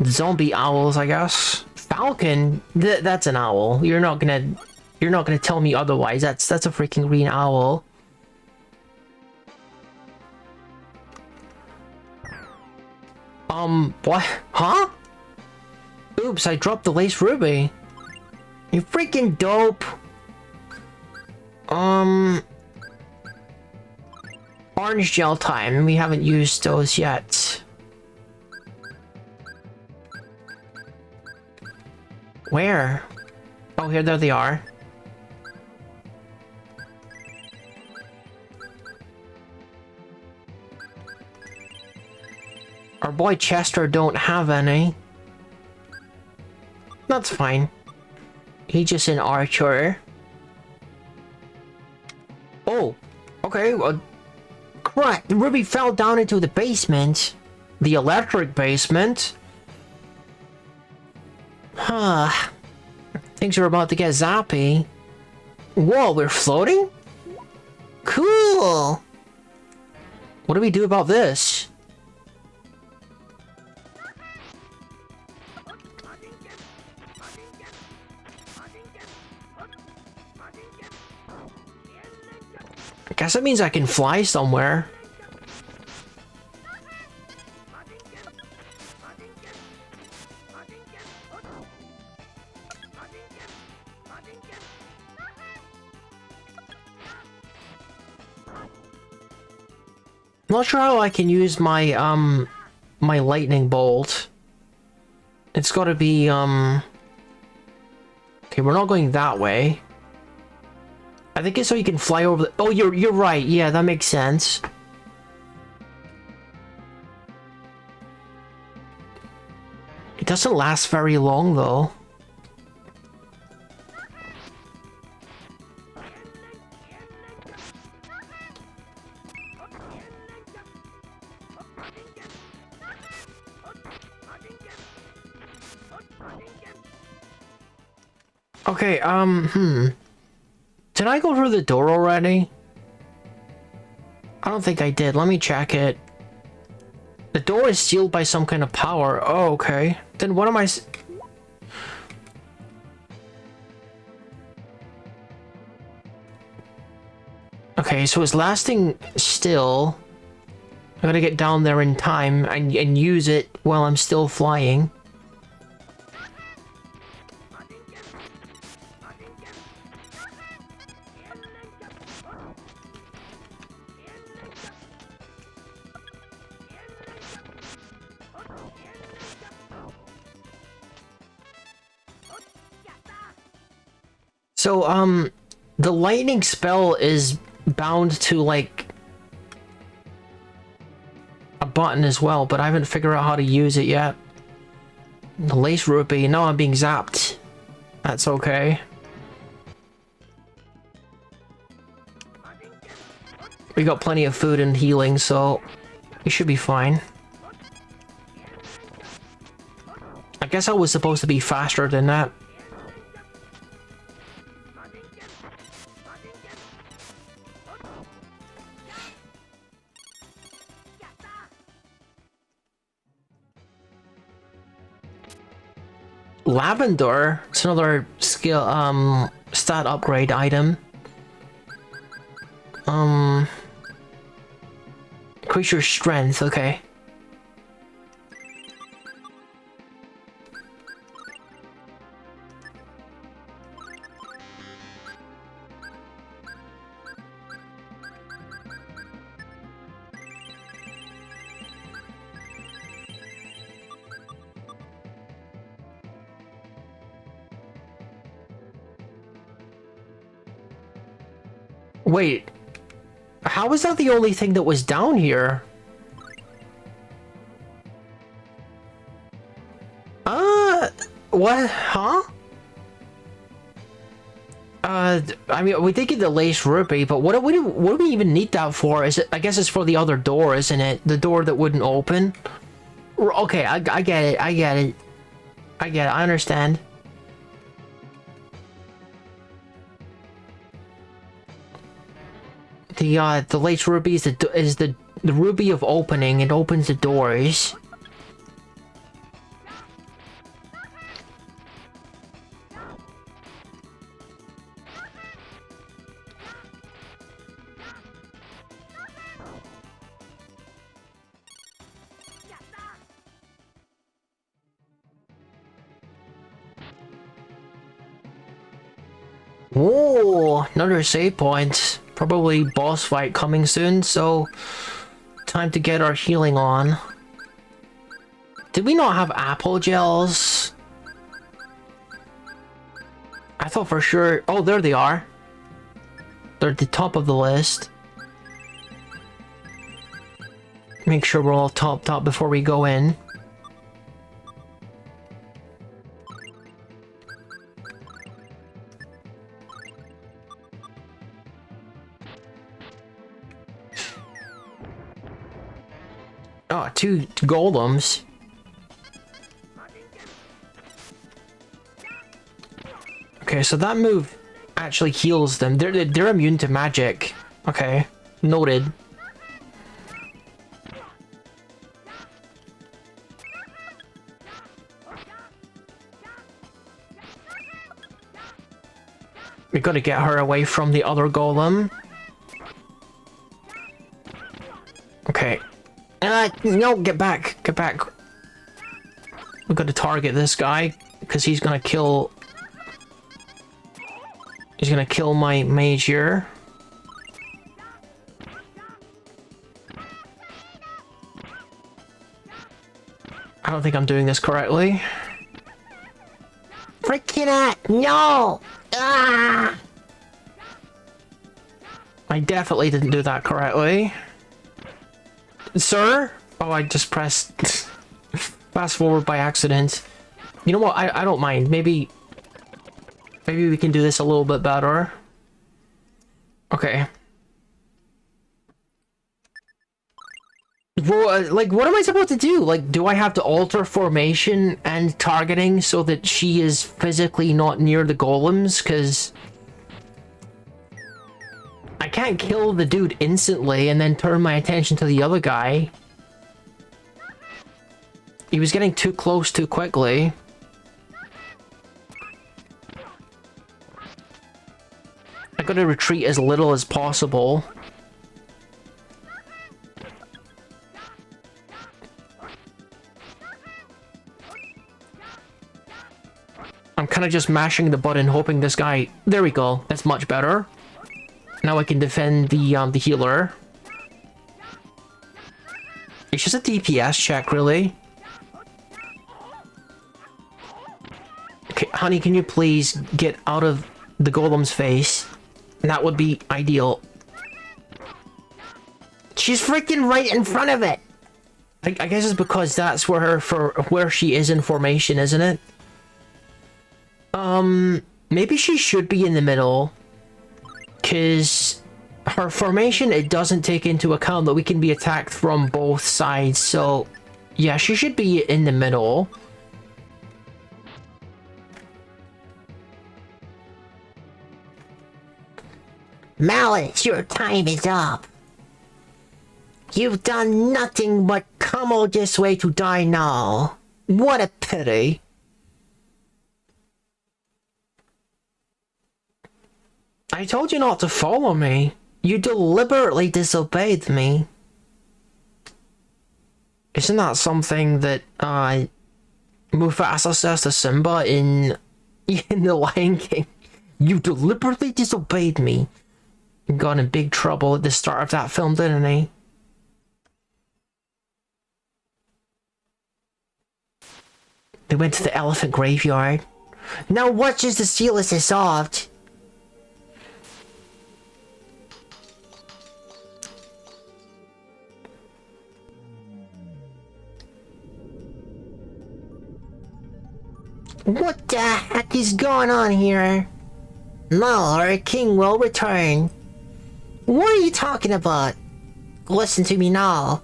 zombie owls, I guess. Falcon? That's an owl. You're not gonna tell me otherwise. That's a freaking green owl. What? Huh? Oops, I dropped the lace ruby. You freaking dope. Orange gel time. We haven't used those yet. Where? Oh, here, there they are. Our boy Chester don't have any. That's fine. He's just an archer. Oh, okay. Crap, the ruby fell down into the basement. The electric basement. Huh. Things are about to get zappy. Whoa, we're floating? Cool. What do we do about this? I guess that means I can fly somewhere. Not sure how I can use my my lightning bolt. It's gotta be okay, we're not going that way. I think it's so you can fly over the— oh, you're right. Yeah, that makes sense. It doesn't last very long though. Okay, did I go through the door already? I don't think I did. Let me check it. The door is sealed by some kind of power. Oh, okay. Then what am I okay, so it's lasting still. I gotta get down there in time and use it while I'm still flying. So, the lightning spell is bound to, like, a button as well, but I haven't figured out how to use it yet. The lace rupee. No, I'm being zapped. That's okay. We got plenty of food and healing, so we should be fine. guess I was supposed to be faster than that. Lavender. It's another skill, stat upgrade item. Increase your strength, okay. Wait, how is that the only thing that was down here? What? Huh? I mean, we did get the lace rupee, but what do we even need that for? Is it? I guess it's for the other door, isn't it? The door that wouldn't open. Okay, I get it. I get it. I get it. I understand. The lace ruby is the ruby of opening. It opens the doors. Whoa, another save point. Probably boss fight coming soon, so time to get our healing on. Did we not have apple gels? I thought for sure... Oh, there they are. They're at the top of the list. Make sure we're all topped up before we go in. Oh, two golems. Okay, so that move actually heals them. They're immune to magic. Okay, noted. We gotta get her away from the other golem. Okay. No, get back. Get back. We've got to target this guy, because he's gonna kill... He's gonna kill my mage here. I don't think I'm doing this correctly. Freaking it! No! Ah! I definitely didn't do that correctly. Sir? Oh, I just pressed fast forward by accident. You know what? I don't mind. Maybe we can do this a little bit better. Okay. Well, like, what am I supposed to do? Like, do I have to alter formation and targeting so that she is physically not near the golems? Because I can't kill the dude instantly and then turn my attention to the other guy. He was getting too close too quickly. I gotta retreat as little as possible. I'm kind of just mashing the button, hoping this guy... There we go. That's much better. Now I can defend the healer. It's just a DPS check, really. Okay, honey, can you please get out of the golem's face? That would be ideal. She's freaking right in front of it! I guess it's because that's where she is in formation, isn't it? Maybe she should be in the middle. Because her formation, it doesn't take into account that we can be attacked from both sides. So, yeah, she should be in the middle. Malice, your time is up. You've done nothing but come all this way to die now. What a pity. I told you not to follow me. You deliberately disobeyed me. Isn't that something that Mufasa says to Simba in The Lion King? You deliberately disobeyed me. He got in big trouble at the start of that film, didn't he? They went to the elephant graveyard. Now what is the seal is dissolved? What the heck is going on here? Now our king will return. What are you talking about? Listen to me now.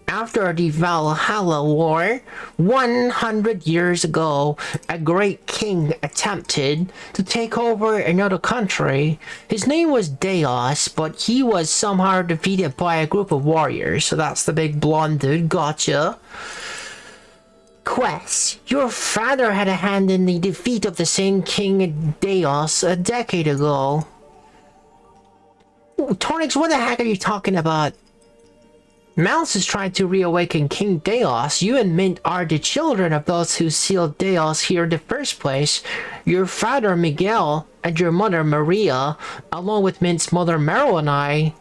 After the Valhalla War, 100 years ago, a great king attempted to take over another country. His name was Deos, but he was somehow defeated by a group of warriors. So that's the big blonde dude, gotcha. Quest, your father had a hand in the defeat of the same King Deos a decade ago. Tornix, what the heck are you talking about? Mouse is trying to reawaken King Deos. You and Mint are the children of those who sealed Deos here in the first place. Your father Miguel and your mother Maria, along with Mint's mother Meryl and I,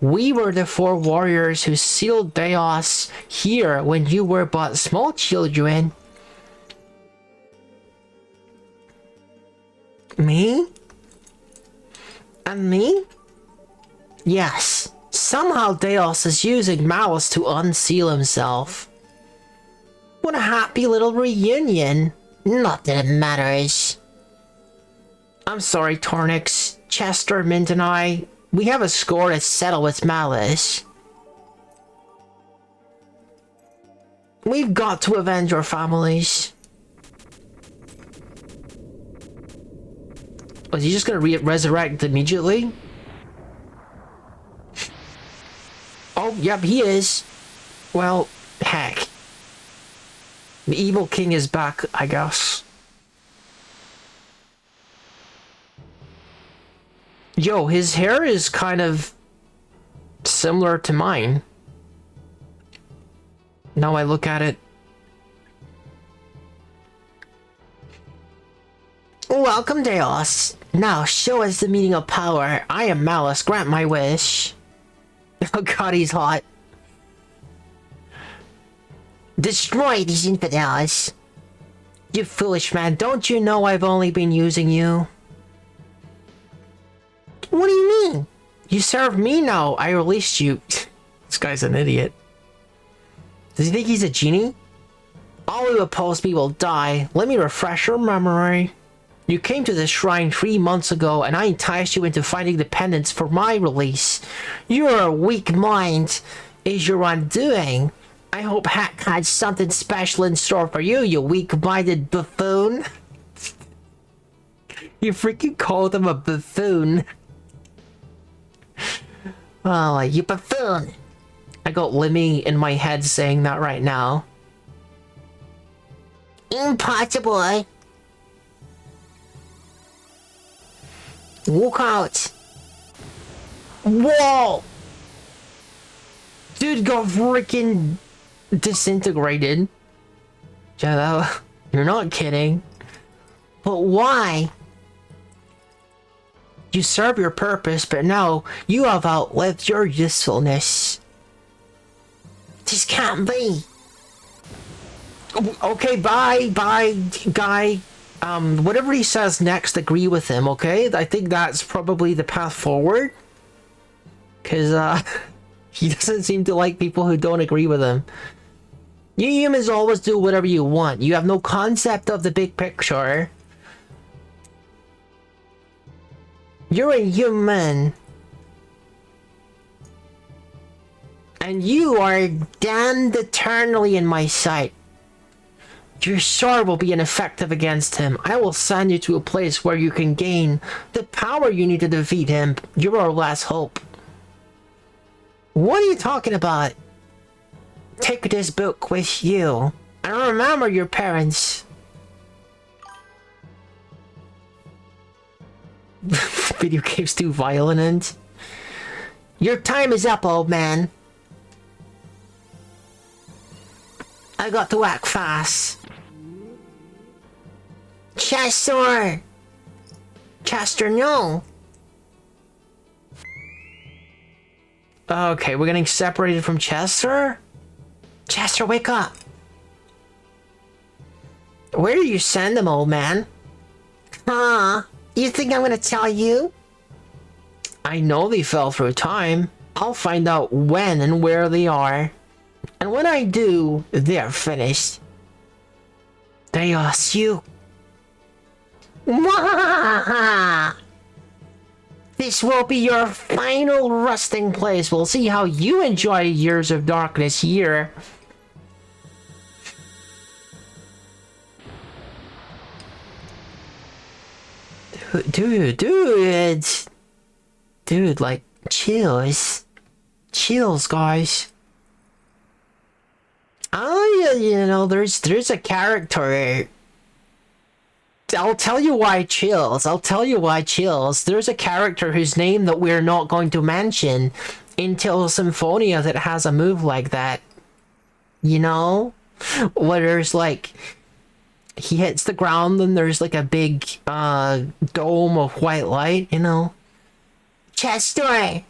we were the 4 warriors who sealed Deos here when you were but small children. Me? And me? Yes. Somehow Deos is using Malice to unseal himself. What a happy little reunion. Not that it matters. I'm sorry, Tornix. Chester, Mint, and I, we have a score to settle with Malice. We've got to avenge our families. Was he just gonna resurrect immediately? Oh, yep, he is. Well, heck. The evil king is back, I guess. Yo, his hair is kind of similar to mine. Now I look at it. Welcome, Deos. Now show us the meaning of power. I am Malice. Grant my wish. Oh god, he's hot. Destroy these infidels. You foolish man, don't you know I've only been using you? What do you mean? You serve me now. I released you. This guy's an idiot. Does he think he's a genie? All who oppose me will die. Let me refresh your memory. You came to this shrine 3 months ago, and I enticed you into finding the pendants for my release. Your weak mind is your undoing. I hope Hack had something special in store for you, you weak-minded buffoon. You freaking called him a buffoon. Oh, you buffoon. I got Limmy in my head saying that right now. Impossible. Walk out. Whoa! Dude got freaking disintegrated. Jello, you're not kidding. But why? You serve your purpose, but now you have outlived your usefulness. This can't be. Okay, bye, guy. Whatever he says next, agree with him, okay? I think that's probably the path forward. Because, he doesn't seem to like people who don't agree with him. You humans always do whatever you want. You have no concept of the big picture. You're a human. And you are damned eternally in my sight. Your sword will be ineffective against him. I will send you to a place where you can gain the power you need to defeat him. You're our last hope. What are you talking about? Take this book with you. And remember your parents. Video game's too violent. Your time is up, old man. I got to act fast. Chester! Chester, no! Okay, we're getting separated from Chester? Chester, wake up! Where do you send them, old man? Huh? You think I'm gonna tell you? I know they fell through time. I'll find out when and where they are. And when I do, they're finished. They ask you. Mwahaha! This will be your final resting place. We'll see how you enjoy years of darkness here. Dude, like, chills. Chills, guys. Oh, yeah, you know, there's a character. I'll tell you why chills. There's a character whose name that we're not going to mention until Symphonia that has a move like that. You know? Where there's like... He hits the ground and there's like a big dome of white light, you know? Chester!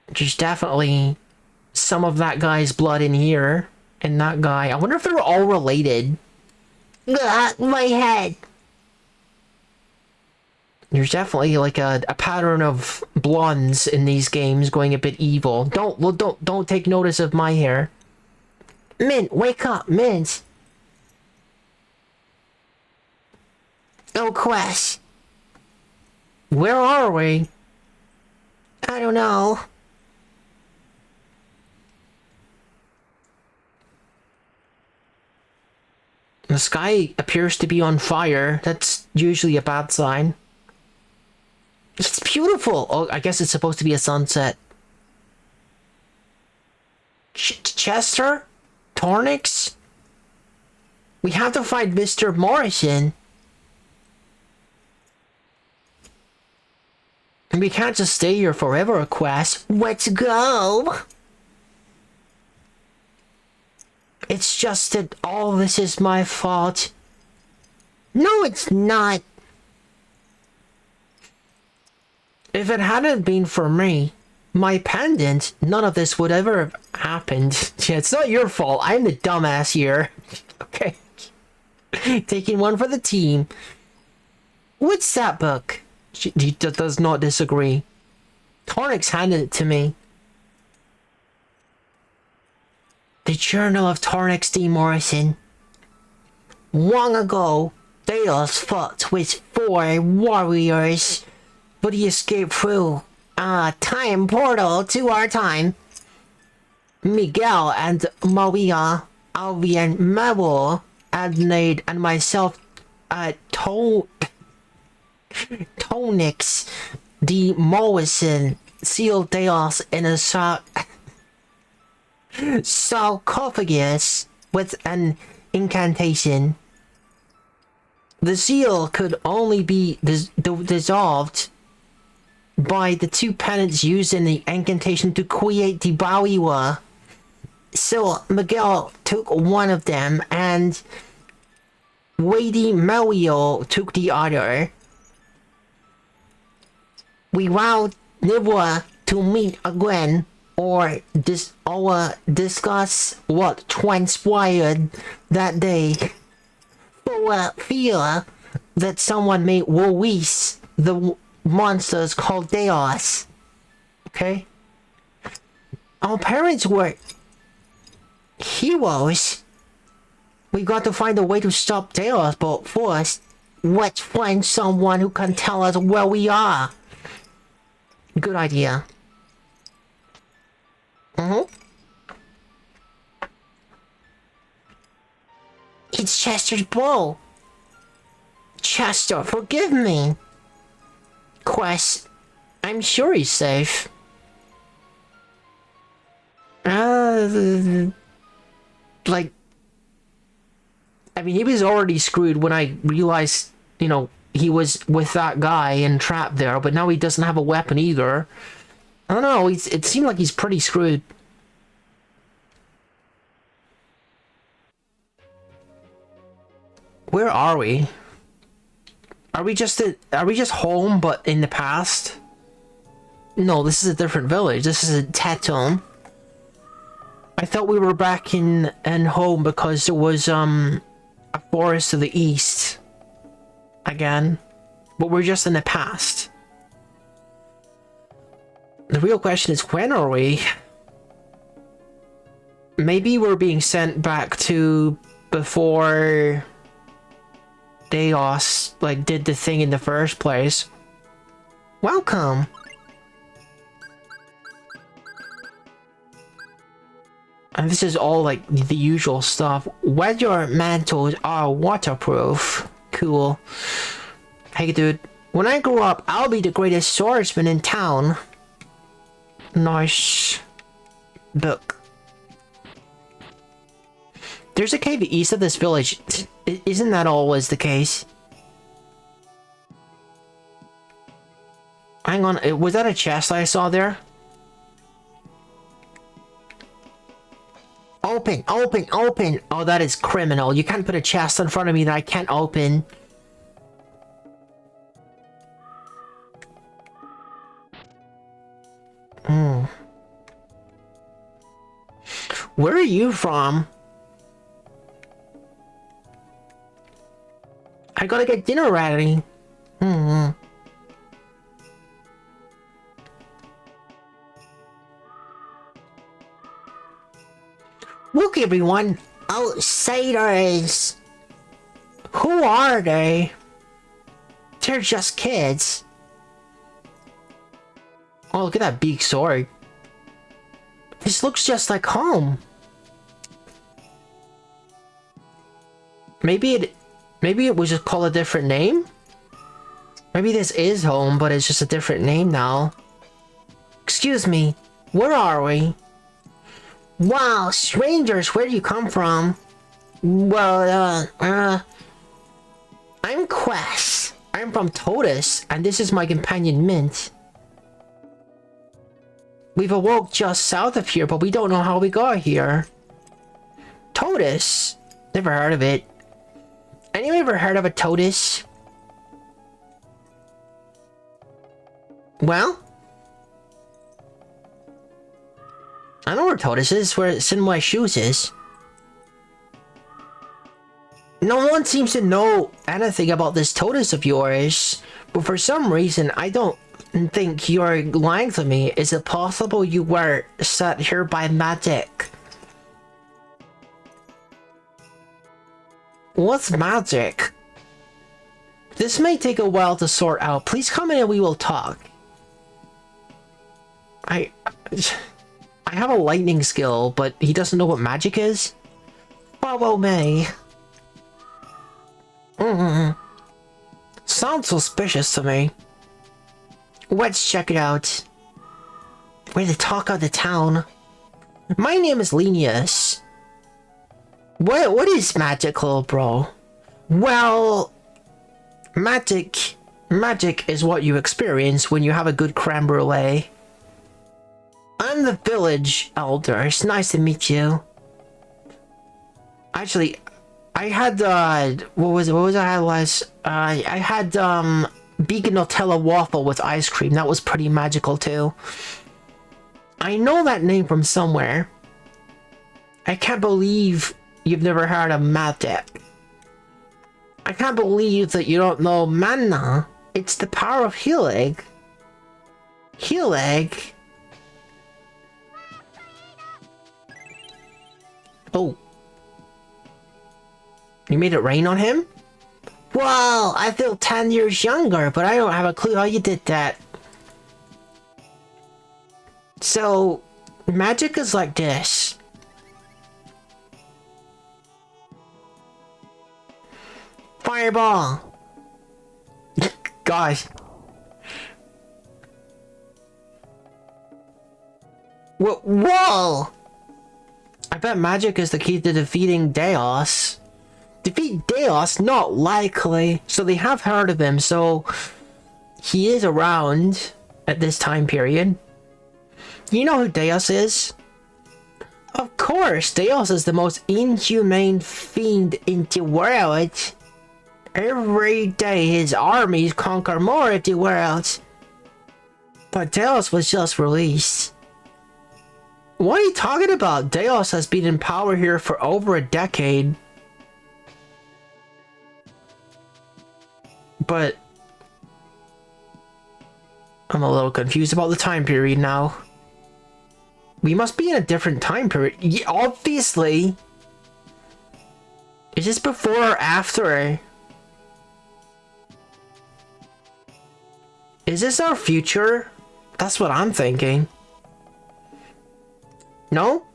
There's definitely some of that guy's blood in here. And that guy. I wonder if they're all related. My head! There's definitely like a pattern of blondes in these games going a bit evil. Don't take notice of my hair. Mint, wake up, Mint. Oh, Quest. Where are we? I don't know. The sky appears to be on fire. That's usually a bad sign. It's beautiful. Oh, I guess it's supposed to be a sunset. Chester? Tornix? We have to find Mr. Morrison. And we can't just stay here forever, Quest. Let's go! It's just that all this is my fault. No, it's not. If it hadn't been for me, my pendant, none of this would ever have happened. Yeah, it's not your fault. I'm the dumbass here. Okay. Taking one for the team. What's that book? He does not disagree. Tornix handed it to me. The Journal of Tornix D. Morrison. Long ago, Delos fought with 4 warriors, but he escaped through a time portal to our time. Miguel and Maria, Alvian, Mabel, Adnaid, and myself, Tonix D. Morrison, sealed Delos in a sarcophagus with an incantation. The seal could only be dissolved by the 2 pennants used in the incantation to create the Bawiwa. So Miguel took one of them and Wady Mario took the other. We vowed never to meet again or discuss what transpired that day, for fear that someone may release the monsters called Deos. Okay? Our parents were heroes. We got to find a way to stop Deos, but first, let's find someone who can tell us where we are. Good idea. Chester's bow. Chester, forgive me. Quest, I'm sure he's safe. Like, I mean, he was already screwed when I realized, you know, he was with that guy and trapped there, but now he doesn't have a weapon either. I don't know, it seemed like he's pretty screwed. Where are we? Are we just home, but in the past? No, this is a different village. This is a Teton. I thought we were back in home because there was a forest to the east again, but we're just in the past. The real question is, when are we? Maybe we're being sent back to before Deos like did the thing in the first place. Welcome. And this is all like the usual stuff. Weather mantles are waterproof. Cool. Hey dude, when I grow up, I'll be the greatest swordsman in town. Nice. Book. There's a cave east of this village. Isn't that always the case? Hang on, was that a chest I saw there? Open, open, open! Oh, that is criminal. You can't put a chest in front of me that I can't open. Where are you from? I gotta get dinner ready. Look, everyone! Outsiders! Who are they? They're just kids. Oh, look at that big sword. This looks just like home. Maybe it was just called a different name? Maybe this is home, but it's just a different name now. Excuse me, where are we? Wow, strangers, where do you come from? Well, I'm Quest. I'm from Totus, and this is my companion Mint. We've awoke just south of here, but we don't know how we got here. Totus? Never heard of it. Anyone ever heard of a Totus? Well? I know where Totus is, where Sin My Shoes is. No one seems to know anything about this Totus of yours, but for some reason I don't think you're lying to me. Is it possible you were set here by magic? What's magic? This may take a while to sort out. Please come in and we will talk. I have a lightning skill, but he doesn't know what magic is? Follow me. Sounds suspicious to me. Let's check it out. We're the talk of the town. My name is Linus. What is magic, little bro? Well, magic is what you experience when you have a good creme brulee. I'm the village elder. It's nice to meet you. Actually, I had what was I had last? I had vegan Nutella waffle with ice cream. That was pretty magical too. I know that name from somewhere. I can't believe you've never heard of magic. I can't believe that you don't know mana. It's the power of healing. Healing? Oh. You made it rain on him? Whoa, I feel 10 years younger, but I don't have a clue how you did that. So, magic is like this. Fireball! Gosh. Whoa! I bet magic is the key to defeating Deus. Defeat Deus? Not likely. So they have heard of him, so he is around at this time period. You know who Deus is? Of course, Deus is the most inhumane fiend in the world. Every day his armies conquer more of the world. But Deus was just released. What are you talking about? Deus has been in power here for over a decade. But I'm a little confused about the time period now. We must be in a different time period. Yeah, obviously. Is this before or after? Is this our future? That's what I'm thinking. No?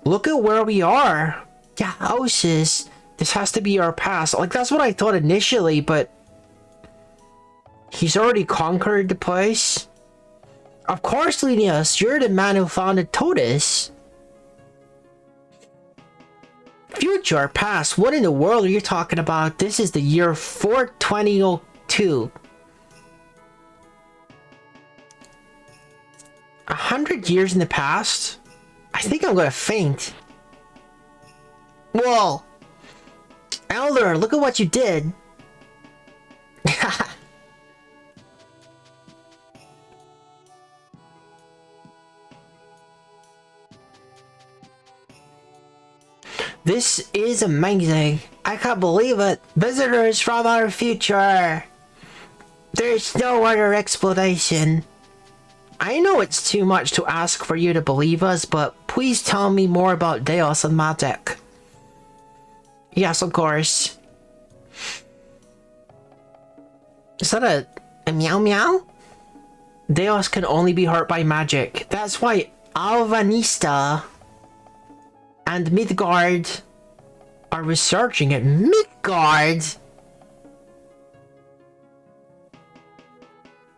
Look at where we are. Yeah, houses. This has to be our past. Like, that's what I thought initially, but he's already conquered the place. Of course, Linus, you're the man who founded Totus. Future, past, what in the world are you talking about? This is the year 4202. 100 years in the past? I think I'm gonna faint. Whoa! Elder, look at what you did. This is amazing. I can't believe it. Visitors from our future. There's no other explanation. I know it's too much to ask for you to believe us, but please tell me more about Deus and magic. Yes, of course. Is that a meow meow? Deus can only be hurt by magic. That's why Alvanista and Midgard are researching it. Midgard?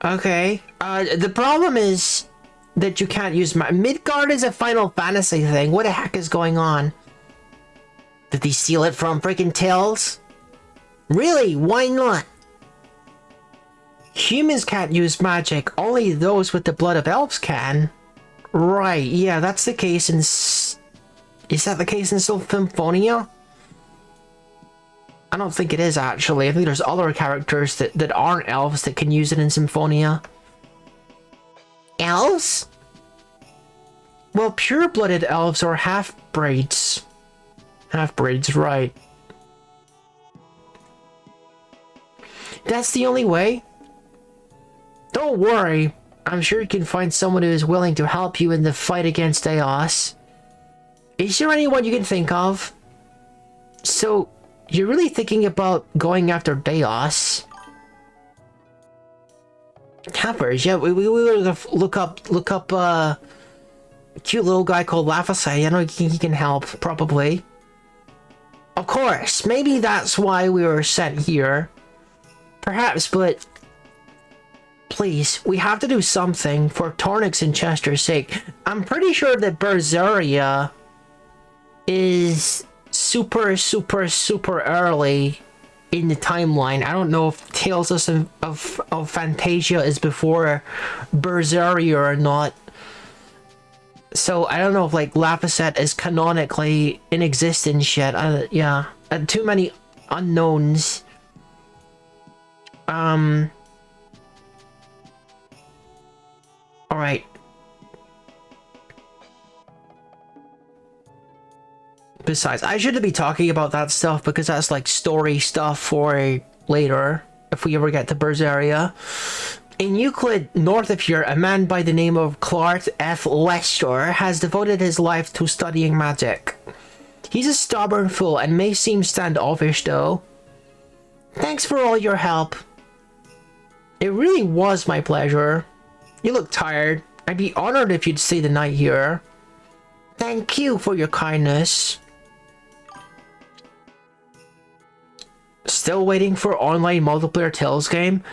Okay. The problem is that you can't use Midgard is a Final Fantasy thing. What the heck is going on? Did they steal it from freaking Tales? Really? Why not? Humans can't use magic. Only those with the blood of elves can. Right. Yeah, that's the case in... Is that the case in Symphonia? I don't think it is, actually. I think there's other characters that aren't elves that can use it in Symphonia. Elves? Well, pure-blooded elves are half-breeds. Half-breeds, right. That's the only way? Don't worry. I'm sure you can find someone who is willing to help you in the fight against Deus. Is there anyone you can think of? So, you're really thinking about going after Deus? Cappers, yeah, we were gonna look up a cute little guy called Phantasia. I know he can help, probably. Of course, maybe that's why we were sent here. Perhaps, but please, we have to do something for Tornix and Chester's sake. I'm pretty sure that Berseria is super early in the timeline. I don't know if Tales of Phantasia is before Berseria or not. So I don't know if like Laphicet is canonically in existence yet. Yeah, too many unknowns. All right. Besides, I shouldn't be talking about that stuff because that's like story stuff for later, if we ever get to Berseria. In Euclid, north of here, a man by the name of Clark F. Lester has devoted his life to studying magic. He's a stubborn fool and may seem standoffish though. Thanks for all your help. It really was my pleasure. You look tired. I'd be honored if you'd stay the night here. Thank you for your kindness. Still waiting for online multiplayer Tales game.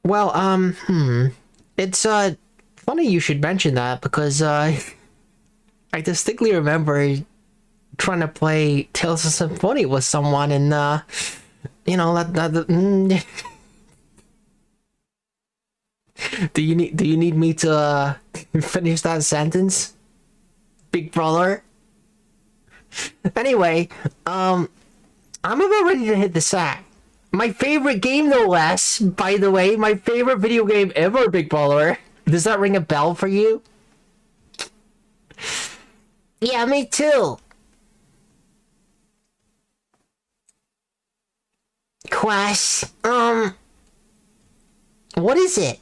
Well, it's funny you should mention that because I distinctly remember trying to play Tales of Symphonia with someone, and you know do you need me to finish that sentence, big brother? Anyway, I'm about ready to hit the sack. My favorite game, no less, by the way, my favorite video game ever, big brother. Does that ring a bell for you? Yeah, me too. Quest, what is it?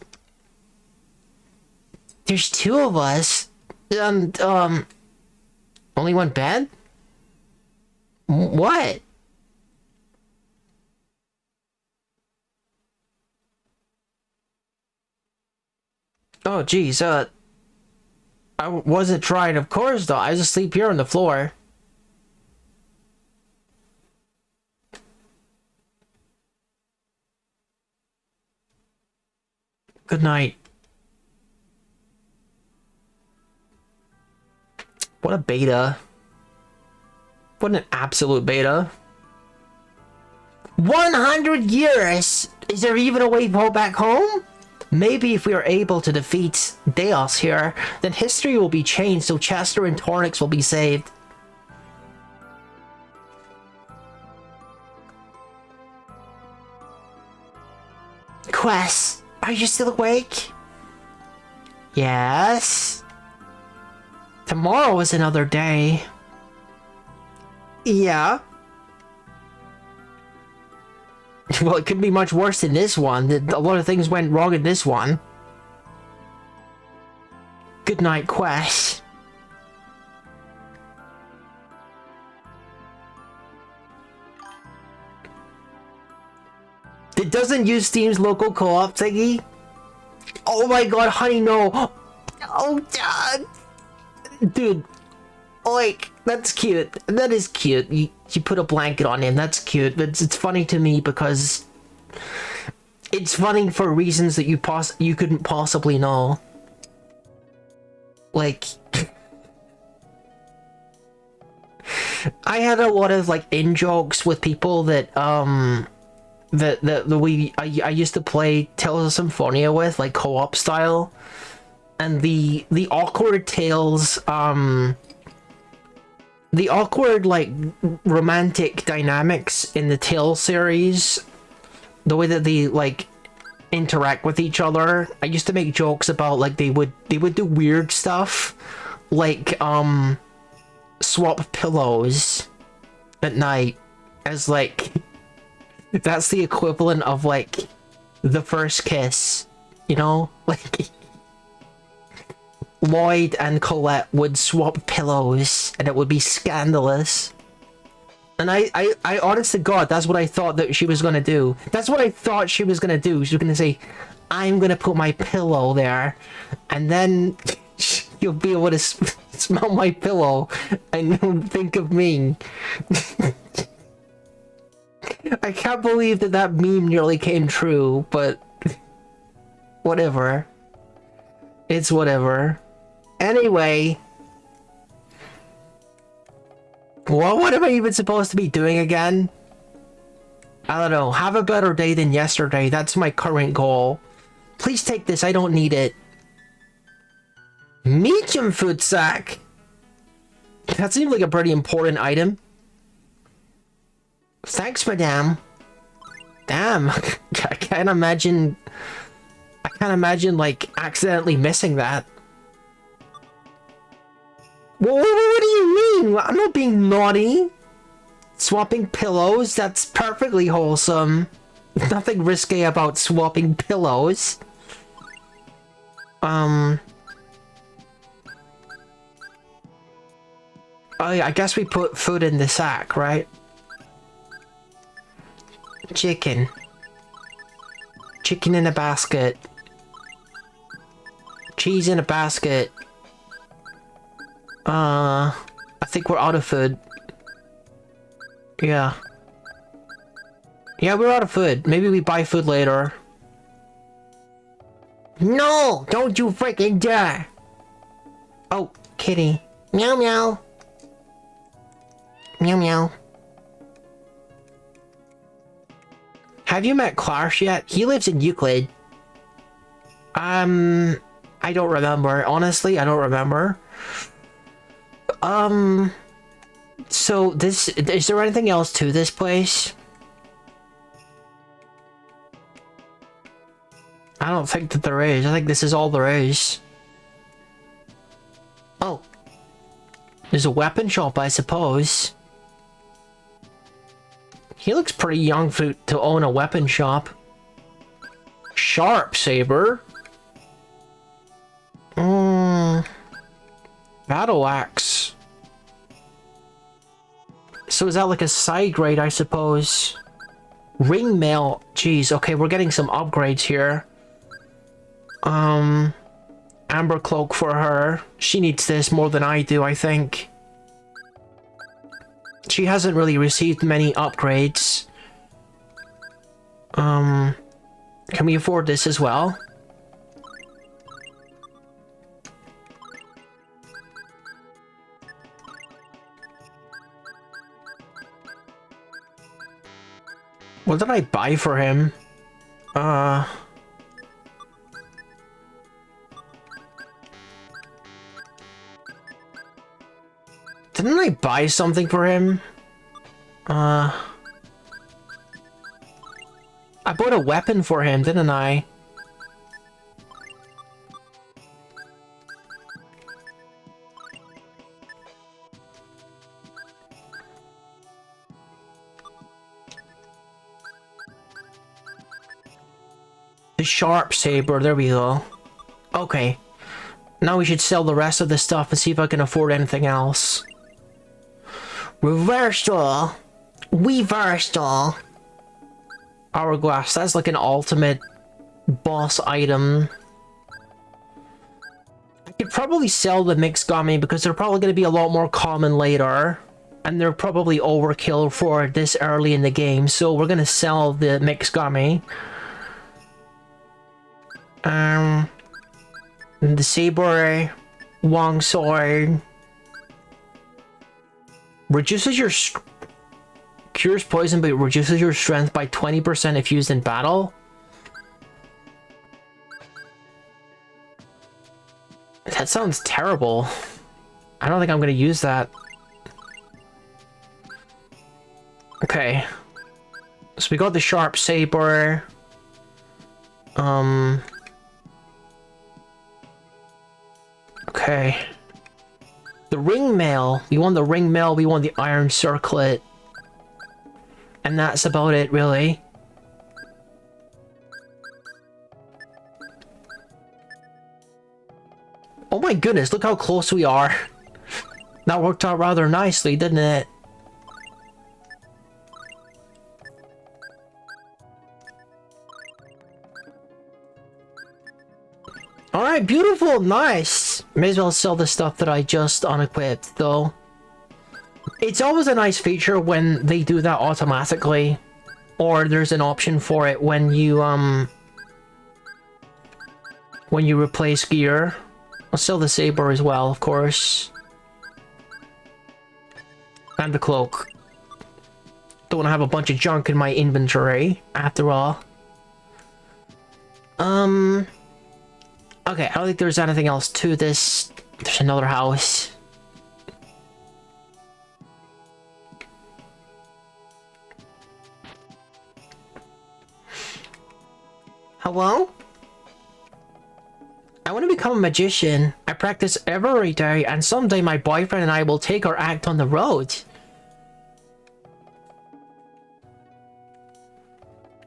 There's two of us, and, only one bed? What? Oh, geez, I wasn't trying, of course, though. I was asleep here on the floor. Good night. What a beta. What an absolute beta. 100 years! Is there even a way back home? Maybe if we are able to defeat Deos here, then history will be changed so Chester and Tornix will be saved. Quest, are you still awake? Yes. Tomorrow is another day. Yeah. Well, it could be much worse than this one. A lot of things went wrong in this one. Good night, Quest. It doesn't use Steam's local co-op thingy? Oh my god, honey, no! Oh, God! Dude, like, that's cute. That is cute. You put a blanket on him. That's cute. But it's funny to me because it's funny for reasons that you couldn't possibly know. Like, I had a lot of like in-jokes with people that I used to play Tales of Symphonia with, like co-op style, and the awkward tales, the awkward like romantic dynamics in the Tales series, the way that they like interact with each other. I used to make jokes about like they would do weird stuff, like swap pillows at night as like that's the equivalent of like the first kiss, you know? Like Lloyd and Colette would swap pillows and it would be scandalous. And I honest to God, that's what I thought that she was gonna do. That's what I thought she was gonna do. She was gonna say, I'm gonna put my pillow there, and then you'll be able to smell my pillow and you'll think of me. I can't believe that meme nearly came true, but whatever. It's whatever. Anyway, what am I even supposed to be doing again? I don't know. Have a better day than yesterday. That's my current goal. Please take this. I don't need it. Medium food sack. That seems like a pretty important item. Thanks, madame. Damn. I can't imagine like accidentally missing that. Well, what do you mean? I'm not being naughty. Swapping pillows, that's perfectly wholesome. Nothing risque about swapping pillows. I guess we put food in the sack, right? Chicken. Chicken in a basket. Cheese in a basket. I think we're out of food. Yeah. Yeah, we're out of food. Maybe we buy food later. No! Don't you freaking dare! Oh, kitty. Meow meow. Meow meow. Have you met Clark yet? He lives in Euclid. I don't remember. Honestly, I don't remember. So this, is there anything else to this place? I don't think that there is. I think this is all there is. Oh. There's a weapon shop, I suppose. He looks pretty young to own a weapon shop. Sharp saber. Battle axe. So is that like a side grade, I suppose? Ring mail. Jeez, okay, we're getting some upgrades here. Amber cloak for her. She needs this more than I do, I think. She hasn't really received many upgrades. Can we afford this as well? What did I buy for him? Didn't I buy something for him? I bought a weapon for him, didn't I? The sharp saber, there we go. Okay. Now we should sell the rest of the stuff and see if I can afford anything else. Reversal. Reversal. Hourglass, that's like an ultimate boss item. I could probably sell the mixed gummy because they're probably going to be a lot more common later. And they're probably overkill for this early in the game, so we're going to sell the mixed gummy. The saber, long sword. Reduces your... Cures poison, but reduces your strength by 20% if used in battle. That sounds terrible. I don't think I'm going to use that. Okay. So we got the sharp saber. Okay. The ring mail. We want the ring mail, we want the iron circlet. And that's about it, really. Oh my goodness, look how close we are. That worked out rather nicely, didn't it? Alright, beautiful, nice. May as well sell the stuff that I just unequipped, though. It's always a nice feature when they do that automatically. Or there's an option for it when you replace gear. I'll sell the saber as well, of course. And the cloak. Don't want to have a bunch of junk in my inventory, after all. Okay, I don't think there's anything else to this. There's another house. Hello? I want to become a magician. I practice every day, and someday my boyfriend and I will take our act on the road.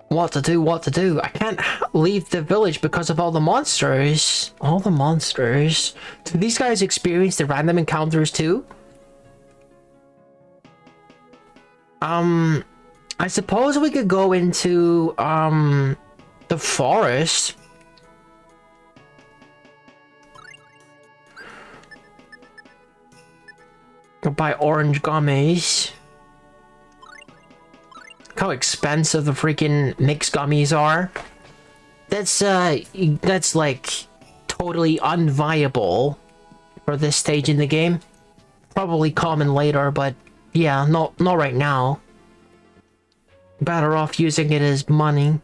What to do, what to do? I can't leave the village because of all the monsters. All the monsters? Do these guys experience the random encounters too? I suppose we could go into, the forest. Go buy orange gummies. how expensive the freaking mix gummies are. That's like totally unviable for this stage in the game. Probably common later, but yeah, not right now. Better off using it as money.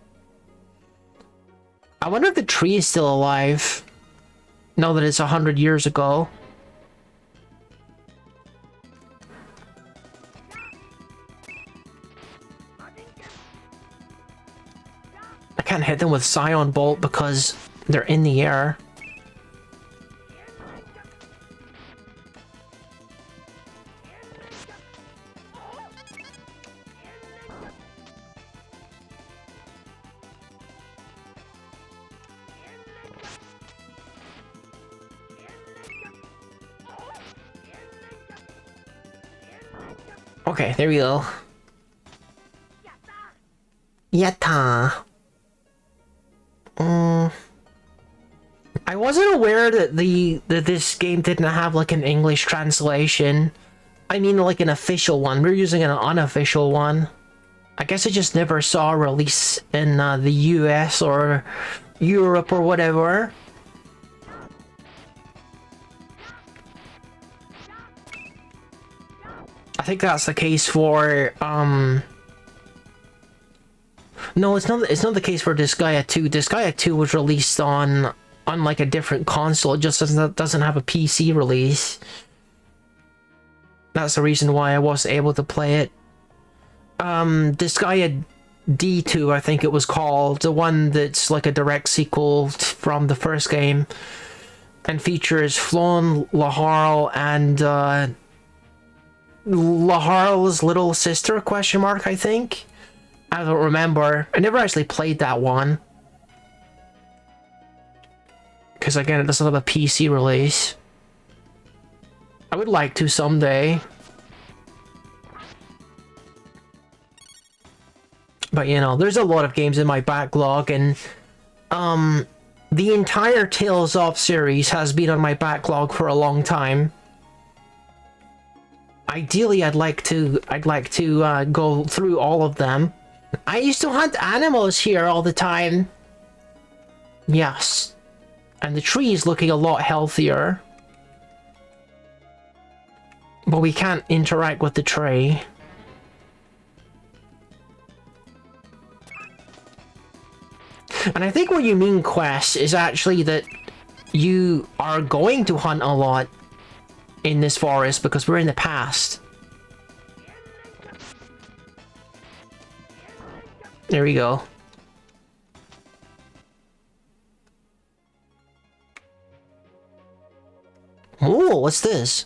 I wonder if the tree is still alive. Now that it's 100 years ago. I can't hit them with Scion Bolt because they're in the air. Okay, there we go. Yatta. I wasn't aware that this game didn't have like an English translation. I mean like an official one. We're using an unofficial one. I guess I just never saw a release in the US or Europe or whatever. I think that's the case for no, it's not the case for Disgaea 2. Disgaea 2 was released on like a different console. It just doesn't have a PC release. That's the reason why I wasn't able to play it. Disgaea D2, I think it was called, the one that's like a direct sequel from the first game, and features Flonne, Laharl, and Laharl's little sister, question mark, I think. I don't remember. I never actually played that one. Because again, it doesn't have a PC release. I would like to someday. But you know, there's a lot of games in my backlog, and the entire Tales of series has been on my backlog for a long time. Ideally, I'd like to go through all of them. I used to hunt animals here all the time. Yes. And the tree is looking a lot healthier. But we can't interact with the tree. And I think what you mean, Quest, is actually that you are going to hunt a lot in this forest because we're in the past. There we go. Oh, what's this?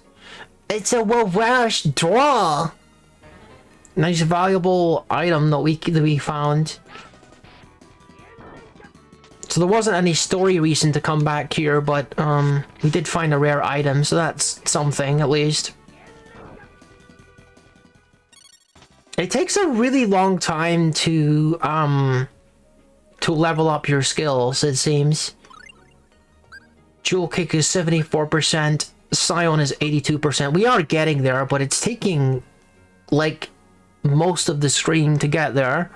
It's a Wawash draw. Nice valuable item that we found. So there wasn't any story reason to come back here, but we did find a rare item, so that's something at least. It takes a really long time to level up your skills, it seems. Jewel Kick is 74%, Scion is 82%. We are getting there, but it's taking like most of the stream to get there.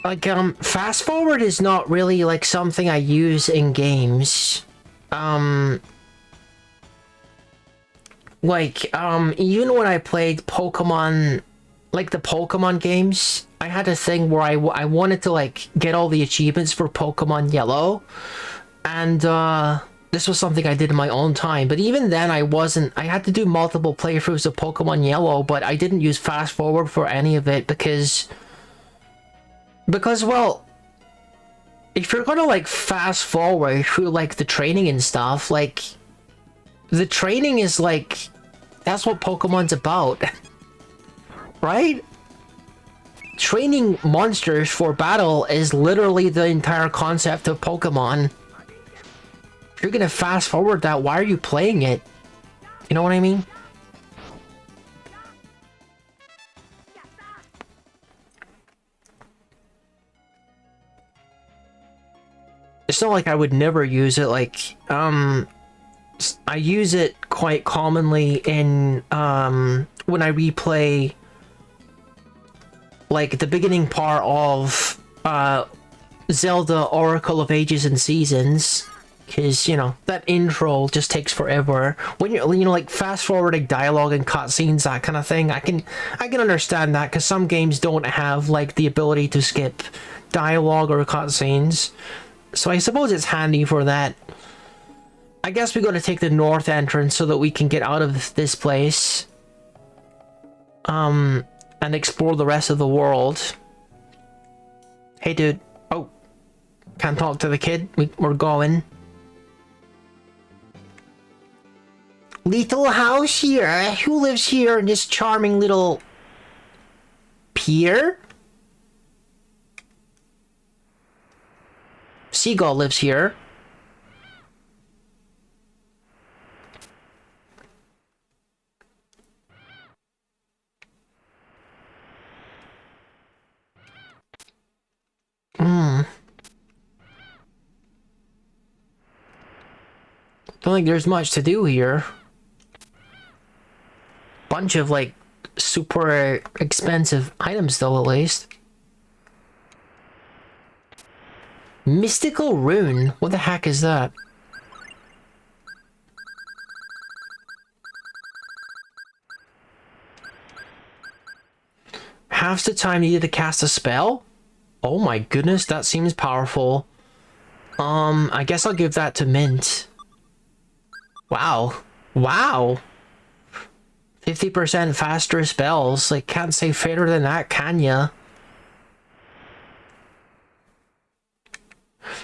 Like, fast forward is not really, like, something I use in games. Even when I played Pokemon, like, the Pokemon games, I had a thing where I wanted to, like, get all the achievements for Pokemon Yellow. And, this was something I did in my own time. But even then, I had to do multiple playthroughs of Pokemon Yellow, but I didn't use fast forward for any of it because, well, if you're gonna, like, fast forward through, like, the training and stuff, like, the training is, like, that's what Pokemon's about. Right? Training monsters for battle is literally the entire concept of Pokemon. If you're gonna fast forward that, why are you playing it? You know what I mean? It's not like I would never use it. Like, I use it quite commonly in, when I replay, like, the beginning part of, Zelda Oracle of Ages and Seasons. Because, you know, that intro just takes forever. When you're, you know, like, fast-forwarding dialogue and cutscenes, that kind of thing, I can understand that, because some games don't have, like, the ability to skip dialogue or cutscenes. So I suppose it's handy for that. I guess we gotta take the north entrance so that we can get out of this place. And explore the rest of the world. Hey, dude. Oh. Can't talk to the kid. We're going. Little house here. Who lives here in this charming little pier? Seagull lives here. Don't think there's much to do here. Bunch of, like, super expensive items, though, at least. Mystical rune? What the heck is that? Half the time needed to cast a spell? Oh my goodness, that seems powerful. I guess I'll give that to Mint. Wow. Wow! 50% faster spells. Like, can't say fairer than that, can ya?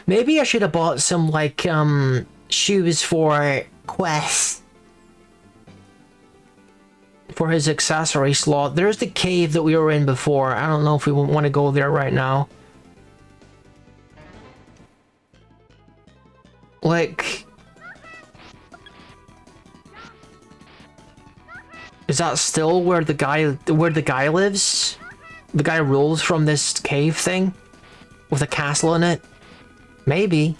Maybe I should have bought some, like, shoes for Quest. For his accessory slot. There's the cave that we were in before. I don't know if we want to go there right now. Like... Is that still where the guy lives? The guy rules from this cave thing? With a castle in it? Maybe.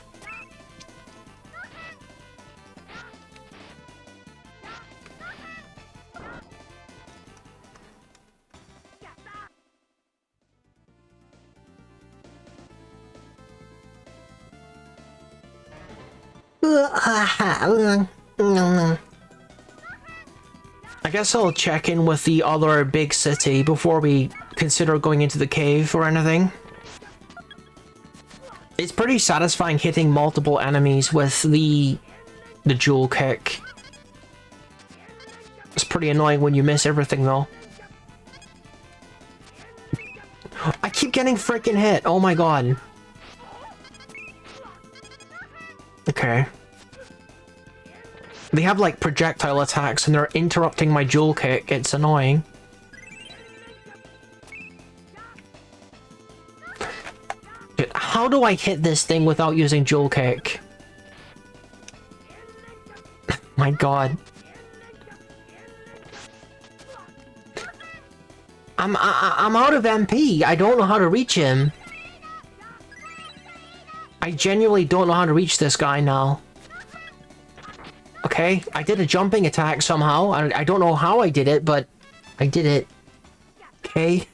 I guess I'll check in with the other big city before we consider going into the cave or anything. It's pretty satisfying hitting multiple enemies with the jewel kick. It's pretty annoying when you miss everything though. I keep getting freaking hit, oh my god. Okay. They have like projectile attacks and they're interrupting my jewel kick, it's annoying. How do I hit this thing without using jewel kick? My god. I'm out of MP. I don't know how to reach him. I genuinely don't know how to reach this guy now. Okay, I did a jumping attack somehow. I don't know how I did it, but I did it. Okay.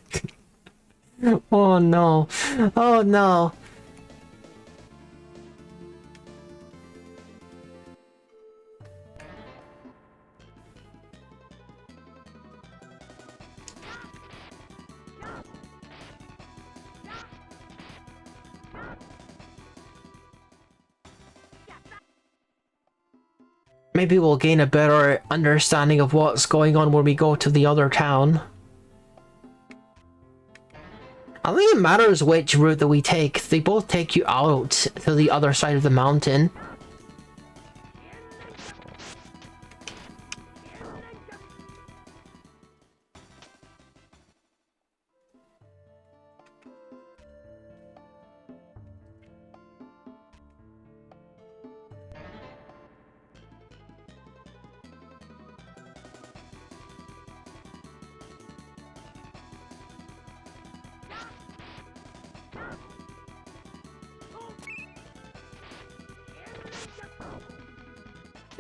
Oh no. Oh no. Maybe we'll gain a better understanding of what's going on when we go to the other town. I don't think it matters which route that we take. They both take you out to the other side of the mountain.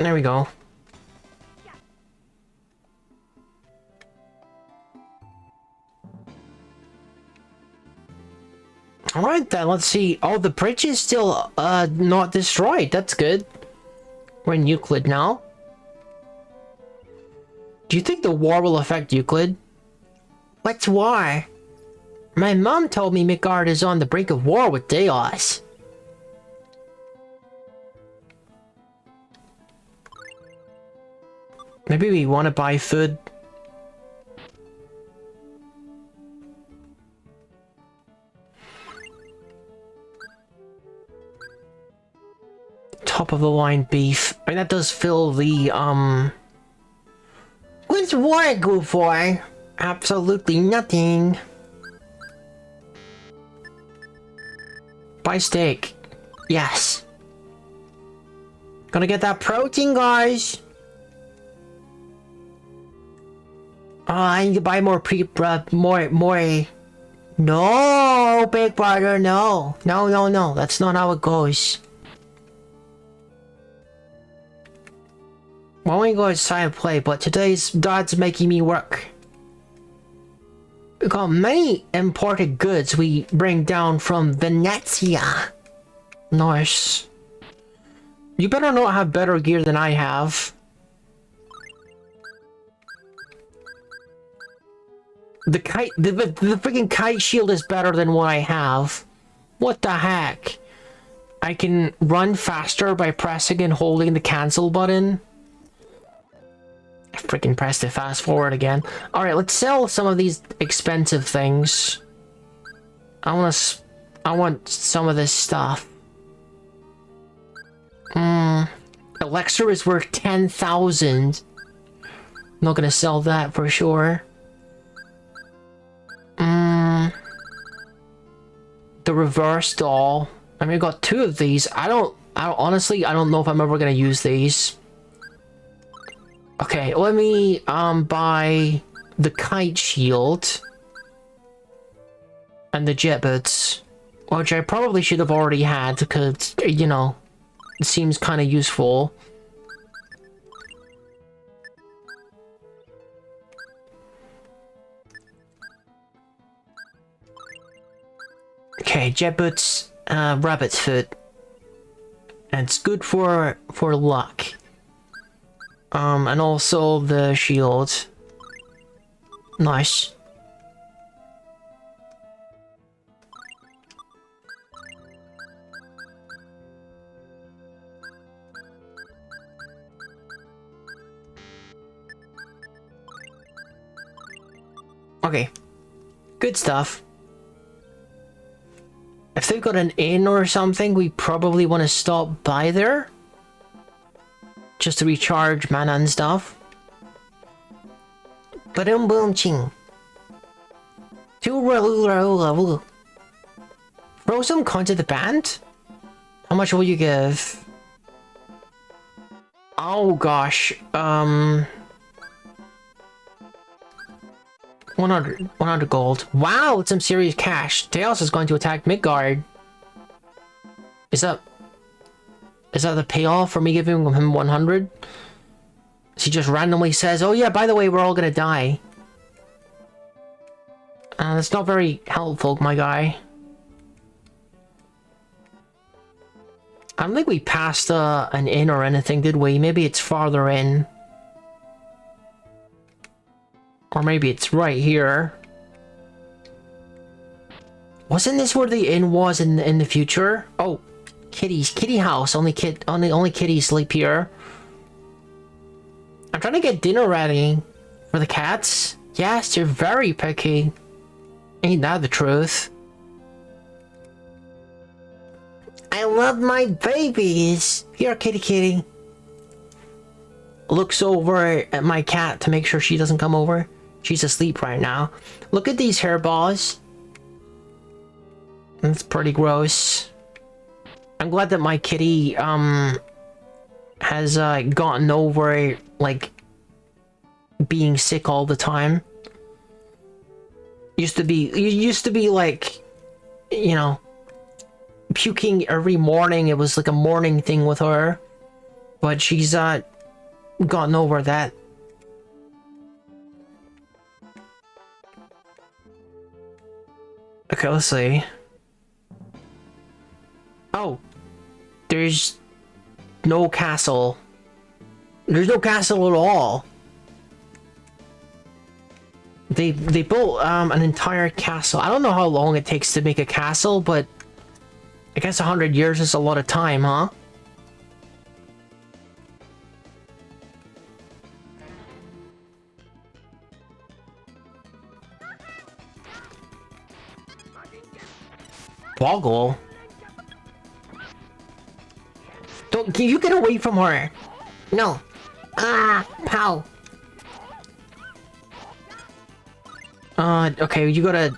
There we go. Alright then, let's see. Oh, the bridge is still not destroyed. That's good. We're in Euclid now. Do you think the war will affect Euclid? What's war? My mom told me Midgard is on the brink of war with Deos. Maybe we want to buy food. Top of the line beef. I mean, that does fill the, What's war good for? Absolutely nothing. Buy steak. Yes. Gonna get that protein, guys. I need to buy more more. No, big brother, no. No. That's not how it goes. Why don't we go outside and play? But today's dad's making me work. We got many imported goods we bring down from Venezia. Nice. You better not have better gear than I have. The freaking kite shield is better than what I have. What the heck? I can run faster by pressing and holding the cancel button. I freaking pressed it fast forward again. Alright, let's sell some of these expensive things. I want some of this stuff. Elixir is worth 10,000. Not gonna sell that for sure. The reverse doll. I mean, I got two of these. Honestly, I don't know if I'm ever gonna use these. Okay, let me buy the kite shield and the jet boots, which I probably should have already had because, you know, it seems kind of useful. Okay, jet boots, rabbit's foot, and it's good for luck. And also the shield. Nice. Okay. Good stuff. If they've got an inn or something, we probably want to stop by there. Just to recharge mana and stuff. Ba-dum boom ching. Throw some coin to the band? How much will you give? Oh gosh. 100 gold. Wow, it's some serious cash. Tails is going to attack Midgard. Is that the payoff for me giving him 100? He just randomly says, oh yeah, by the way, we're all gonna die. That's not very helpful, my guy. I don't think we passed an inn or anything, did we? Maybe it's farther in. Or maybe it's right here. Wasn't this where the inn was in the future? Oh. Kitty house. Only kitties sleep here. I'm trying to get dinner ready for the cats. Yes, you're very picky. Ain't that the truth? I love my babies. Here, kitty. Looks over at my cat to make sure she doesn't come over. She's asleep right now. Look at these hairballs. That's pretty gross. I'm glad that my kitty, has, gotten over, like, being sick all the time. Used to be, like, you know, puking every morning. It was like a morning thing with her. But she's, gotten over that. Okay, let's see. Oh, there's no castle. There's no castle at all. They built an entire castle. I don't know how long it takes to make a castle, but I guess 100 years is a lot of time, huh? Boggle? Don't you get away from her? No. Ah, pow. Okay, you gotta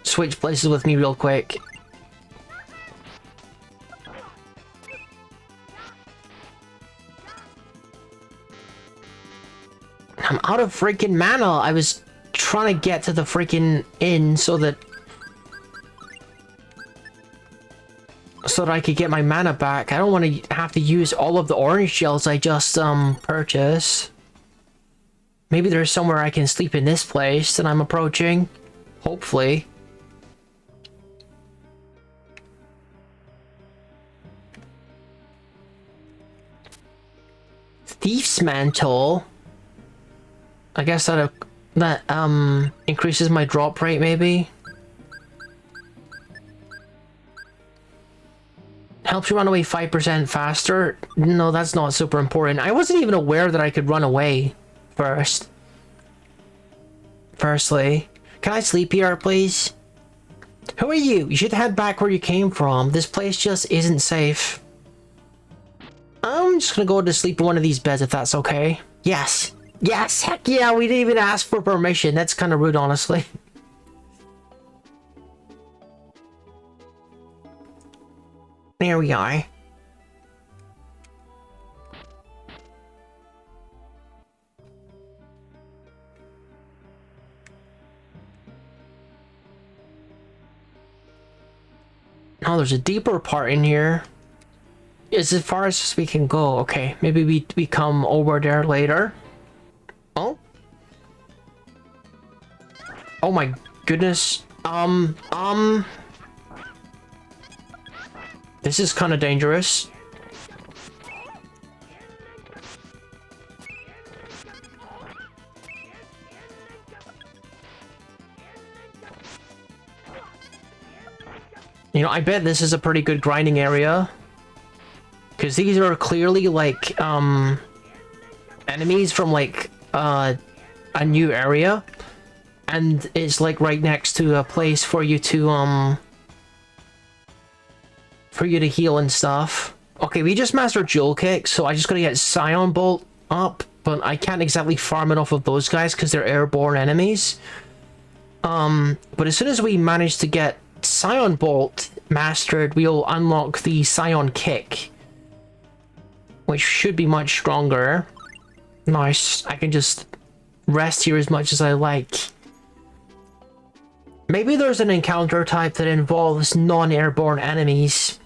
switch places with me real quick. I'm out of freaking mana. I was trying to get to the freaking inn so that I could get my mana back. I don't want to have to use all of the orange shells I just purchased. Maybe there's somewhere I can sleep in this place that I'm approaching. Hopefully. Thief's Mantle. I guess that increases my drop rate, maybe. Helps you run away 5% faster. No, that's not super important. I wasn't even aware that I could run away firstly. Can I sleep here, please? Who are you? You should head back where you came from. This place just isn't safe. I'm just gonna go to sleep in one of these beds if that's okay. Yes. Yes, heck yeah, we didn't even ask for permission. That's kind of rude, honestly. There we are. Oh, there's a deeper part in here. It's as far as we can go. Okay, maybe we come over there later. Oh? Oh my goodness. This is kind of dangerous. You know, I bet this is a pretty good grinding area. Because these are clearly, like, enemies from, like, a new area. And it's, like, right next to a place for you to, heal and stuff. Okay, we just mastered Jewel Kick, so I just gotta get Scion Bolt up. But I can't exactly farm it off of those guys because they're airborne enemies. But as soon as we manage to get Scion Bolt mastered, we'll unlock the Scion Kick, which should be much stronger. Nice. I can just rest here as much as I like. Maybe there's an encounter type that involves non-airborne enemies,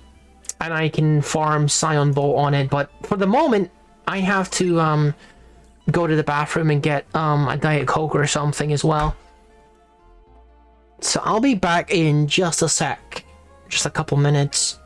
and I can farm Scion Bolt on it, but for the moment, I have to go to the bathroom and get a Diet Coke or something as well. So I'll be back in just a sec. Just a couple minutes.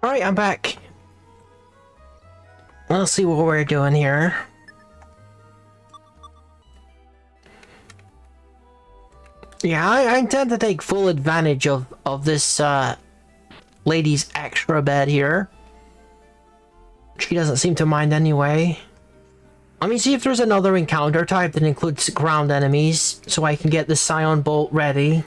Alright, I'm back. Let's see what we're doing here. Yeah, I intend to take full advantage of this lady's extra bed here. She doesn't seem to mind anyway. Let me see if there's another encounter type that includes ground enemies, so I can get the Scion Bolt ready.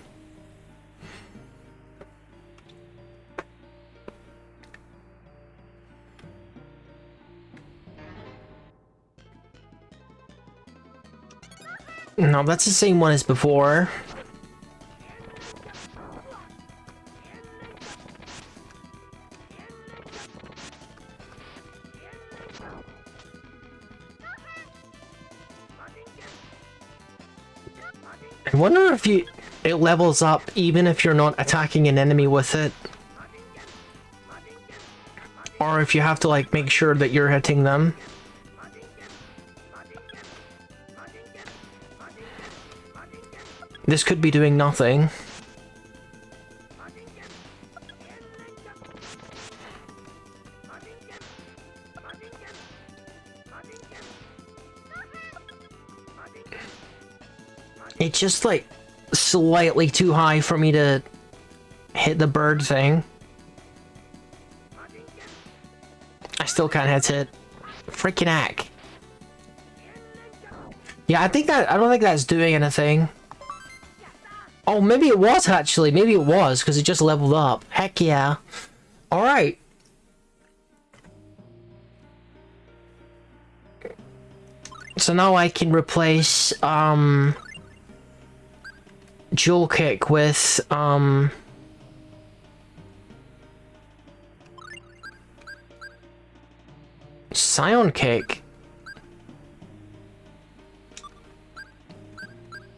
No, that's the same one as before. I wonder if it levels up even if you're not attacking an enemy with it. Or if you have to like make sure that you're hitting them. This could be doing nothing. It's just like slightly too high for me to hit the bird thing. I still can't hit it. Freaking heck. Yeah, I don't think that's doing anything. Oh, maybe it was actually. Maybe it was because it just leveled up. Heck yeah. Alright. So now I can replace, Jewel Kick with, Scion Kick.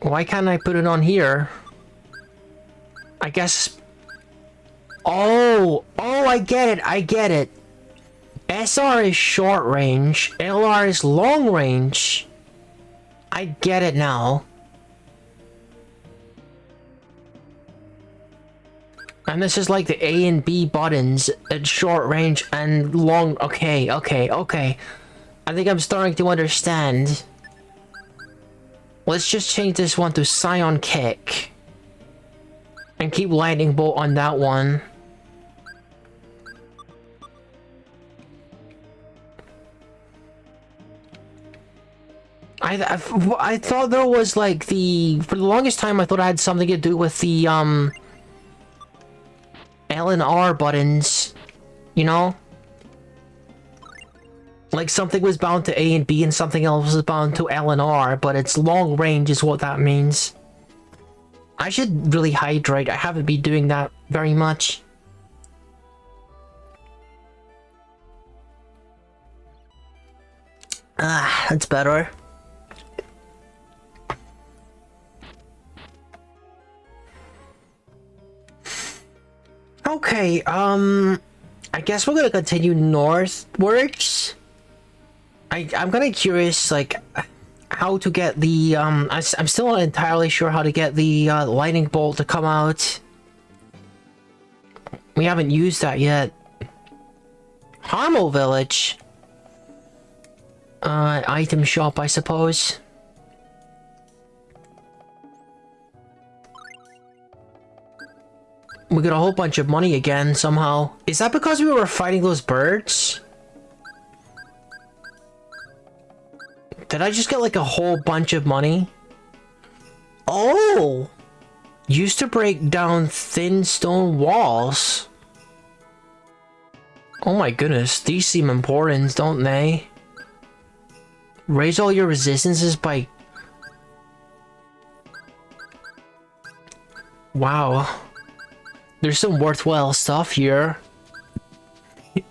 Why can't I put it on here? I guess... Oh! Oh, I get it! I get it! SR is short range, LR is long range. I get it now. And this is like the A and B buttons at short range and long... Okay. I think I'm starting to understand. Let's just change this one to Scion Kick. And keep Lightning Bolt on that one. I thought there was like the... For the longest time I thought I had something to do with the, L and R buttons. You know? Like something was bound to A and B and something else was bound to L and R, but it's long range is what that means. I should really hydrate. I haven't been doing that very much. Ah, that's better. Okay, I guess we're gonna continue northwards. I'm kind of curious, like, how to get the, I'm still not entirely sure how to get the, lightning bolt to come out. We haven't used that yet. Harmo Village. Item shop, I suppose. We got a whole bunch of money again, somehow. Is that because we were fighting those birds? Did I just get like a whole bunch of money? Oh! Used to break down thin stone walls. Oh my goodness, these seem important, don't they? Raise all your resistances by... Wow. There's some worthwhile stuff here.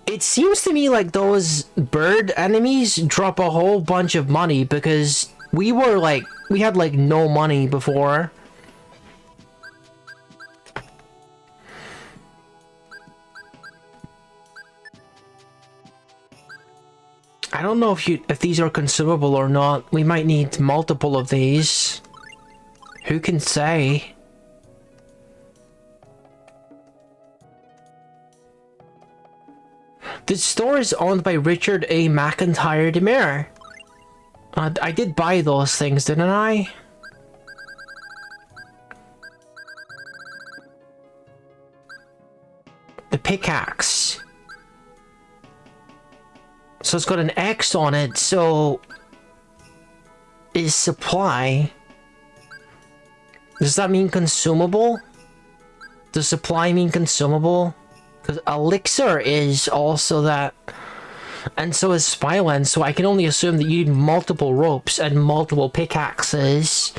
It seems to me like those bird enemies drop a whole bunch of money because we had like no money before. I don't know if these are consumable or not. We might need multiple of these. Who can say? The store is owned by Richard A. McIntyre Demare. I did buy those things, didn't I? The pickaxe. So it's got an X on it, so... Is supply... Does that mean consumable? Does supply mean consumable? Because elixir is also that... And so is spyland, so I can only assume that you need multiple ropes and multiple pickaxes.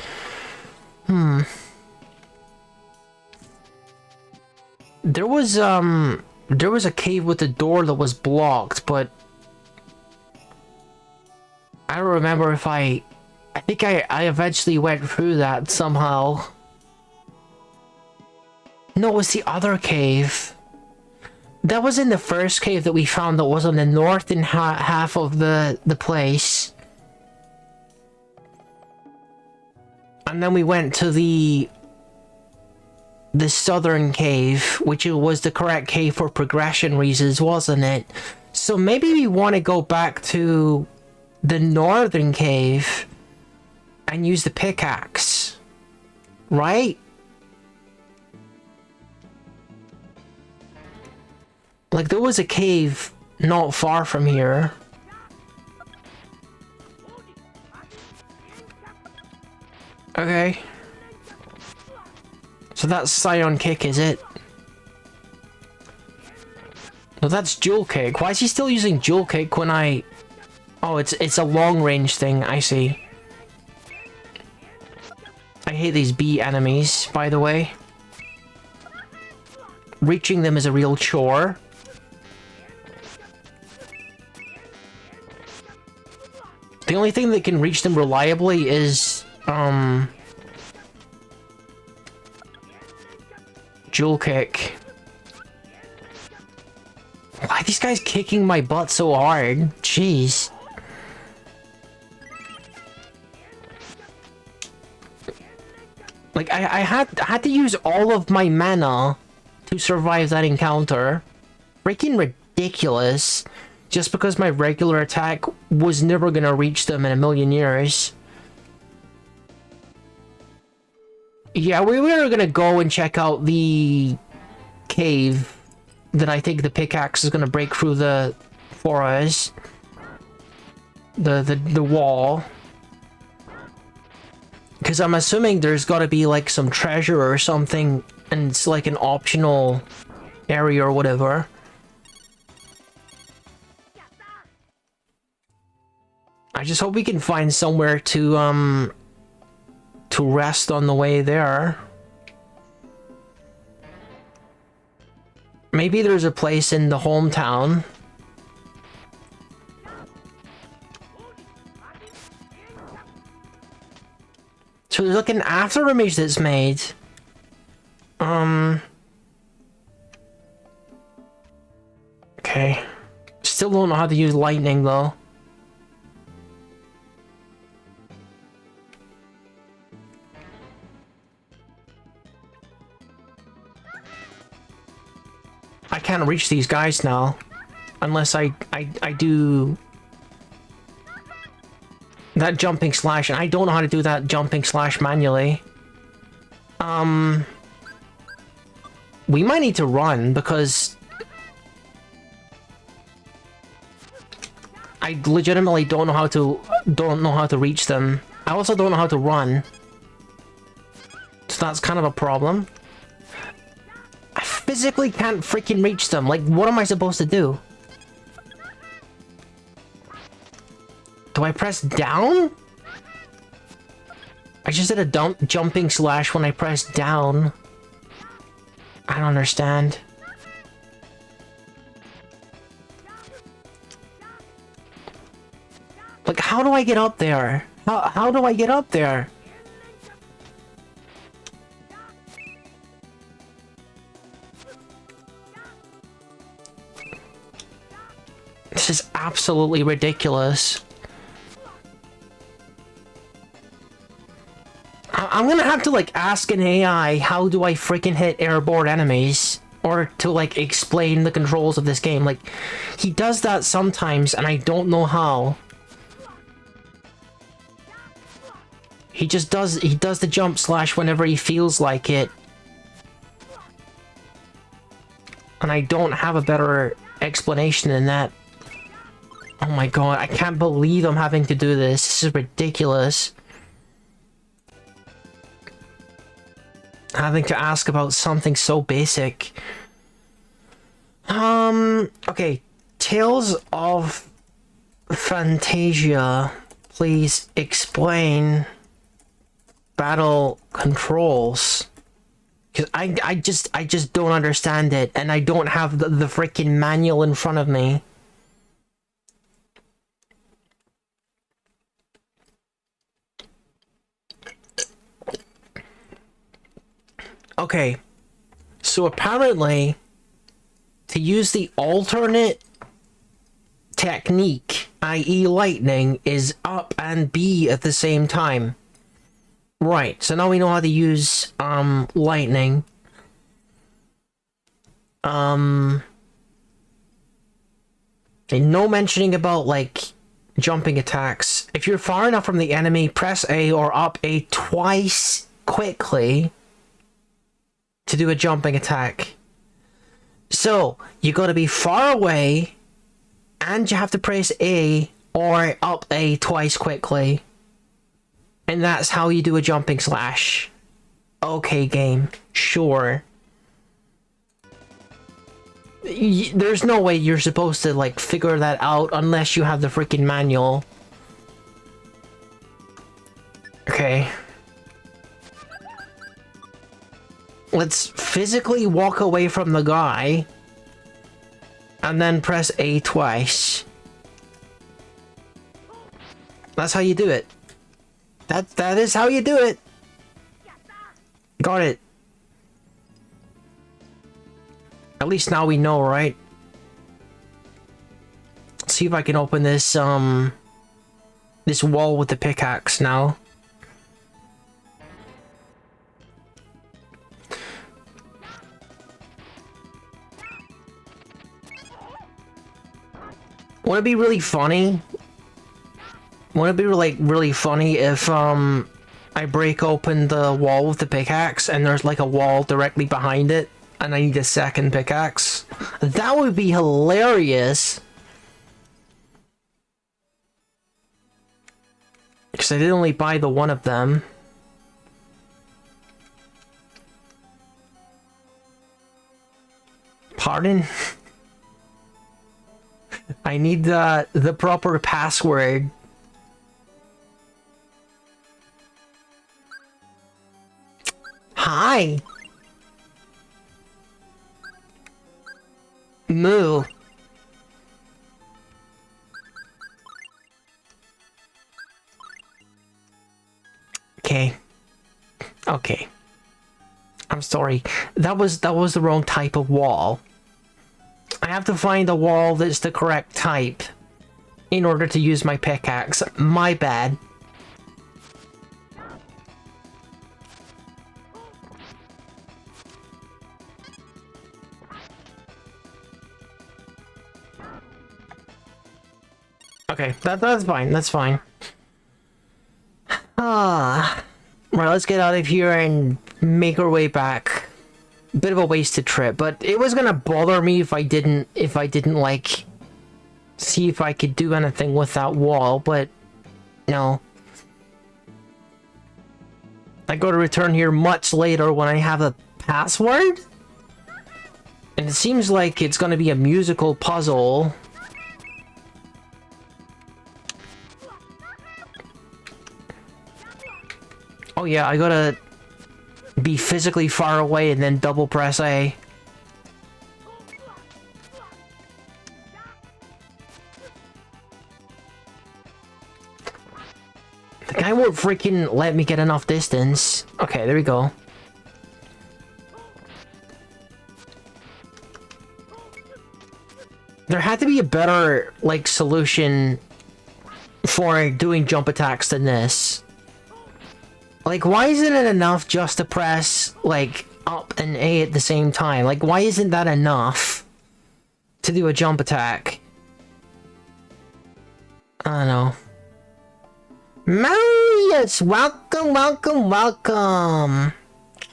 There was a cave with a door that was blocked, but... I don't remember if I think I eventually went through that somehow. No, it was the other cave. That was in the first cave that we found that was on the northern half of the place. And then we went to the southern cave, which was the correct cave for progression reasons, wasn't it? So maybe we want to go back to the northern cave and use the pickaxe, right? Like, there was a cave not far from here. Okay. So that's Scion Kick, is it? No, that's Dual Kick. Why is he still using Dual Kick when I... Oh, it's a long-range thing, I see. I hate these bee enemies, by the way. Reaching them is a real chore. The only thing that can reach them reliably is, Dual Kick. Why are these guys kicking my butt so hard? Jeez. Like, I had to use all of my mana to survive that encounter. Freaking ridiculous. Just because my regular attack was never gonna reach them in a million years. Yeah, we were gonna go and check out the cave that I think the pickaxe is gonna break through for us. The wall. Because I'm assuming there's gotta be like some treasure or something, and it's like an optional area or whatever. I just hope we can find somewhere to rest on the way there. Maybe there's a place in the hometown. So there's like an after image that's made. Okay. Still don't know how to use lightning though. I can't reach these guys now. Unless I do that jumping slash, and I don't know how to do that jumping slash manually. We might need to run because I legitimately don't know how to reach them. I also don't know how to run. So that's kind of a problem. I physically can't freaking reach them. Like, what am I supposed to do? Do I press down? I just did a jumping slash when I pressed down. I don't understand. Like, how do I get up there? How do I get up there? This is absolutely ridiculous. I'm gonna have to, like, ask an AI, how do I freaking hit airborne enemies? or to like explain the controls of this game. Like, he does that sometimes and I don't know how. He just does the jump slash whenever he feels like it. And I don't have a better explanation than that. Oh my god, I can't believe I'm having to do this. This is ridiculous. Having to ask about something so basic. Okay. Tales of Phantasia. Please explain battle controls. Because I just don't understand it, and I don't have the freaking manual in front of me. Okay, so apparently, to use the alternate technique, i.e. lightning, is up and B at the same time. Right, so now we know how to use, lightning. Okay, no mentioning about, like, jumping attacks. If you're far enough from the enemy, press A or up A twice quickly to do a jumping attack. So, you gotta be far away, and you have to press A or up A twice quickly. And that's how you do a jumping slash. Okay, game. Sure. There's no way you're supposed to, like, figure that out unless you have the freaking manual. Okay. Let's physically walk away from the guy. And then press A twice. That's how you do it. That is how you do it. Got it. At least now we know, right? Let's see if I can open this, this wall with the pickaxe now. Wouldn't it be really funny? Wouldn't it be like really funny if I break open the wall with the pickaxe and there's like a wall directly behind it and I need a second pickaxe? That would be hilarious. Because I did only buy the one of them. Pardon? I need the proper password. Hi. Moo. Okay. Okay. I'm sorry. That was the wrong type of wall. I have to find a wall that's the correct type in order to use my pickaxe. My bad. Okay, that's fine, that's fine. Right, let's get out of here and make our way back. Bit of a wasted trip, but it was gonna bother me if I didn't like see if I could do anything with that wall, but no. I go to return here much later when I have a password? And it seems like it's gonna be a musical puzzle. Oh yeah, I gotta be physically far away and then double press A. The guy won't freaking let me get enough distance. Okay, there we go. There had to be a better, like, solution for doing jump attacks than this. Like, why isn't it enough just to press, like, up and A at the same time. Like, why isn't that enough to do a jump attack? I don't know. Marius, welcome, welcome, welcome.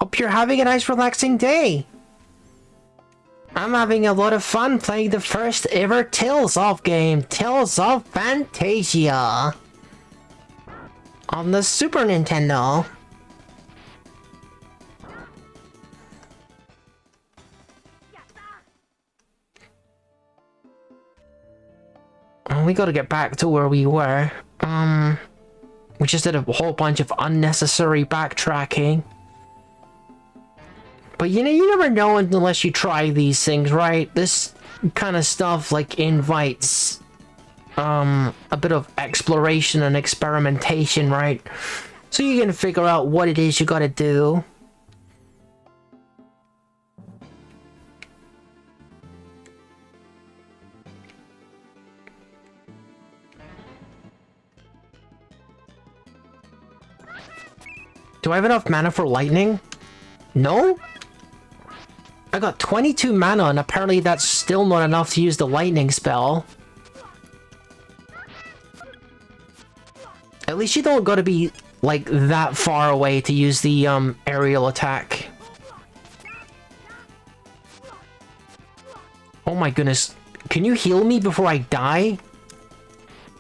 Hope you're having a nice relaxing day. I'm having a lot of fun playing the first ever Tales of game, Tales of Phantasia, on the Super Nintendo. We gotta get back to where we were. We just did a whole bunch of unnecessary backtracking. But you know, you never know unless you try these things, right? This kind of stuff like invites a bit of exploration and experimentation, right? So you can figure out what it is you gotta do. Do I have enough mana for lightning? No? I got 22 mana and apparently that's still not enough to use the lightning spell. At least you don't gotta be like that far away to use the aerial attack. Oh my goodness. Can you heal me before I die?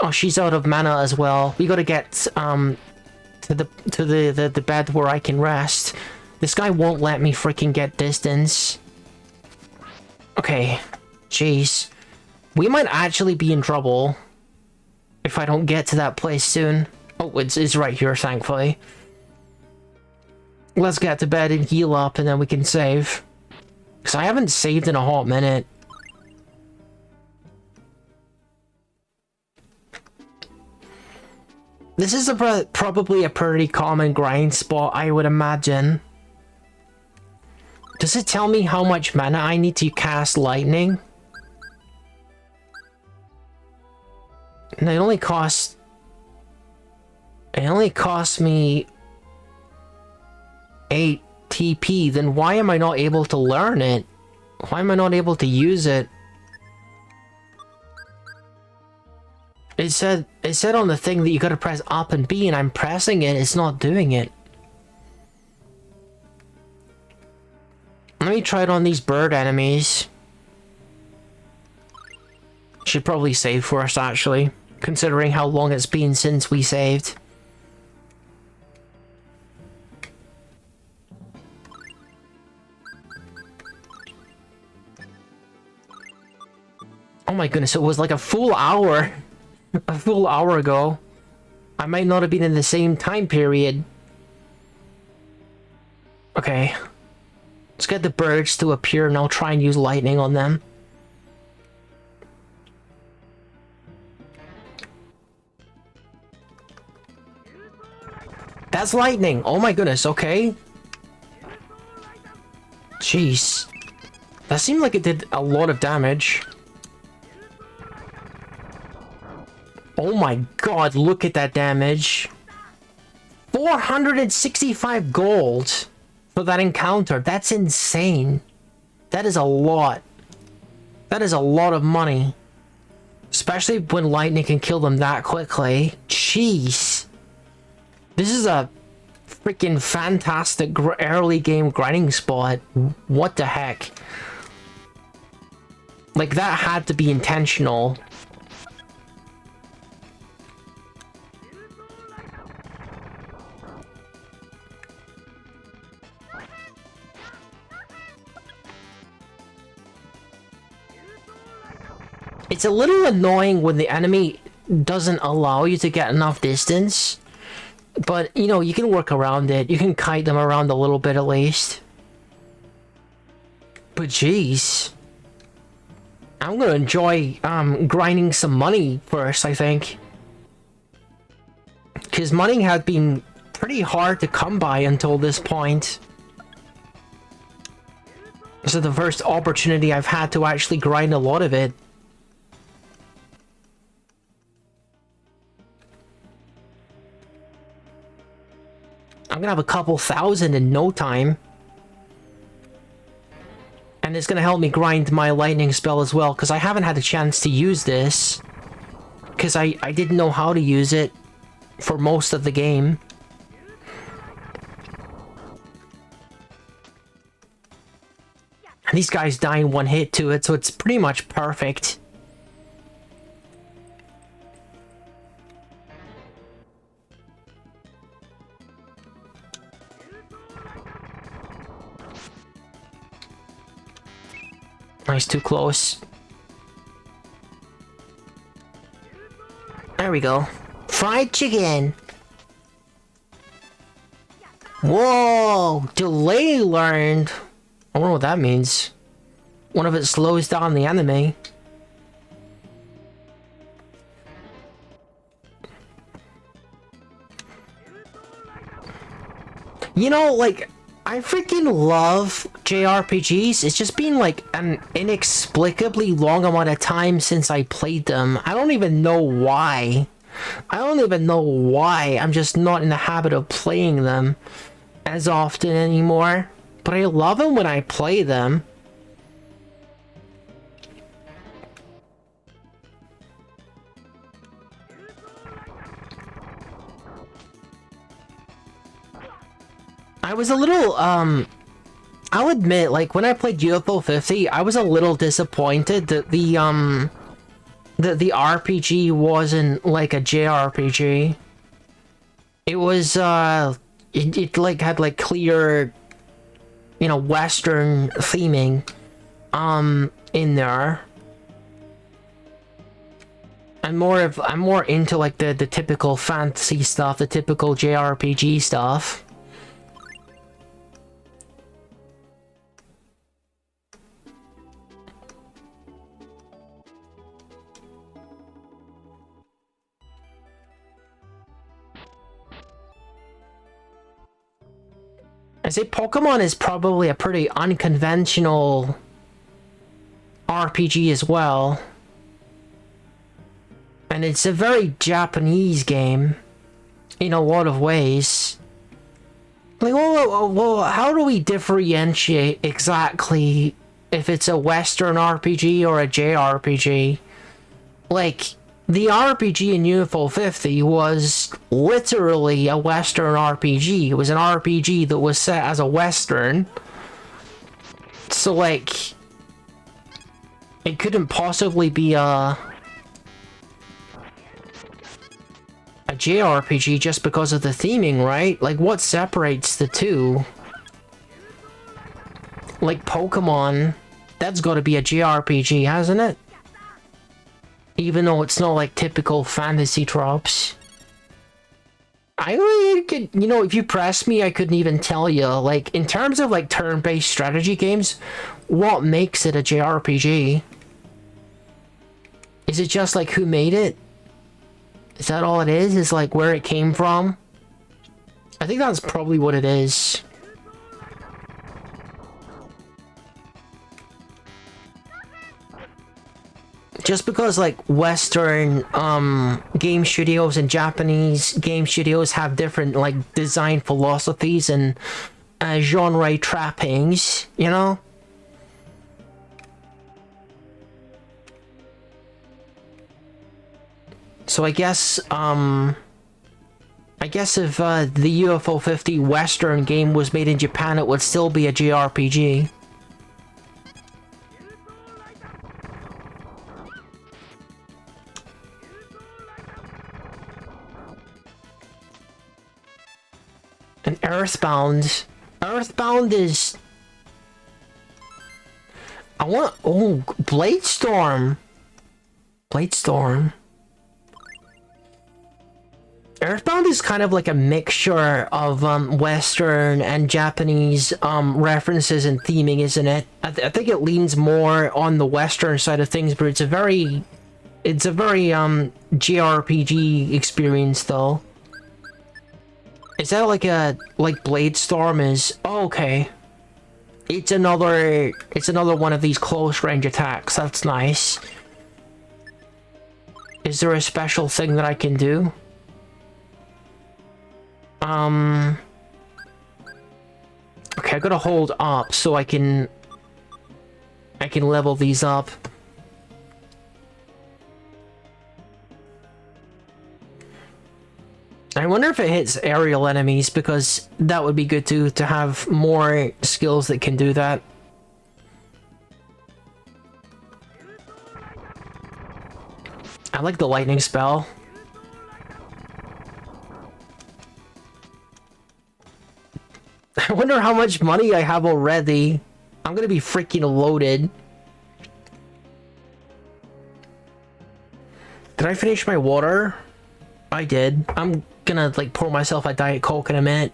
Oh, she's out of mana as well. We gotta get to the bed where I can rest. This guy won't let me freaking get distance. Okay. Jeez. We might actually be in trouble if I don't get to that place soon. Oh, it's right here, thankfully. Let's get to bed and heal up and then we can save. Because I haven't saved in a hot minute. This is probably a pretty common grind spot, I would imagine. Does it tell me how much mana I need to cast lightning? And it only costs me 8 TP. Then why am I not able to learn it? Why am I not able to use it? It said on the thing that you gotta press up and B, and I'm pressing it, it's not doing it. Let me try it on these bird enemies. Should probably save first, actually, considering how long it's been since we saved. Oh my goodness, it was like a full hour. A full hour ago. I might not have been in the same time period. Okay. Let's get the birds to appear and I'll try and use lightning on them. That's lightning! Oh my goodness, okay. Jeez. That seemed like it did a lot of damage. Oh my god, look at that damage. 465 gold for that encounter. That's insane. That is a lot. That is a lot of money. Especially when lightning can kill them that quickly. Jeez. This is a freaking fantastic early game grinding spot. What the heck? Like, that had to be intentional. It's a little annoying when the enemy doesn't allow you to get enough distance. But, you know, you can work around it. You can kite them around a little bit at least. But jeez. I'm gonna enjoy grinding some money first, I think. Because money had been pretty hard to come by until this point. This is the first opportunity I've had to actually grind a lot of it. I'm gonna have a couple thousand in no time. And it's gonna help me grind my lightning spell as well, because I haven't had a chance to use this. Because I didn't know how to use it for most of the game. And these guys die in one hit to it, so it's pretty much perfect. Nice, too close. There we go. Fried chicken! Whoa! Delay learned! I wonder what that means. One of it slows down the enemy. You know, like, I freaking love JRPGs. It's just been like an inexplicably long amount of time since I played them. I don't even know why. I don't even know why. I'm just not in the habit of playing them as often anymore. But I love them when I play them. I was a little, I'll admit, like, when I played UFO 50, I was a little disappointed that the RPG wasn't like a JRPG. It was, it like, had, like, clear, you know, Western theming, in there. I'm more into, like, the typical fantasy stuff, the typical JRPG stuff. I say Pokemon is probably a pretty unconventional RPG as well. And it's a very Japanese game in a lot of ways. Like, well, how do we differentiate exactly if it's a Western RPG or a JRPG? Like, the RPG in UFO 50 was literally a Western RPG. It was an RPG that was set as a Western. So, like, it couldn't possibly be a JRPG just because of the theming, right? Like, what separates the two? Like, Pokemon, that's gotta be a JRPG, hasn't it? Even though it's not like typical fantasy tropes. I really could, you know, if you press me, I couldn't even tell you. Like, in terms of like turn-based strategy games, what makes it a JRPG? Is it just like who made it? Is that all it is? Is like where it came from? I think that's probably what it is. Just because like Western game studios and Japanese game studios have different like design philosophies and genre trappings, you know? So I guess if the UFO 50 Western game was made in Japan, it would still be a JRPG. And Earthbound. Earthbound is... I want... Oh, Bladestorm. Bladestorm. Earthbound is kind of like a mixture of Western and Japanese references and theming, isn't it? I think it leans more on the Western side of things, but it's a very JRPG experience though. Is that like Bladestorm is? Oh, okay. It's another one of these close range attacks. That's nice. Is there a special thing that I can do? Okay, I gotta hold up so I can I can level these up. I wonder if it hits aerial enemies, because that would be good too, to have more skills that can do that. I like the lightning spell. I wonder how much money I have already. I'm gonna be freaking loaded. Did I finish my water? I did. I'm gonna like pour myself a Diet Coke in a minute.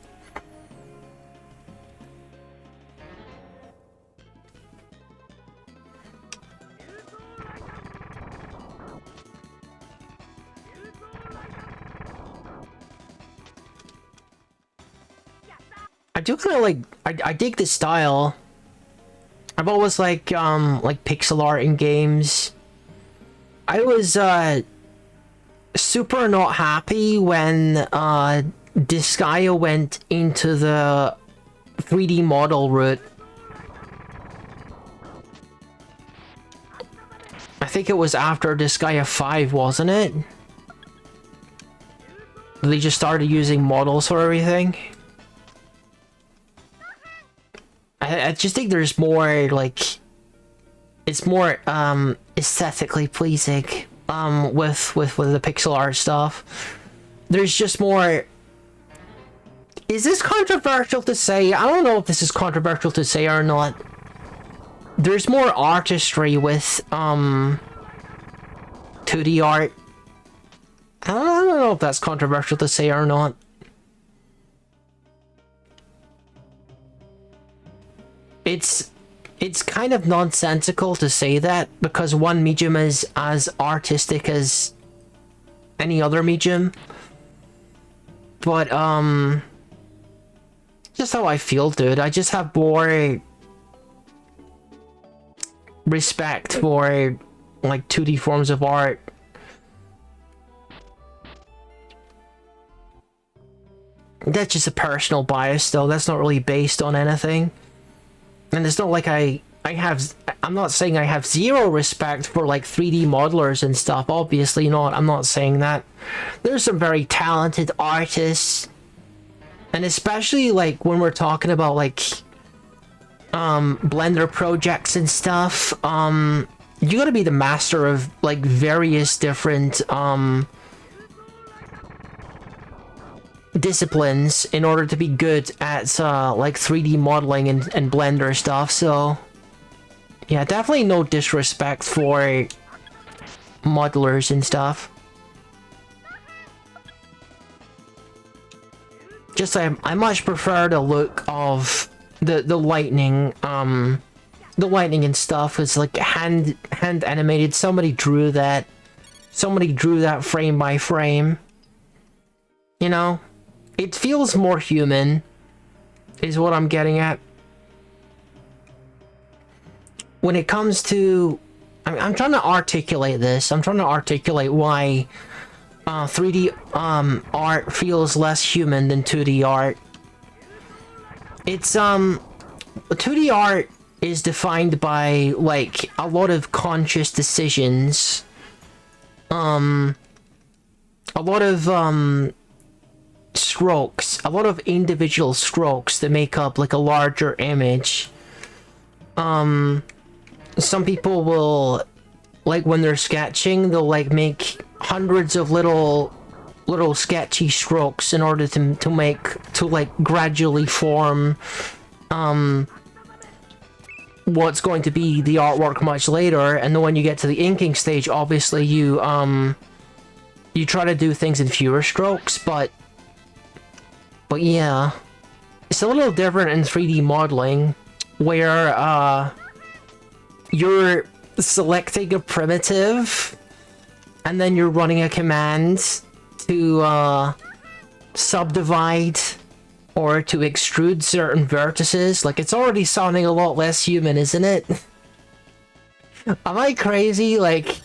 I do kind of like, I dig this style. I've always like pixel art in games. I was super not happy when Disgaea went into the 3D model route. I think it was after Disgaea 5, wasn't it? They just started using models for everything. I just think there's more, like, it's more aesthetically pleasing with the pixel art stuff. There's just more. Is this controversial to say? I don't know if this is controversial to say or not. There's more artistry with 2D art. I don't know if that's controversial to say or not. It's kind of nonsensical to say that, because one medium is as artistic as any other medium. But just how I feel, dude. I just have more respect for like 2D forms of art. That's just a personal bias though. That's not really based on anything. And it's not like I'm not saying I have zero respect for like 3D modelers and stuff. Obviously not. I'm not saying that. There's some very talented artists. And especially like when we're talking about like Blender projects and stuff, you gotta be the master of like various different disciplines in order to be good at like 3D modeling and Blender stuff. So yeah, definitely no disrespect for modelers and stuff. Just I much prefer the look of the lightning and stuff. It's like hand animated. Somebody drew that frame by frame, you know. It feels more human, is what I'm getting at. When it comes to... I'm trying to articulate this. I'm trying to articulate why 3D art feels less human than 2D art. It's... 2D art is defined by, like, a lot of conscious decisions. A lot of, strokes, a lot of individual strokes that make up like a larger image. Some people will, like when they're sketching, they'll like make hundreds of little sketchy strokes in order to like gradually form what's going to be the artwork much later. And then when you get to the inking stage, obviously you try to do things in fewer strokes, but yeah, it's a little different in 3D modeling, where you're selecting a primitive, and then you're running a command to subdivide or to extrude certain vertices. Like, it's already sounding a lot less human, isn't it? Am I crazy? Like...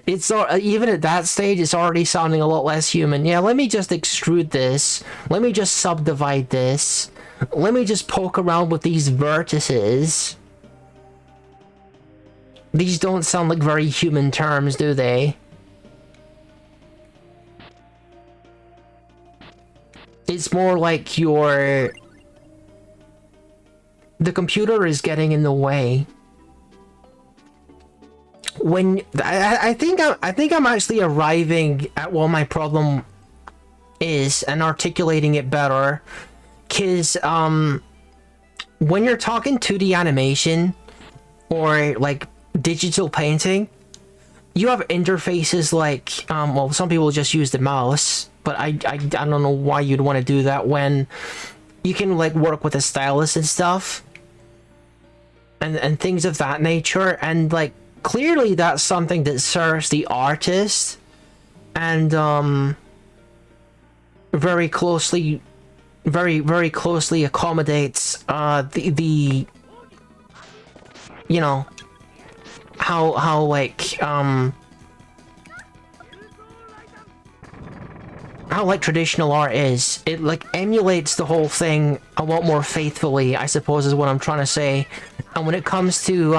It's even at that stage, it's already sounding a lot less human. Yeah, let me just extrude this. Let me just subdivide this. Let me just poke around with these vertices. These don't sound like very human terms, do they? It's more like the computer is getting in the way. When I think I'm actually arriving at what my problem is and articulating it better, because when you're talking 2D animation or like digital painting, you have interfaces like well, some people just use the mouse, but I don't know why you'd want to do that when you can like work with a stylus and stuff and things of that nature. And like clearly that's something that serves the artist and very closely accommodates the you know how like traditional art is. It like emulates the whole thing a lot more faithfully, I suppose is what I'm trying to say. And when it comes to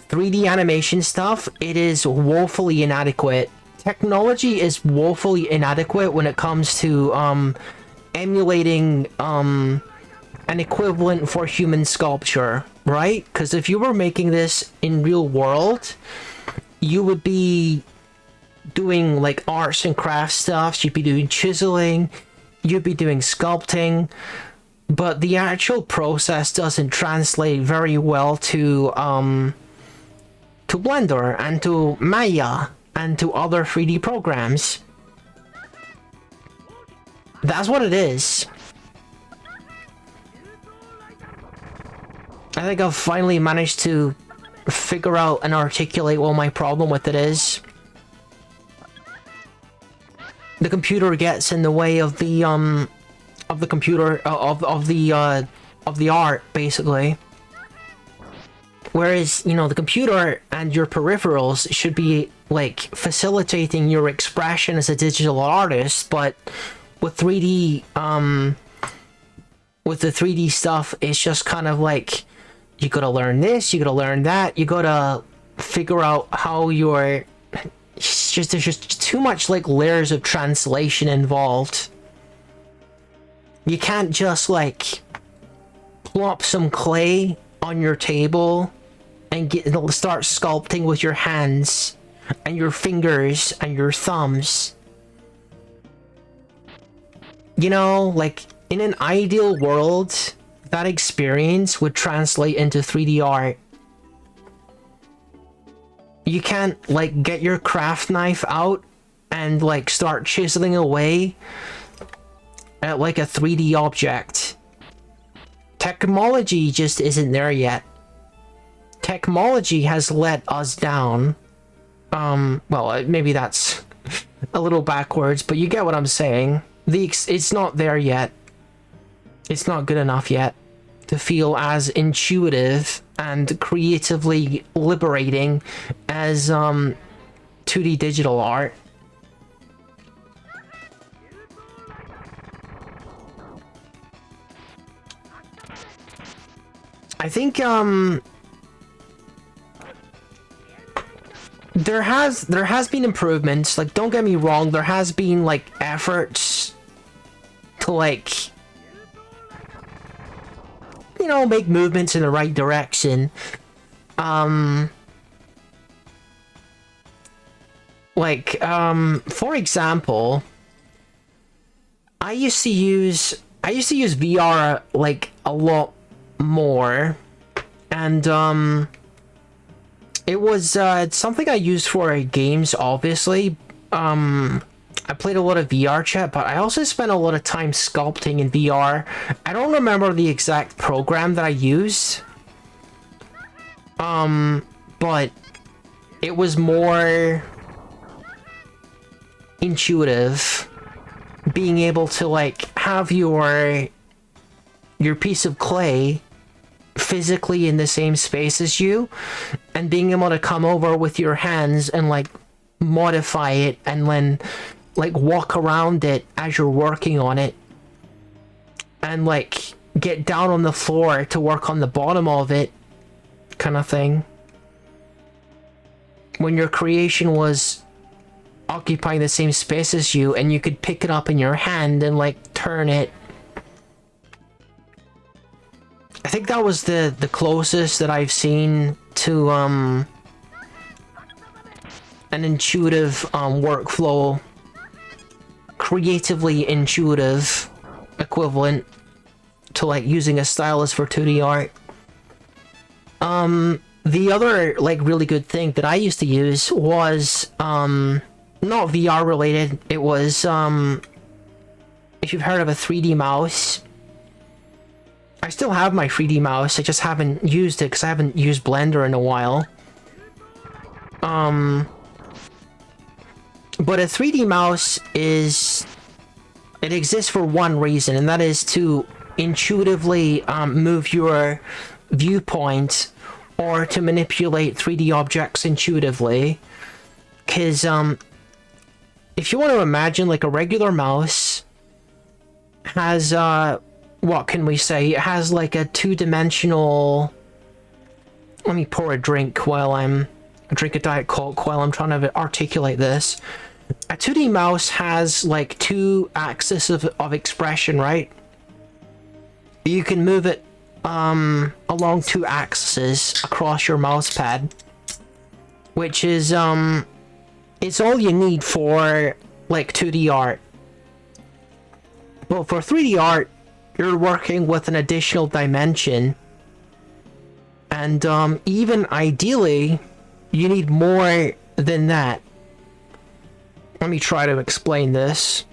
3D animation stuff, it is woefully inadequate. Technology is woefully inadequate when it comes to emulating an equivalent for human sculpture, right? Because if you were making this in real world, you would be doing like arts and crafts stuff, you'd be doing chiseling, you'd be doing sculpting, but the actual process doesn't translate very well to Blender and to Maya and to other 3D programs. That's what it is. I think I've finally managed to figure out and articulate what my problem with it is. The computer gets in the way of the art, basically. Whereas, you know, the computer and your peripherals should be like facilitating your expression as a digital artist, but with 3D, with the 3D stuff, it's just kind of like, you gotta learn this, you gotta learn that, you gotta figure out how you're... there's just too much like layers of translation involved. You can't just like plop some clay on your table and start sculpting with your hands and your fingers and your thumbs. You know, like in an ideal world, that experience would translate into 3D art. You can't like get your craft knife out and like start chiseling away at like a 3D object. Technology just isn't there yet. Technology has let us down. Well, maybe that's a little backwards, but you get what I'm saying. It's not there yet. It's not good enough yet to feel as intuitive and creatively liberating as 2D digital art. I think there has been improvements. Like, don't get me wrong, there has been like efforts to like, you know, make movements in the right direction. For example, I used to use VR like a lot more, and it was it's something I used for games, obviously. I played a lot of VR chat, but I also spent a lot of time sculpting in VR. I don't remember the exact program that I used, but it was more intuitive, being able to like have your piece of clay physically in the same space as you, and being able to come over with your hands and like modify it and then like walk around it as you're working on it, and like get down on the floor to work on the bottom of it, kind of thing. when your creation was occupying the same space as you, and you could pick it up in your hand and like turn it. I think that was the closest that I've seen to an intuitive workflow, creatively intuitive equivalent to like using a stylus for 2D art. The other like really good thing that I used to use was not VR related. It was if you've heard of a 3D mouse. I still have my 3D mouse, I just haven't used it because I haven't used Blender in a while. But a 3D mouse it exists for one reason, and that is to intuitively move your viewpoint or to manipulate 3D objects intuitively. Because if you want to imagine, like, a regular mouse has what can we say? It has like a two-dimensional... Let me pour a drink while I drink a Diet Coke while I'm trying to articulate this. A 2D mouse has like two axes of expression, right? You can move it along two axes across your mouse pad, which is it's all you need for like 2D art. But for 3D art, you're working with an additional dimension, and even ideally you need more than that. Let me try to explain this.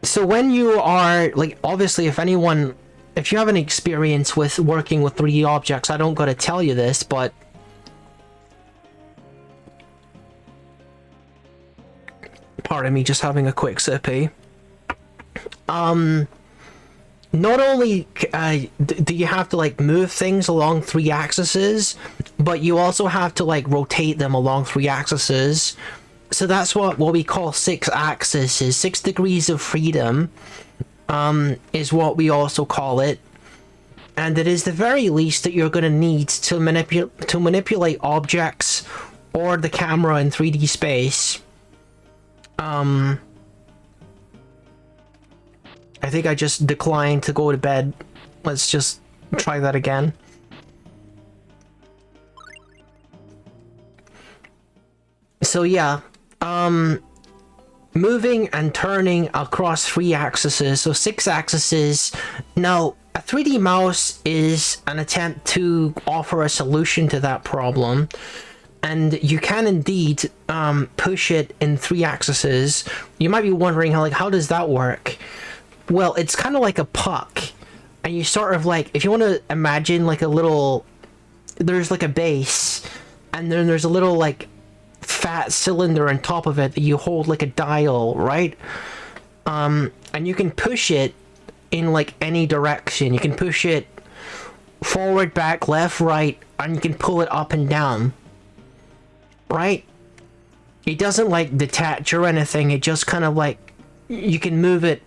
So when you are like, obviously if you have any experience with working with 3D objects, I don't gotta tell you this, but pardon me, just having a quick sippy. Not only do you have to like move things along 3 axes, but you also have to like rotate them along 3 axes. So that's what we call 6 axes, is 6 degrees of freedom, is what we also call it. And it is the very least that you're going to need to manipulate objects or the camera in 3D space. I think I just declined to go to bed. Let's just try that again. So yeah, moving and turning across 3 axes, so 6 axes. Now, a 3D mouse is an attempt to offer a solution to that problem. And you can indeed push it in 3 axes. You might be wondering how does that work? Well, it's kind of like a puck, and you sort of like, if you want to imagine like a little, there's like a base, and then there's a little like fat cylinder on top of it that you hold like a dial, right? And you can push it in like any direction. You can push it forward, back, left, right, and you can pull it up and down, right? It doesn't like detach or anything. It just kind of like, you can move it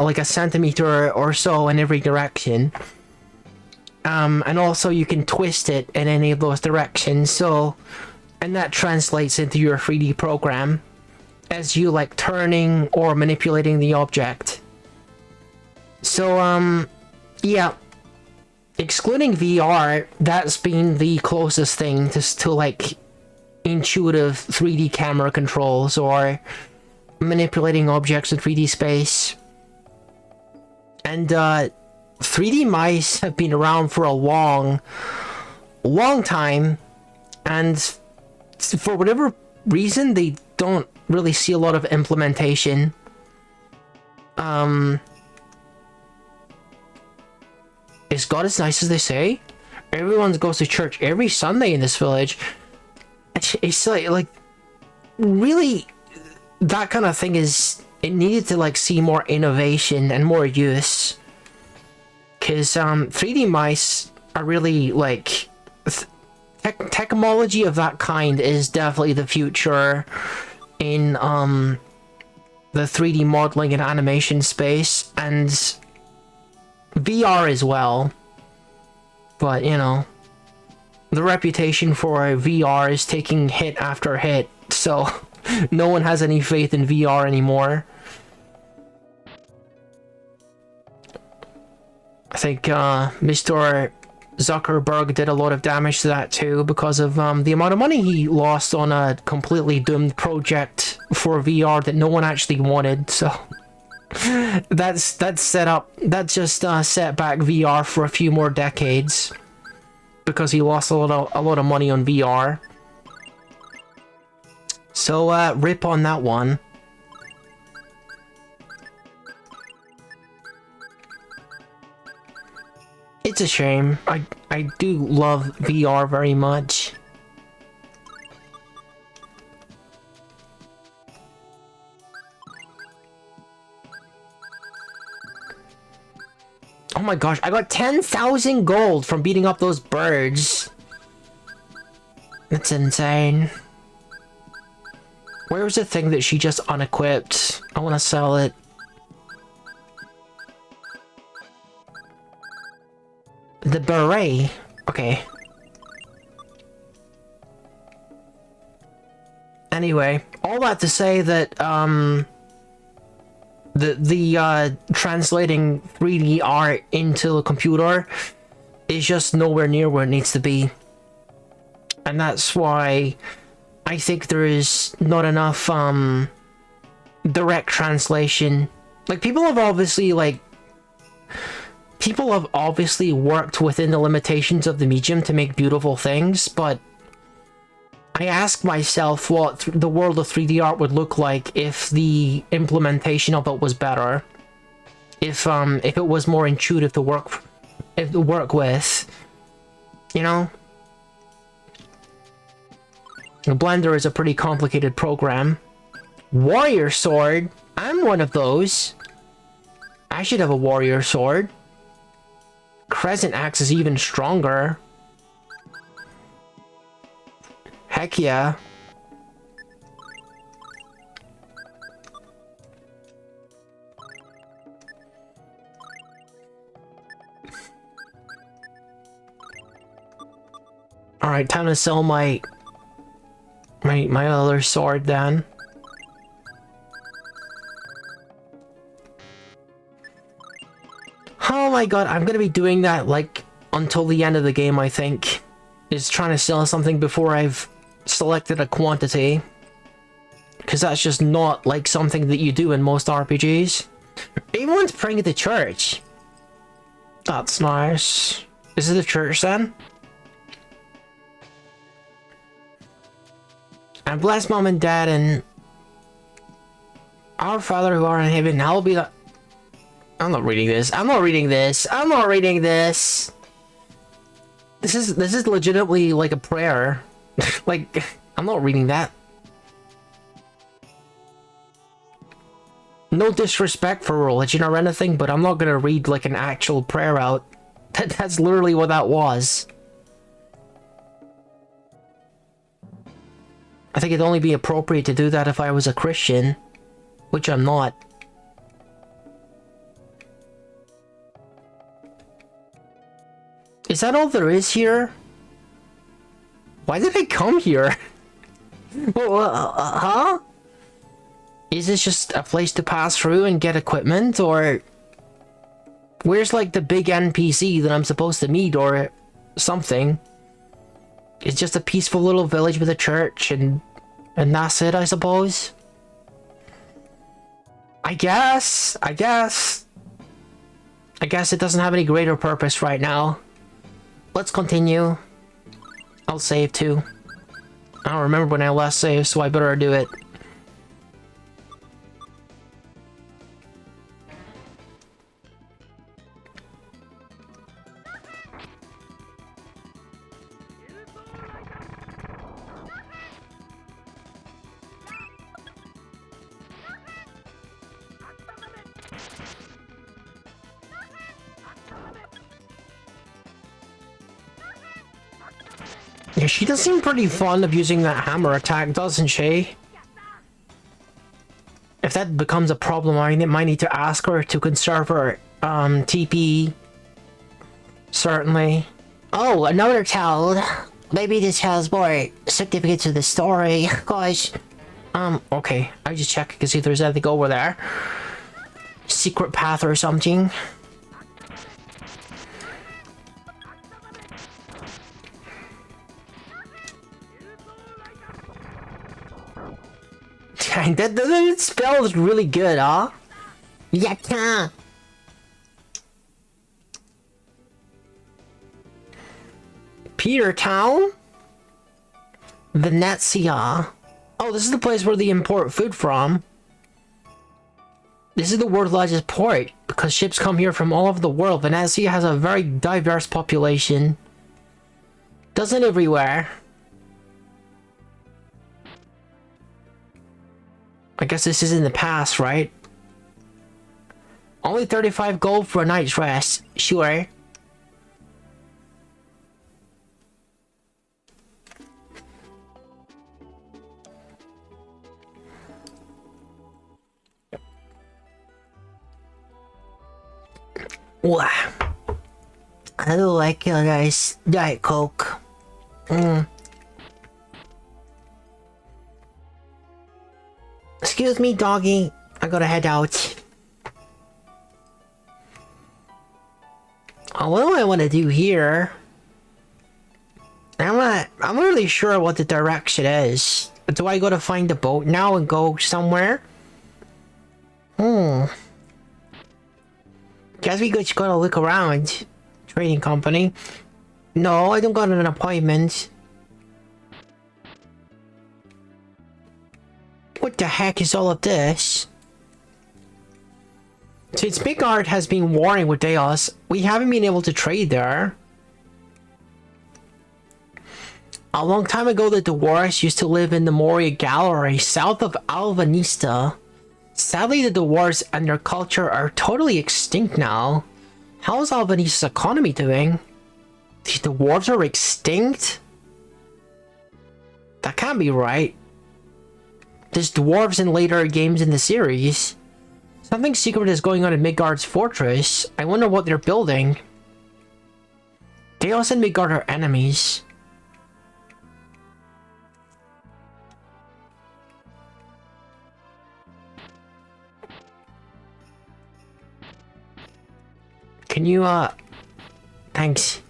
like a centimeter or so in every direction, and also you can twist it in any of those directions. So, and that translates into your 3D program as you like turning or manipulating the object. So yeah, excluding VR, that's been the closest thing to like intuitive 3D camera controls or manipulating objects in 3D space. And 3D mice have been around for a long time, and for whatever reason they don't really see a lot of implementation. Is God as nice as they say? Everyone goes to church every Sunday in this village. It's like really, that kind of thing is, it needed to like see more innovation and more use, because 3D mice are really like technology of that kind is definitely the future in the 3D modeling and animation space, and VR as well. But you know, the reputation for VR is taking hit after hit, so no one has any faith in VR anymore. I think Mr. Zuckerberg did a lot of damage to that too because of the amount of money he lost on a completely doomed project for VR that no one actually wanted. So that's set up. That just set back VR for a few more decades because he lost a lot of money on VR. So rip on that one. It's a shame. I do love VR very much. Oh my gosh, I got 10,000 gold from beating up those birds. That's insane. Where was the thing that she just unequipped? I want to sell it. The beret. Okay. Anyway, all that to say that the translating 3D art into a computer is just nowhere near where it needs to be. And that's why I think there is not enough direct translation. Like people have obviously worked within the limitations of the medium to make beautiful things, but I ask myself what the world of 3D art would look like if the implementation of it was better. If it was more intuitive to work with, you know? The Blender is a pretty complicated program. Warrior sword? I'm one of those. I should have a warrior sword. Crescent axe is even stronger. Heck yeah. Alright, time to sell my other sword then. Oh my god, I'm gonna be doing that like until the end of the game, I think. Is trying to sell something before I've selected a quantity. Because that's just not like something that you do in most RPGs. Everyone's praying at the church. That's nice. Is it the church then? And bless mom and dad and our Father who art in heaven, hallowed be thy... I'm not reading this. I'm not reading this. I'm not reading this. This is legitimately like a prayer. Like, I'm not reading that. No disrespect for religion or anything, but I'm not gonna read like an actual prayer out. That's literally what that was. I think it'd only be appropriate to do that if I was a Christian, which I'm not. Is that all there is here? Why did I come here? Huh? Is this just a place to pass through and get equipment, or... Where's like the big NPC that I'm supposed to meet, or something? It's just a peaceful little village with a church, and that's it, I suppose? I guess it doesn't have any greater purpose right now. Let's continue. I'll save too. I don't remember when I last saved, so I better do it. Yeah, she does seem pretty fond of using that hammer attack, doesn't she? If that becomes a problem, I might need to ask her to conserve her TP. Certainly. Oh, another toad. maybe this has more significance to the story. Gosh. Okay. I just check to see if there's anything over there. Secret path or something. that spell is really good, huh? Yatta! Peter Town? Venezia. Oh, this is the place where they import food from. This is the world's largest port, because ships come here from all over the world. Venezia has a very diverse population. Doesn't everywhere. I guess this is in the past, right? Only 35 gold for a night's rest. Sure. Wow. I don't like a nice Diet Coke. Excuse me, doggy. I gotta head out. Oh, what do I want to do here? I'm not really sure what the direction is. Do I go to find the boat now and go somewhere? Guess we just gotta look around. Trading company. No, I don't got an appointment. What the heck is all of this? Since Midgard has been warring with Deos, we haven't been able to trade there. A long time ago, the dwarves used to live in the Moria Gallery, south of Alvanista. Sadly, the dwarves and their culture are totally extinct now. How is Albanista's economy doing? The dwarves are extinct? That can't be right. There's dwarves in later games in the series. Something secret is going on in Midgard's fortress. I wonder what they're building. Deos and Midgard are enemies. Can you, thanks.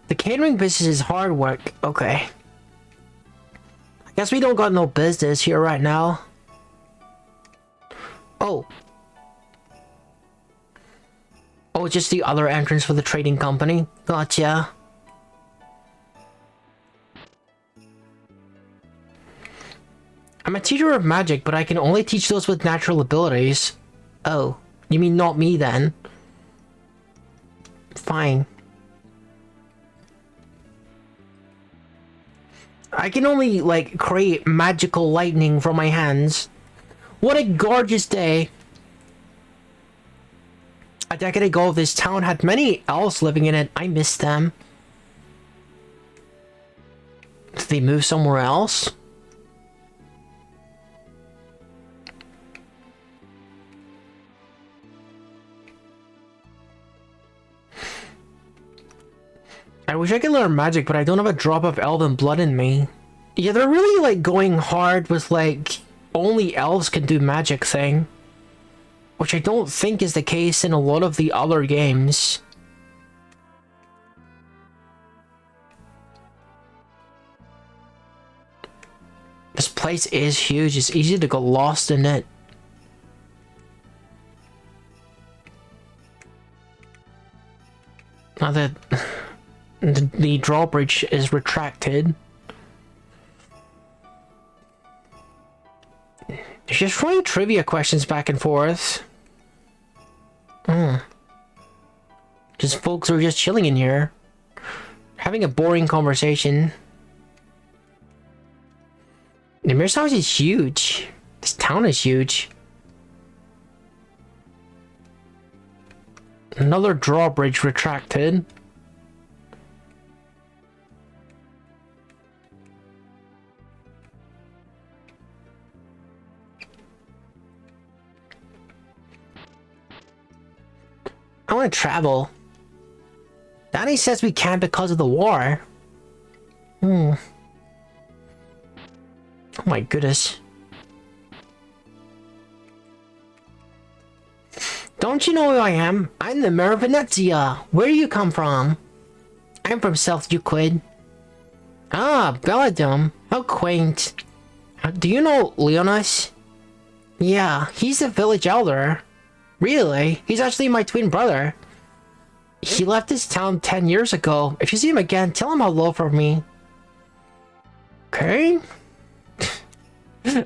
The catering business is hard work. Okay. I guess we don't got no business here right now. Oh. Oh, just the other entrance for the trading company. Gotcha. I'm a teacher of magic, but I can only teach those with natural abilities. Oh, you mean not me then? Fine. I can only, like, create magical lightning from my hands. What a gorgeous day. A decade ago, this town had many elves living in it. I miss them. Did they move somewhere else? I wish I could learn magic, but I don't have a drop of elven blood in me. Yeah, they're really, like, going hard with, like, only elves can do magic thing. Which I don't think is the case in a lot of the other games. This place is huge. It's easy to get lost in it. Now that the drawbridge is retracted. There's just throwing trivia questions back and forth. Just folks who are just chilling in here. Having a boring conversation. Nimir's house is huge. This town is huge. Another drawbridge retracted. I want to travel. Danny says we can't because of the war. Oh my goodness. Don't you know who I am? I'm the mayor of Phantasia. Where do you come from? I'm from South Euclid. Ah, Belladum. How quaint. Do you know Leonis? Yeah, he's the village elder. Really? He's actually my twin brother. He left this town 10 years ago. If you see him again, tell him hello for me. Okay.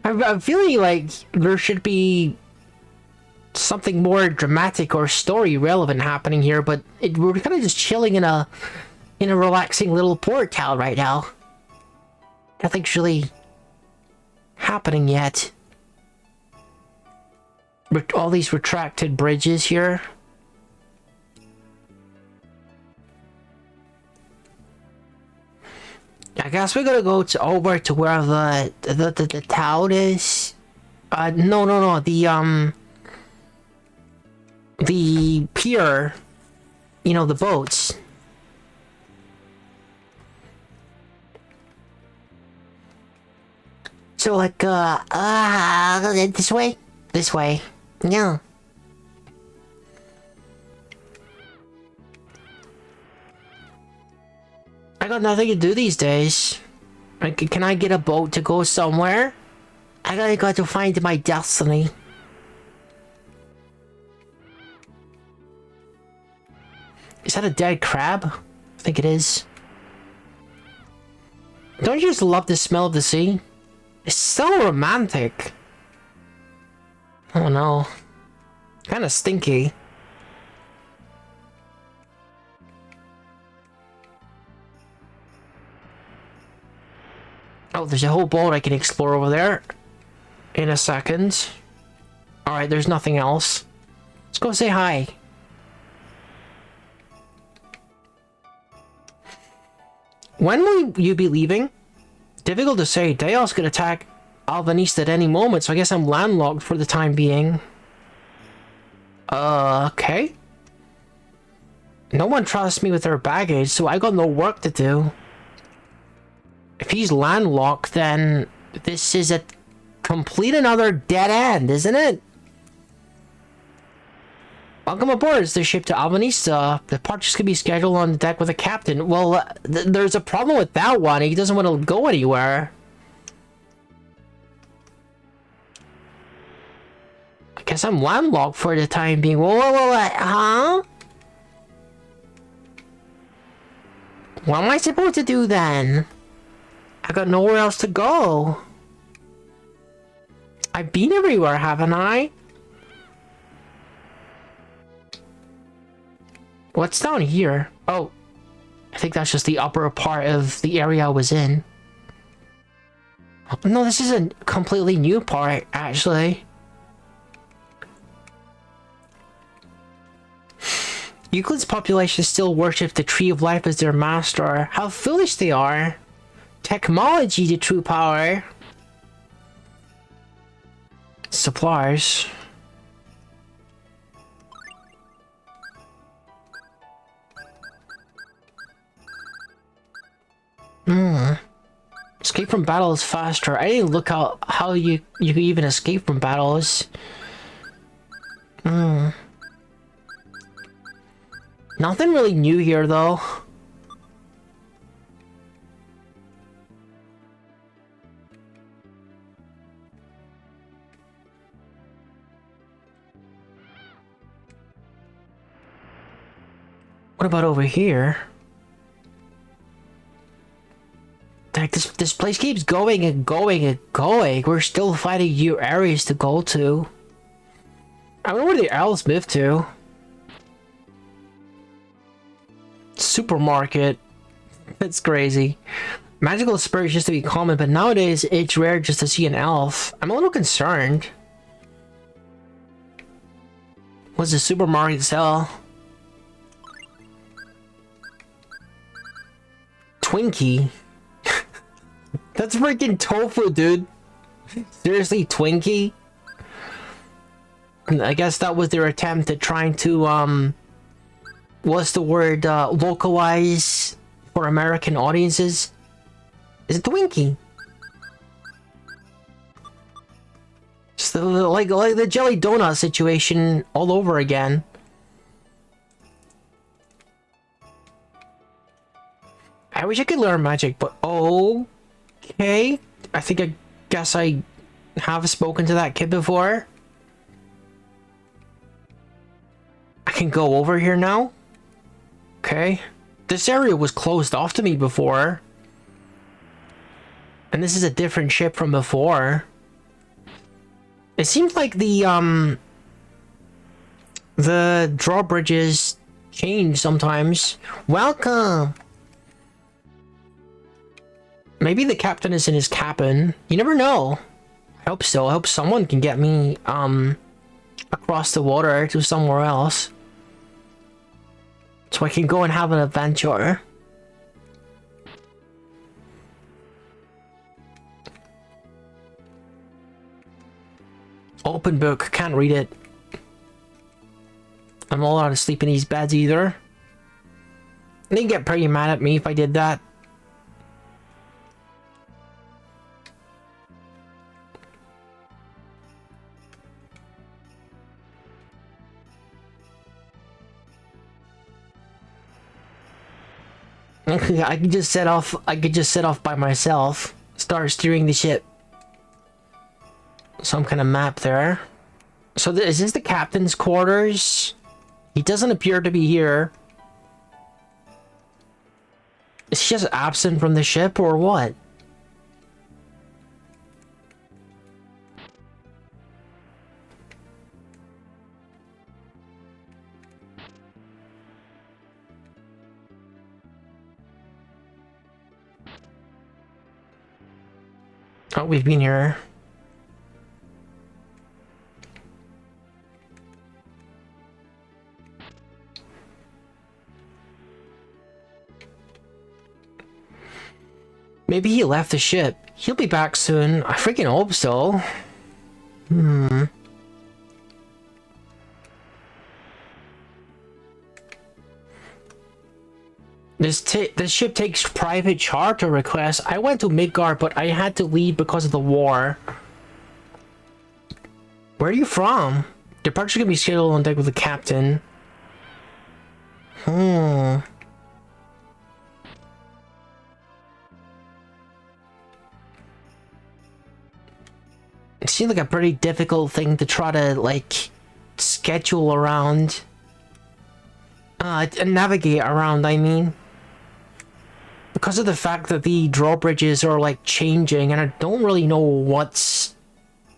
I'm feeling like there should be something more dramatic or story relevant happening here, but we're kind of just chilling in a relaxing little port town right now. Nothing's really happening yet. All these retracted bridges here. I guess we're gonna go over to where the town is. No. The pier. You know, the boats. So like, this way? This way. Yeah. I got nothing to do these days. Can I get a boat to go somewhere? I gotta go to find my destiny. Is that a dead crab? I think it is. Don't you just love the smell of the sea? It's so romantic. Oh no. Kinda stinky. Oh, there's a whole boat I can explore over there. In a second. Alright, there's nothing else. Let's go say hi. When will you be leaving? Difficult to say. Deos could attack Alvanista at any moment, so I guess I'm landlocked for the time being. Okay. No one trusts me with their baggage, so I got no work to do. If he's landlocked, then this is a complete another dead end, isn't it? Welcome aboard. It's the ship to Alvanista. The departures could be scheduled on the deck with the captain. Well, there's a problem with that one. He doesn't want to go anywhere. I guess I'm landlocked for the time being. Whoa, huh? What am I supposed to do then? I got nowhere else to go. I've been everywhere, haven't I? What's down here? Oh, I think that's just the upper part of the area I was in. No, this is a completely new part, actually. Euclid's population still worships the Tree of Life as their master. How foolish they are. Technology, the true power. Supplies. Escape from battle is faster. I didn't look out how you can even escape from battles. Nothing really new here though. What about over here? Like this place keeps going and going and going. We're still finding new areas to go to. I wonder where the owls moved to. Supermarket. That's crazy. Magical spirits used to be common, but nowadays it's rare just to see an elf. I'm a little concerned. What's the supermarket sell? Twinkie. That's freaking tofu, dude. Seriously, Twinkie? I guess that was their attempt at trying to, what's the word, localize for American audiences? Is it Twinkie? Just like the jelly donut situation all over again. I wish I could learn magic, but okay. I guess I have spoken to that kid before. I can go over here now. Okay. This area was closed off to me before. And this is a different ship from before. It seems like the drawbridges change sometimes. Welcome! Maybe the captain is in his cabin. You never know. I hope so. I hope someone can get me, across the water to somewhere else. So I can go and have an adventure. Open book. Can't read it. I'm not allowed to sleep in these beds either. They'd get pretty mad at me if I did that. I could just set off by myself. Start steering the ship. Some kind of map there. So is this the captain's quarters? He doesn't appear to be here. Is he just absent from the ship or what? Oh, we've been here. Maybe he left the ship. He'll be back soon. I freaking hope so. This ship takes private charter requests. I went to Midgard, but I had to leave because of the war. Where are you from? Departure can be scheduled on deck with the captain. It seems like a pretty difficult thing to try to, like, schedule around. Navigate around, I mean. Because of the fact that the drawbridges are, like, changing, and I don't really know what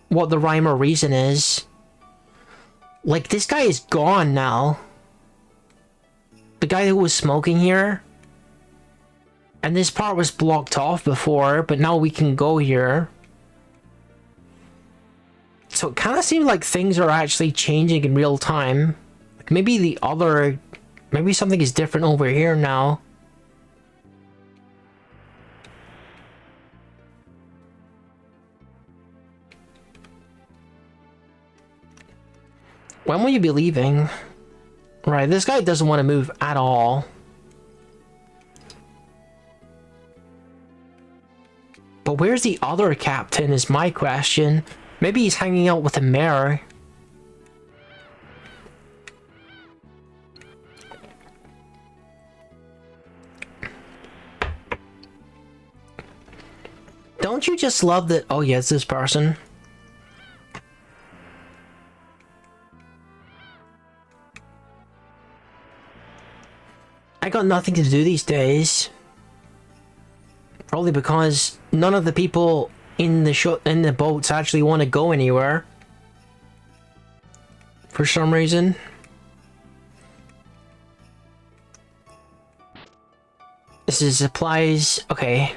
the rhyme or reason is. Like, this guy is gone now. The guy who was smoking here. And this part was blocked off before, but now we can go here. So it kind of seems like things are actually changing in real time. Like maybe maybe something is different over here now. When will you be leaving? Right, this guy doesn't want to move at all. But where's the other captain is my question. Maybe he's hanging out with the mayor. Don't you just love that? Oh yeah, it's this person. I got nothing to do these days. Probably because none of the people in the boats actually want to go anywhere. For some reason. This is supplies. Okay.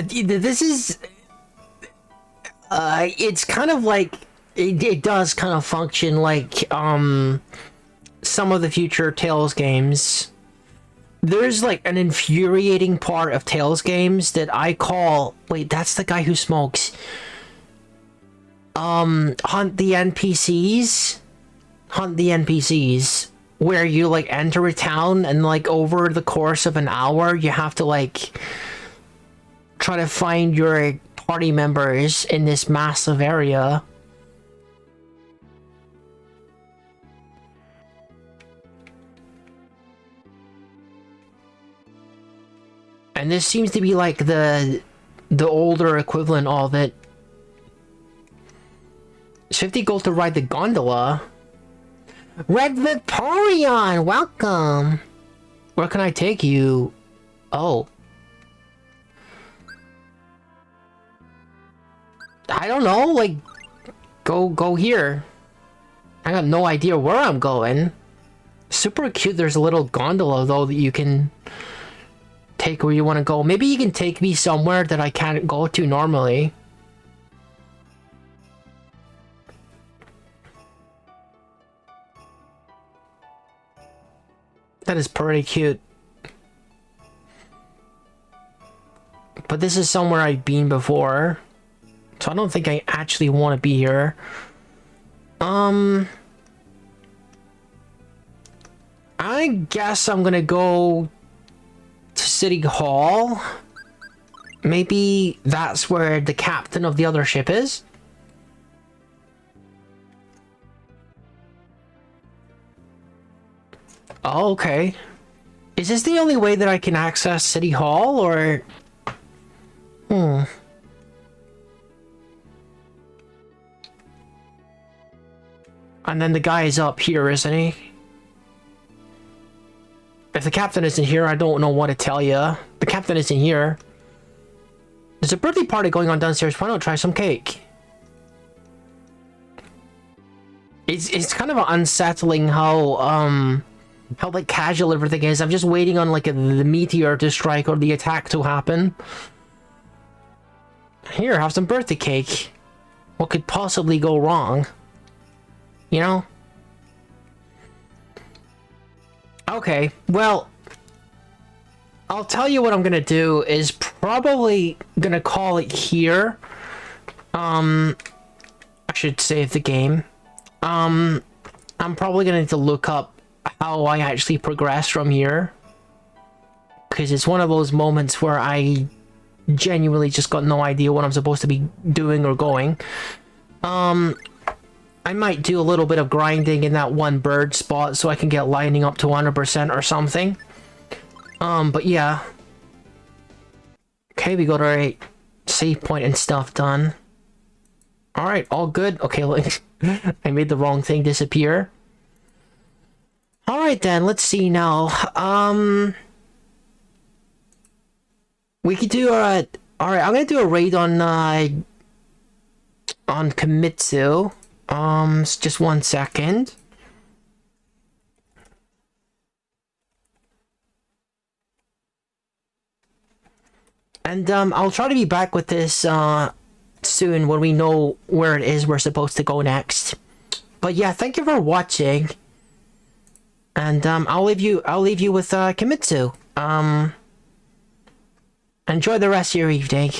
This is it's kind of like it does kind of function like some of the future Tales games. There's like an infuriating part of Tales games that I call... Wait, that's the guy who smokes. Hunt the NPCs? Hunt the NPCs. where you like enter a town and like over the course of an hour you have to like try to find your party members in this massive area. And this seems to be like the older equivalent of it. It's 50 gold to ride the gondola. Red Vaporeon, welcome. Where can I take you? Oh. I don't know, like, go here. I got no idea where I'm going. Super cute, there's a little gondola though that you can take where you want to go. Maybe you can take me somewhere that I can't go to normally. That is pretty cute. But this is somewhere I've been before. So I don't think I actually want to be here. I guess I'm gonna go to City Hall. Maybe that's where the captain of the other ship is. Oh, okay. Is this the only way that I can access City Hall, or... And then the guy is up here, isn't he? If the captain isn't here, I don't know what to tell you. The captain isn't here. There's a birthday party going on downstairs. Why not try some cake? It's kind of unsettling how like casual everything is. I'm just waiting on like the meteor to strike or the attack to happen. Here, have some birthday cake. What could possibly go wrong? You know? Okay, well, I'll tell you what I'm gonna do is probably gonna call it here. I should save the game. I'm probably gonna need to look up how I actually progress from here. Because it's one of those moments where I genuinely just got no idea what I'm supposed to be doing or going. I might do a little bit of grinding in that one bird spot so I can get lining up to 100% or something. But yeah. Okay, we got our save point and stuff done. Alright, all good. Okay, like, I made the wrong thing disappear. Alright then, let's see now. We could do a... Alright, I'm gonna do a raid on Kimitsu. Just 1 second. And, I'll try to be back with this, soon when we know where it is we're supposed to go next. But yeah, thank you for watching. And, I'll leave you with, Kimitsu. Enjoy the rest of your evening.